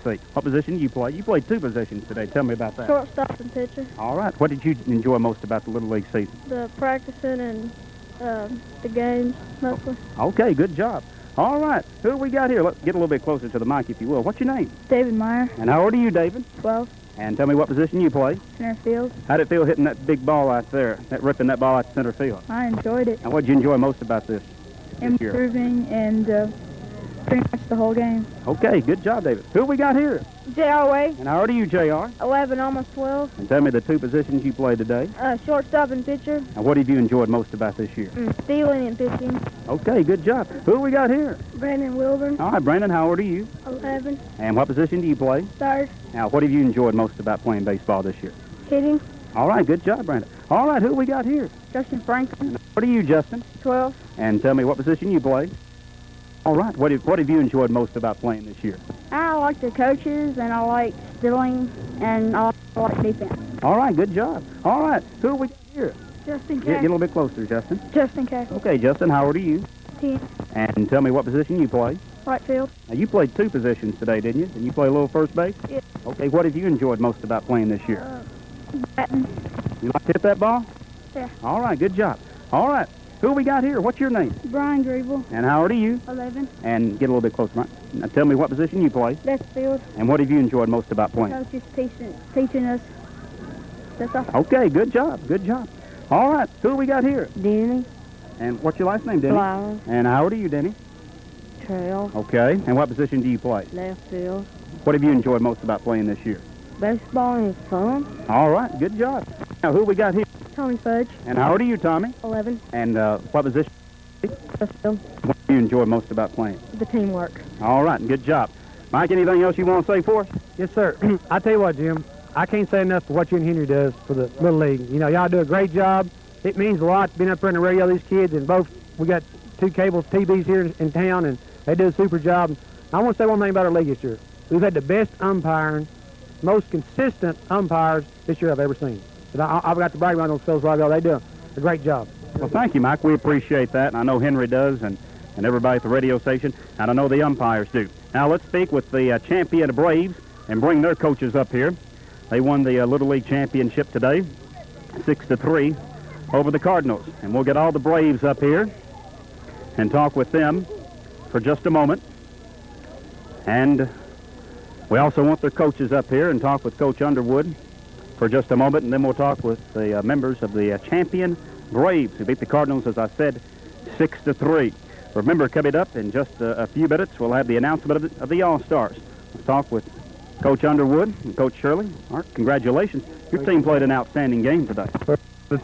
see, what position do you play? You played 2 positions today. Tell me about that.
Shortstop and pitcher.
All right. What did you enjoy most about the Little League season?
The practicing and the games, mostly.
Okay, good job. All right. Who have we got here? Let's get a little bit closer to the mic, if you will. What's your name?
David Meyer.
And how old are you, David?
12.
And tell me what position you play.
Center field.
How did it feel hitting that big ball out there, ripping that ball out to center field?
I enjoyed it.
And what did you enjoy most about this year?
Improving and pretty much the whole game.
Okay, good job, David. Who have we got here?
J.R. Wade.
And how old are you, J.R.?
11, almost 12.
And tell me the 2 positions you played today.
Shortstop and pitcher.
And what have you enjoyed most about this year?
Stealing and pitching.
Okay, good job. Who have we got here?
Brandon Wilburn.
All right, Brandon, how old are you?
11.
And what position do you play?
Third.
Now, what have you enjoyed most about playing baseball this year?
Hitting.
All right, good job, Brandon. All right, who have we got here?
Justin Franklin.
And what are you, Justin?
12.
And tell me what position you play. All right, what have you enjoyed most about playing this year?
I like the coaches, and I like stealing, and I like defense.
All right, good job. All right, who have we got here?
Justin
Get a
Cassidy.
little bit closer, Justin.
Justin Cassidy.
Okay, Justin, how old are you?
10.
And tell me what position you play.
Right field.
Now, you played 2 positions today, didn't you? And you play a little first base?
Yeah.
Okay, what have you enjoyed most about playing this year?
Batting.
You like to hit that ball?
Yeah.
All right, good job. All right, who have we got here? What's your name?
Brian Grable.
And how old are you?
11.
And get a little bit closer, right? Now, tell me what position you play.
Left field.
And what have you enjoyed most about playing?
Coaches teaching us. That's all.
Okay, good job, good job. All right, who have we got here?
Denny.
And what's your last name, Denny?
Flowers.
And how old are you, Denny?
12.
Okay, and what position do you play?
Left field.
What have you enjoyed most about playing this year?
Baseball is fun.
All right, good job. Now, who have we got here?
Tommy Fudge.
And how old are you, Tommy?
11.
And what position?
Left field.
What do you enjoy most about playing?
The teamwork.
All right, good job. Mike, anything else you want to say for us?
Yes, sir. I tell you what, Jim, I can't say enough for what you and Henry does for the Little League. You know, y'all do a great job. It means a lot being up there on the radio, these kids, and we got 2 cable TVs here in town, and they do a super job. I want to say one thing about our league this year. We've had the best umpiring, most consistent umpires this year I've ever seen. And I've got to brag about those fellas right now. They do a great job.
Well, thank you, Mike. We appreciate that, and I know Henry does, and everybody at the radio station, and I know the umpires do. Now let's speak with the champion Braves and bring their coaches up here. They won the Little League Championship today, 6-3 over the Cardinals. And we'll get all the Braves up here and talk with them for just a moment. And we also want their coaches up here and talk with Coach Underwood for just a moment, and then we'll talk with the members of the champion Braves, who beat the Cardinals, as I said, 6-3. Remember, coming up in just a few minutes, we'll have the announcement of the All-Stars. We'll talk with Coach Underwood and Coach Shirley. Mark, congratulations. Your team played an outstanding game today.
A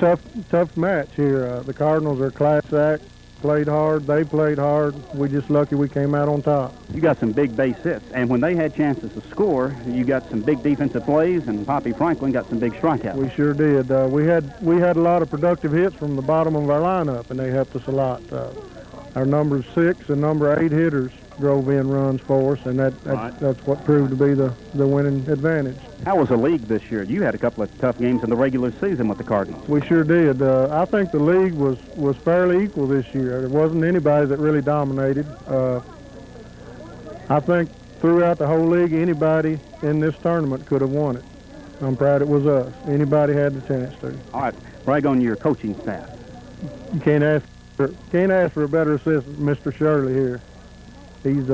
tough match here. The Cardinals are class act. Played hard. They played hard. We just lucky we came out on top.
You got some big base hits, and when they had chances to score, you got some big defensive plays, and Poppy Franklin got some big strikeouts.
We sure did. We had a lot of productive hits from the bottom of our lineup, and they helped us a lot. Our number 6 and number 8 hitters drove in runs for us, and that's what proved to be the winning advantage.
How was the league this year? You had a couple of tough games in the regular season with the Cardinals.
We sure did. I think the league was fairly equal this year. There wasn't anybody that really dominated. I think throughout the whole league, anybody in this tournament could have won it. I'm proud it was us. Anybody had the chance to.
All right, brag on your coaching staff.
You can't ask for a better assistant, Mr. Shirley here. He's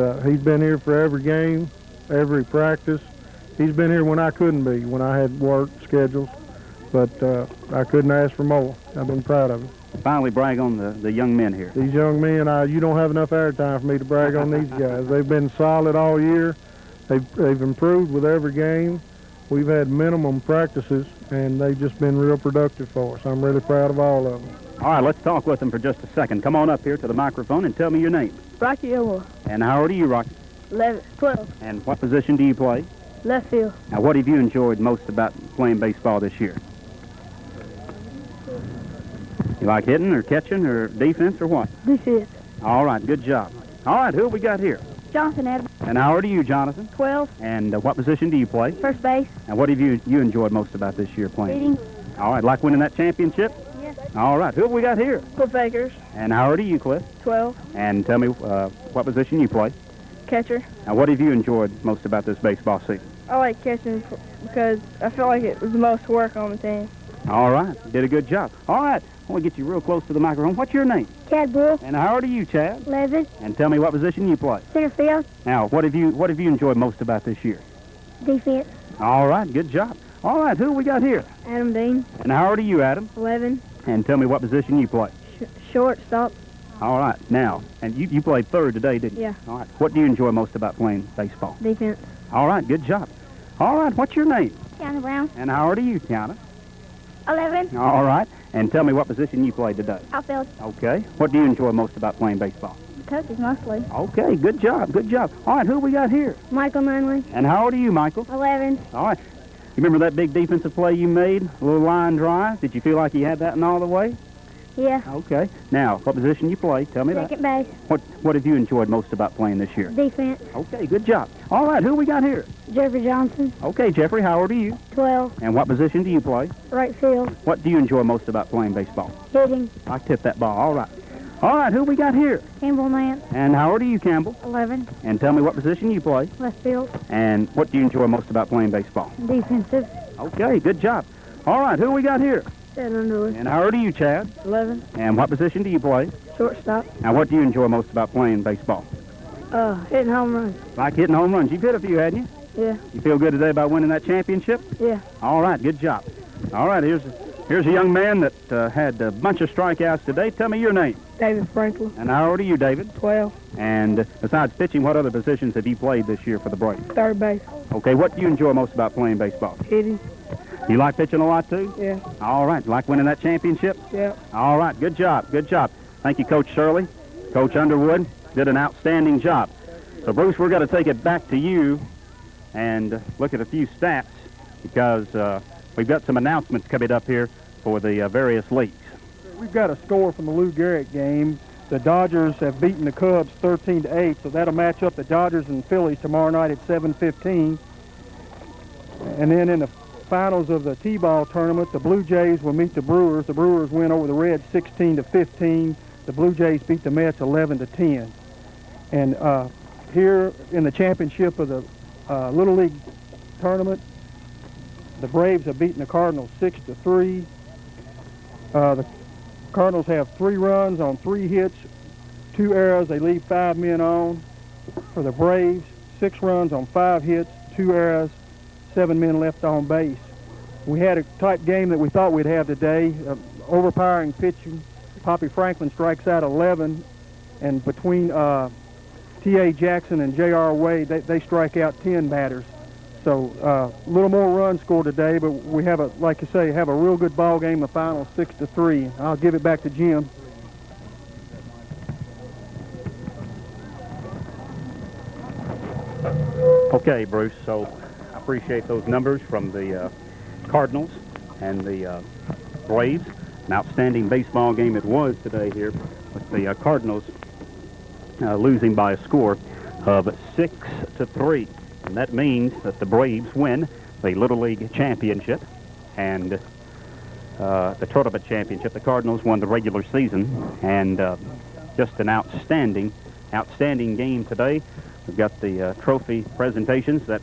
been here for every game, every practice. He's been here when I couldn't be, when I had work schedules, but I couldn't ask for more. I've been proud of him.
Finally, brag on the young men here.
These young men, you don't have enough airtime for me to brag on these guys. They've been solid all year. They've improved with every game. We've had minimum practices, and they've just been real productive for us. I'm really proud of all of them.
All right, let's talk with them for just a second. Come on up here to the microphone and tell me your name.
Rocky Elwell.
And how old are you, Rocky?
12.
And what position do you play?
Left field.
Now, what have you enjoyed most about playing baseball this year? You like hitting or catching or defense or what?
Defense.
All right, good job. All right, who have we got here?
Jonathan Adler.
And how old are you, Jonathan?
12.
And what position do you play?
First base.
And what have you enjoyed most about this year playing?
Hitting.
All right, like winning that championship?
Yes.
All right, who have we got here?
Cliff Akers.
And how old are you, Cliff?
12.
And tell me what position you play?
Catcher.
Now, what have you enjoyed most about this baseball season?
I like catching because I feel like it was the most work on the team.
All right, did a good job. All right, I want to get you real close to the microphone. What's your name?
Chad Bull.
And how old are you, Chad?
11.
And tell me what position you play.
Center field.
Now, what have you enjoyed most about this year?
Defense.
All right, good job. All right, who we got here?
Adam Dean.
And how old are you, Adam?
11.
And tell me what position you play.
Shortstop.
All right, now, and you played third today, didn't you?
Yeah.
All right, what do you enjoy most about playing baseball?
Defense.
All right, good job. All right, what's your name?
Tiana Brown.
And how old are you, Tiana?
11.
All right, and tell me what position you played today.
Outfield.
Okay, what do you enjoy most about playing baseball?
Coaches mostly.
Okay, good job, good job. All right, who we got here?
Michael Nunley.
And how old are you, Michael?
11.
All right. You remember that big defensive play you made, a little line drive? Did you feel like you had that in all the way?
Yeah.
Okay. Now, what position you play? Tell me
Second
that.
base.
What have you enjoyed most about playing this year?
Defense.
Okay, good job. All right, who we got here?
Jeffrey Johnson.
Okay, Jeffrey, how old are you?
12.
And what position do you play?
Right field.
What do you enjoy most about playing baseball?
Hitting.
I tip that ball. All right. All right, who we got here?
Campbell Nance.
And how old are you, Campbell?
11.
And tell me what position you play.
Left field.
And what do you enjoy most about playing baseball?
Defensive.
Okay, good job. All right, who we got here?
Chad Underwood.
And how old are you, Chad?
11.
And what position do you play?
Shortstop.
Now, what do you enjoy most about playing baseball?
Hitting home runs.
Like hitting home runs. You've hit a few, hadn't you?
Yeah.
You feel good today about winning that championship?
Yeah.
All right, good job. All right, here's a young man that had a bunch of strikeouts today. Tell me your name.
David Franklin.
And how old are you, David?
12.
And besides pitching, what other positions have you played this year for the Braves?
Third base.
Okay, what do you enjoy most about playing baseball?
Hitting.
You like pitching a lot, too?
Yeah.
All right, like winning that championship?
Yeah.
All right, good job, good job. Thank you, Coach Shirley. Coach Underwood did an outstanding job. So, Bruce, we're going to take it back to you and look at a few stats because we've got some announcements coming up here for the various leagues.
We've got a score from the Lou Gehrig game. The Dodgers have beaten the Cubs 13-8, so that'll match up the Dodgers and Phillies tomorrow night at 7:15. And then in the finals of the T-ball tournament, the Blue Jays will meet the Brewers. The Brewers win over the Reds 16-15. The Blue Jays beat the Mets 11-10. And here in the championship of the Little League tournament, the Braves have beaten the Cardinals 6-3. The Cardinals have 3 runs on 3 hits, 2 errors. They leave 5 men on. For the Braves, 6 runs on 5 hits, 2 errors, 7 men left on base. We had a tight game that we thought we'd have today. Overpowering pitching. Poppy Franklin strikes out 11, and between T.A. Jackson and J.R. Wade, they strike out 10 batters. So a little more runs scored today, but we have a, like you say, have a real good ball game. The final 6-3. I'll give it back to Jim.
Okay, Bruce. So I appreciate those numbers from the Cardinals and the Braves. An outstanding baseball game it was today here, with the Cardinals losing by a score of 6-3. And that means that the Braves win the Little League Championship and the Tournament Championship. The Cardinals won the regular season, and just an outstanding game today. We've got the trophy presentations that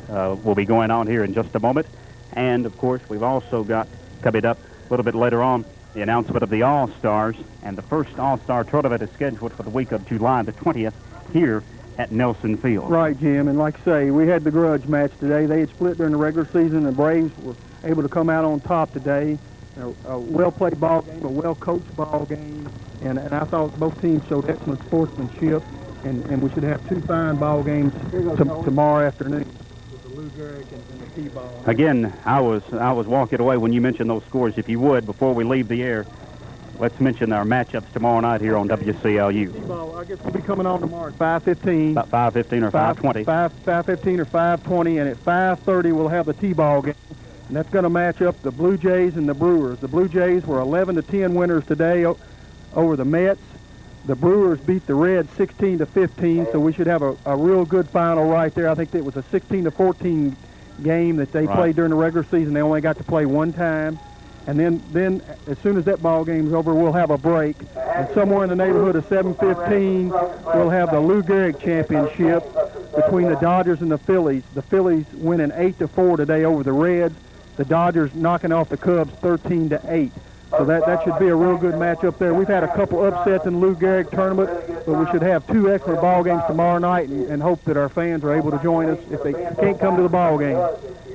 will be going on here in just a moment. And, of course, we've also got coming up a little bit later on the announcement of the All-Stars. And the first All-Star tournament is scheduled for the week of July the 20th here at Nelson Field.
Right, Jim, and like I say, we had the grudge match today. They had split during the regular season. The Braves were able to come out on top today. A well-played ball game, a well-coached ball game, and I thought both teams showed excellent sportsmanship, and we should have 2 fine ball games tomorrow afternoon with the Lou Gehrig and the T-ball.
Again, I was walking away when you mentioned those scores. If you would, before we leave the air, let's mention our matchups tomorrow night here on WCLU.
T-ball, I guess we'll be coming on tomorrow at 5:15.
About 5:15 or 5:20.
5:15 or 5:20, and at 5:30 we'll have the T-ball game, and that's going to match up the Blue Jays and the Brewers. The Blue Jays were 11-10 winners today over the Mets. The Brewers beat the Reds 16-15, so we should have a real good final right there. I think it was a 16-14 game that they played during the regular season. They only got to play 1 time. And then as soon as that ball game's over, we'll have a break. And somewhere in the neighborhood of 7:15, we'll have the Lou Gehrig Championship between the Dodgers and the Phillies. The Phillies winning 8-4 today over the Reds. The Dodgers knocking off the Cubs 13-8. So that should be a real good matchup there. We've had a couple upsets in the Lou Gehrig tournament, but we should have 2 excellent ball games tomorrow night, and hope that our fans are able to join us if they can't come to the ball game.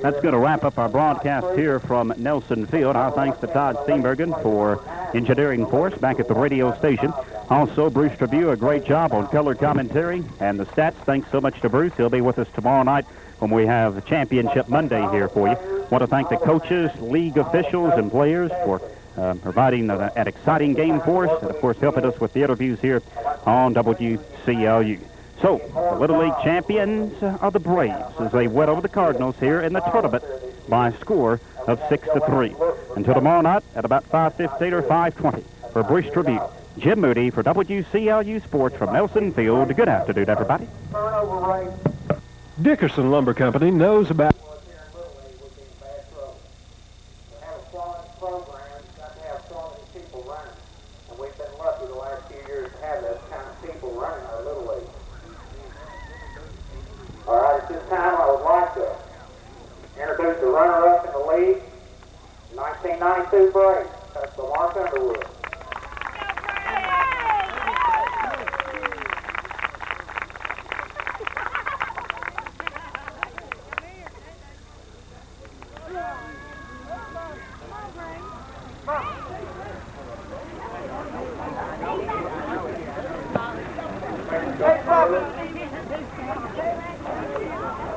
That's going to wrap up our broadcast here from Nelson Field. Our thanks to Todd Steenbergen for engineering for us back at the radio station. Also, Bruce Trabue, a great job on color commentary and the stats. Thanks so much to Bruce. He'll be with us tomorrow night when we have the Championship Monday here for you. Want to thank the coaches, league officials, and players for providing an exciting game for us, and of course helping us with the interviews here on WCLU. So, the Little League champions are the Braves as they win over the Cardinals here in the tournament by a score of 6-3. Until tomorrow night at about 5:15 or 5:20. For Bruce Trabue, Jim Moody for WCLU Sports from Nelson Field. Good afternoon, everybody.
Dickerson Lumber Company knows about
All right, at this time, I would like to introduce the runner-up in the league, 1992 Braves. That's the Mark Underwood.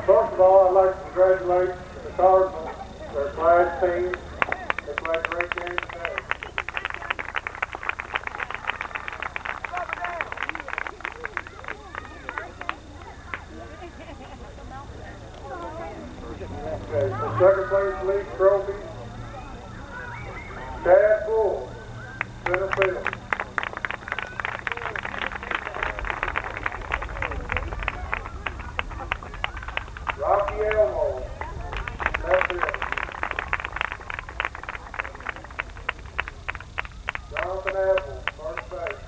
First of all, I'd like to congratulate the Cardinals, their class team. They played a great game today. Okay.
Second place league trophy, Chad Bull, center field. Rocky Elmo, left field. Jonathan Adler, first base.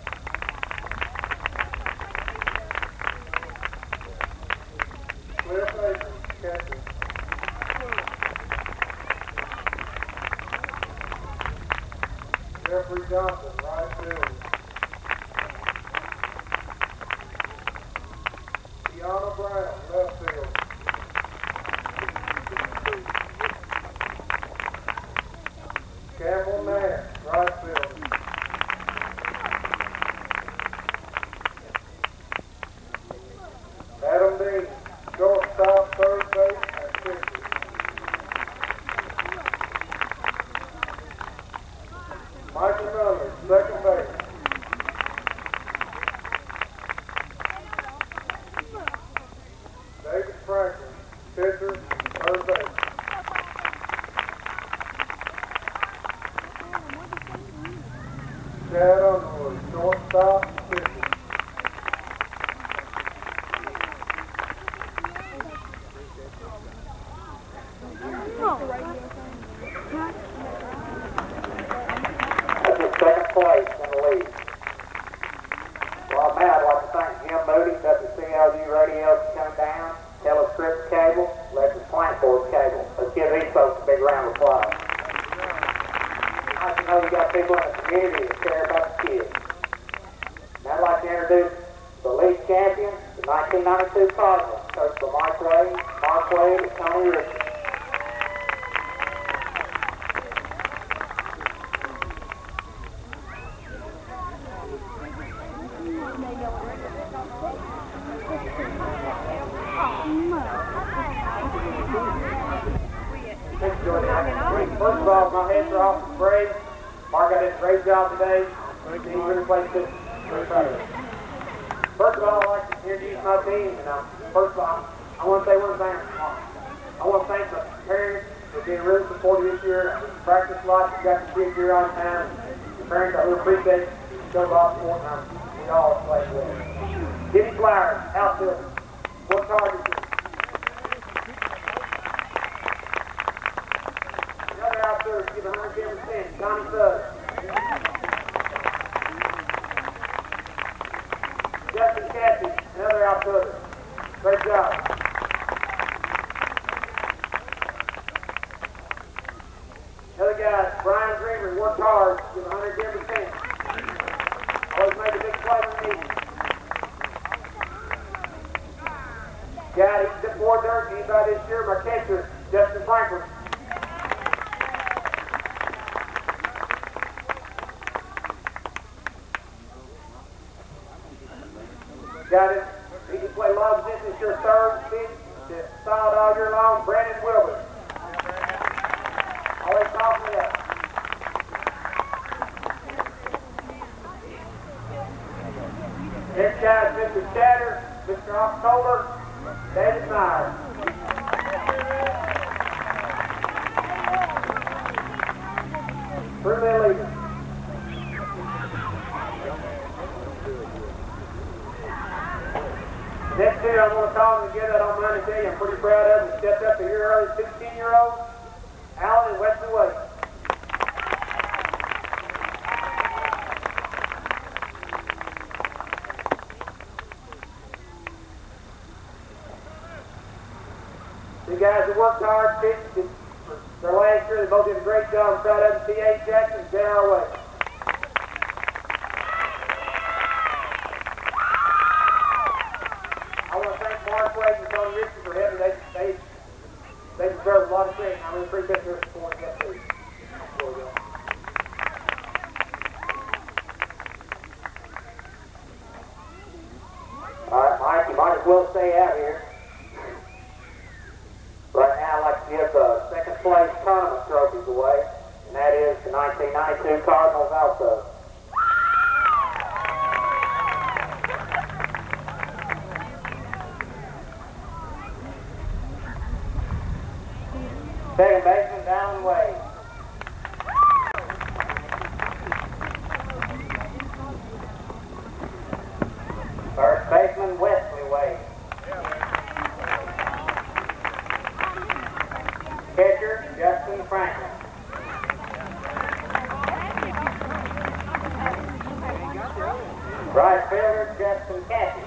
Cliff Akers, catcher. Jeffrey Johnson, right field. Deanna Brown, left field. Campbell Nash, right field. Adam Dean, shortstop, third base, and pitcher. Michael Miller, second base. David Franklin, pitcher, third base. Chad Underwood, shortstop, pitcher. That's his second place in the league. Well, man, I'd like to thank Jim Moody, WCLU Radio for coming down, Telescript Cable, Electric Plant Board Cable. Let's give these folks a big round of applause. Nice to know you got people in the community that care about the kids. Now I'd like to introduce the league champion, the 1992 Cardinals, coached by Mark Wade, and Tony Richards. First of all, my heads are off the Braves. Mark, I did a great job today. He really played good. First of all, I'd like to introduce my team. First of all, I want to say one thing. I want to thank my parents for being really supportive this year. I practiced a lot. We got the kids here all the time. The parents, I really appreciate it. Showed a lot of support, and we all played well. Jimmy Flowers, outfielder. What target is Another outfielder, give 110%. Johnny Suggs. Justin Cassie, another outfielder. Great job. Other guys, Brian Dreamer, worked hard, give 110%. Always made a big play for me. Guy, he's a bit more dirt than anybody this year. My catcher, Justin Franklin. Got it. He can play long distance, your third, fifth, solid all year long. Brandon Wilbur. Always talk me up. Next guy is Mr. Chatter, Mr. October, David Meyer. Through their leader. Next two, I'm going to call them together. I don't mind to tell you, I'm pretty proud of them. Stepped up a year early, 16-year-old, Alan and Wesley Wade. The guys that worked hard, pitched their last year. They both did a great job. I'm proud of them. T.A. Jackson, J.R. Wade. Mark Wade and Tony Richards for having they deserve a lot of credit. I really appreciate their support. Yes, please. All right, Mike, you might as well stay out here. Right now, I'd like to give the second place tournament trophies away, and that is the 1992 Cardinals also.
Second baseman, Down Wade. First baseman, Wesley Wade. Catcher, Justin Franklin. Right fielder, Justin Cassie.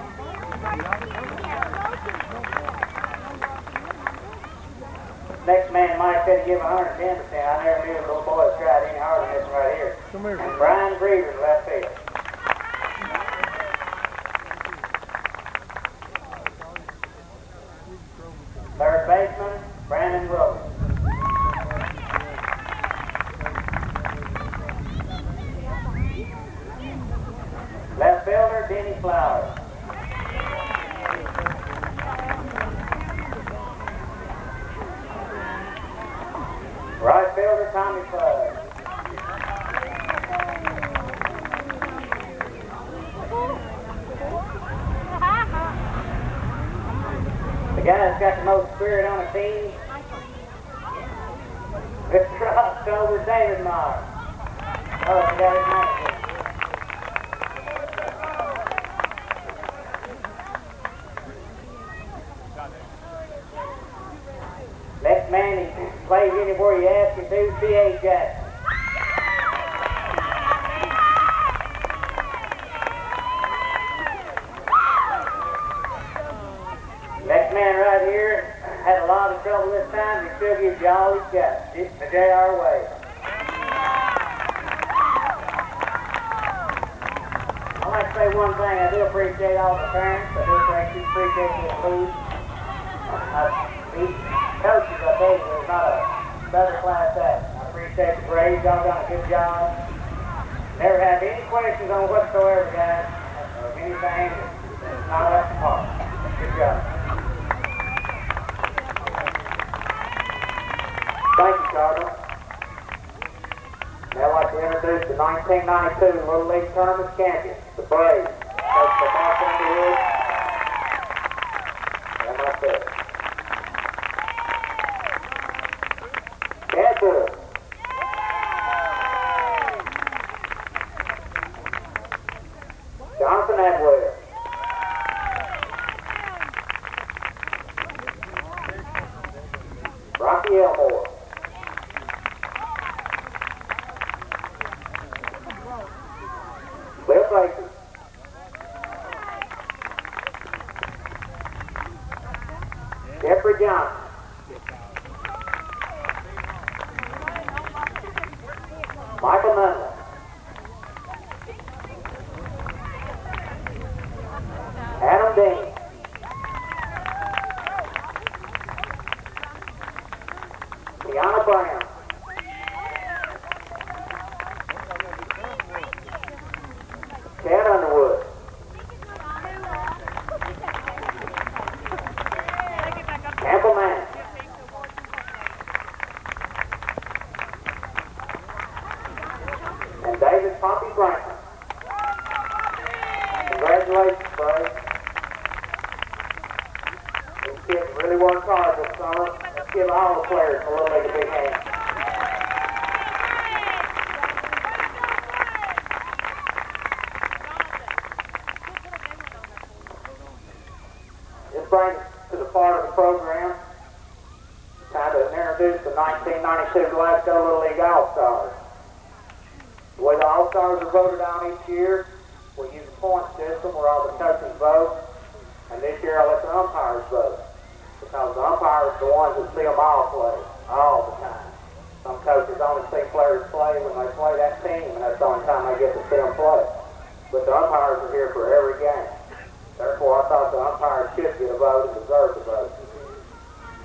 Next man, Mike said to give 110%. I never knew the little boys tried any harder than this right here.
Come here.
And Brian Griever, left field. Third baseman, Brandon Rose. Left fielder, Denny Flowers. Right fielder, Tommy Flood. The guy that's got the most spirit on the team, Mr. October, David Meyer. Oh, I got his name. Next man, he plays anywhere you ask him to, C.A. Jackson. Next man right here had a lot of trouble this time. He still gives you all he's got. It's the J.R. Wade. I'd like to say one thing. I do appreciate all the parents. I do appreciate the food. These coaches, I tell you, there's not a better class act. I appreciate the Braves. Y'all done a good job. Never have any questions on whatsoever, guys, of anything that's not up to par. Good job. Thank you, Cardinals. Now I'd like to introduce the 1992 Little League Tournament champions, the Braves, coached by Mark Underwood and myself. Adler. Jonathan Adler. Rocky Elmore. Bill Baker. Jeffrey Johnson. Michael Nunley. Adam Dean. Tiana Brown. Chad Underwood. Campbell Mann. And David Poppy Franklin. Congratulations, Braves. These kids really worked hard this summer. Let's give all the players a little bit of a big hand. This brings us to the part of the program. Time to introduce the 1992 Glasgow Little League All-Stars. The way the All-Stars are voted on each year, we use a point system where all the coaches vote, and this year I let the umpires vote, because the umpires are the ones that see them all play, all the time. Some coaches only see players play when they play that team, and that's the only time they get to see them play. But the umpires are here for every game. Therefore, I thought the umpires should get a vote and deserve the vote.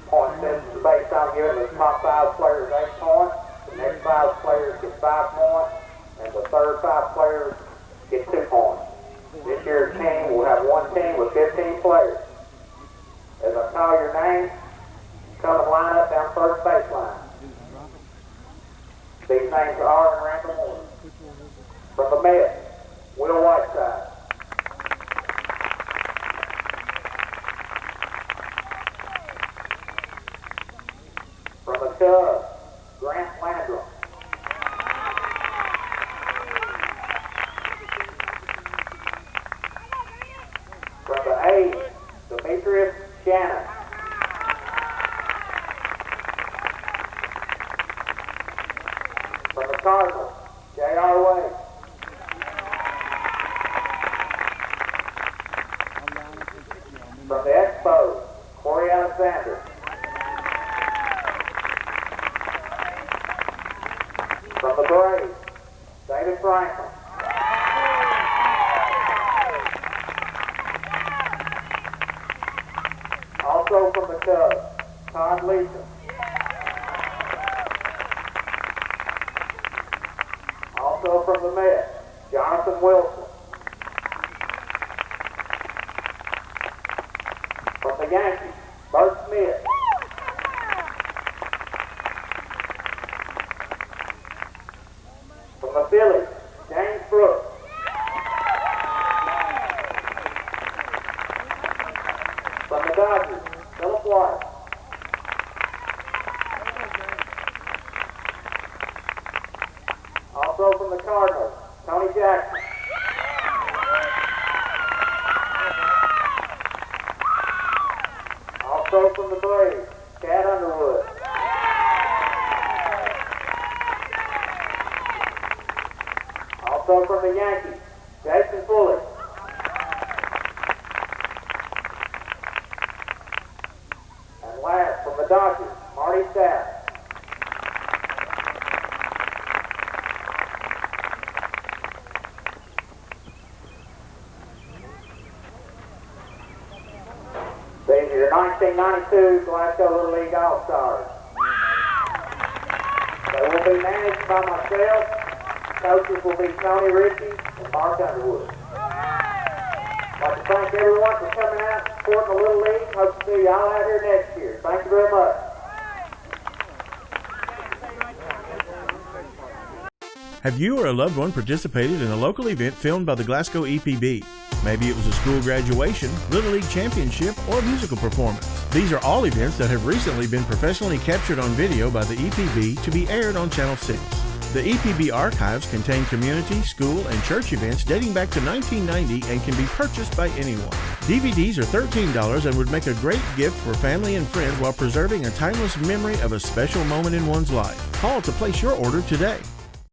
Point system is based on giving the top 5 players 8 points, the next 5 players get 5 points, and the third 5 players get 2 points. This year's team will have one team with 15 players. As I call your name, come and line up down first baseline. These names are in random order. From the Mets, Will Whiteside. From the Cubs, Grant Landrum. From the A's, Demetrius Shannon. From the Cardinals, J.R. Wade. From the Expos, Corey Alexander. From the Braves, David Franklin. Also from the Cubs, Todd Leeson. Also from the Mets, Jonathan Wilson. From the Yankees, Bert Smith. From the Phillies, James Brooks. From the Dodgers, Philip White. Also from the Cardinals, Tony Jackson. Also from the Braves, Chad Underwood. Also from the Yankees, Jason Fuller. And last from the Dodgers, Marty Staff. These are your 1992 Glasgow Little League All-Stars. They will be managed by myself. Coaches will be Tony Ritchie and Mark Underwood. I'd like to thank everyone for coming out and supporting the Little League. Hope to see y'all out here next year. Thank you very much.
Have you or a loved one participated in a local event filmed by the Glasgow EPB? Maybe it was a school graduation, Little League championship, or musical performance. These are all events that have recently been professionally captured on video by the EPB to be aired on Channel 6. The EPB archives contain community, school, and church events dating back to 1990 and can be purchased by anyone. DVDs are $13 and would make a great gift for family and friends while preserving a timeless memory of a special moment in one's life. Call to place your order today.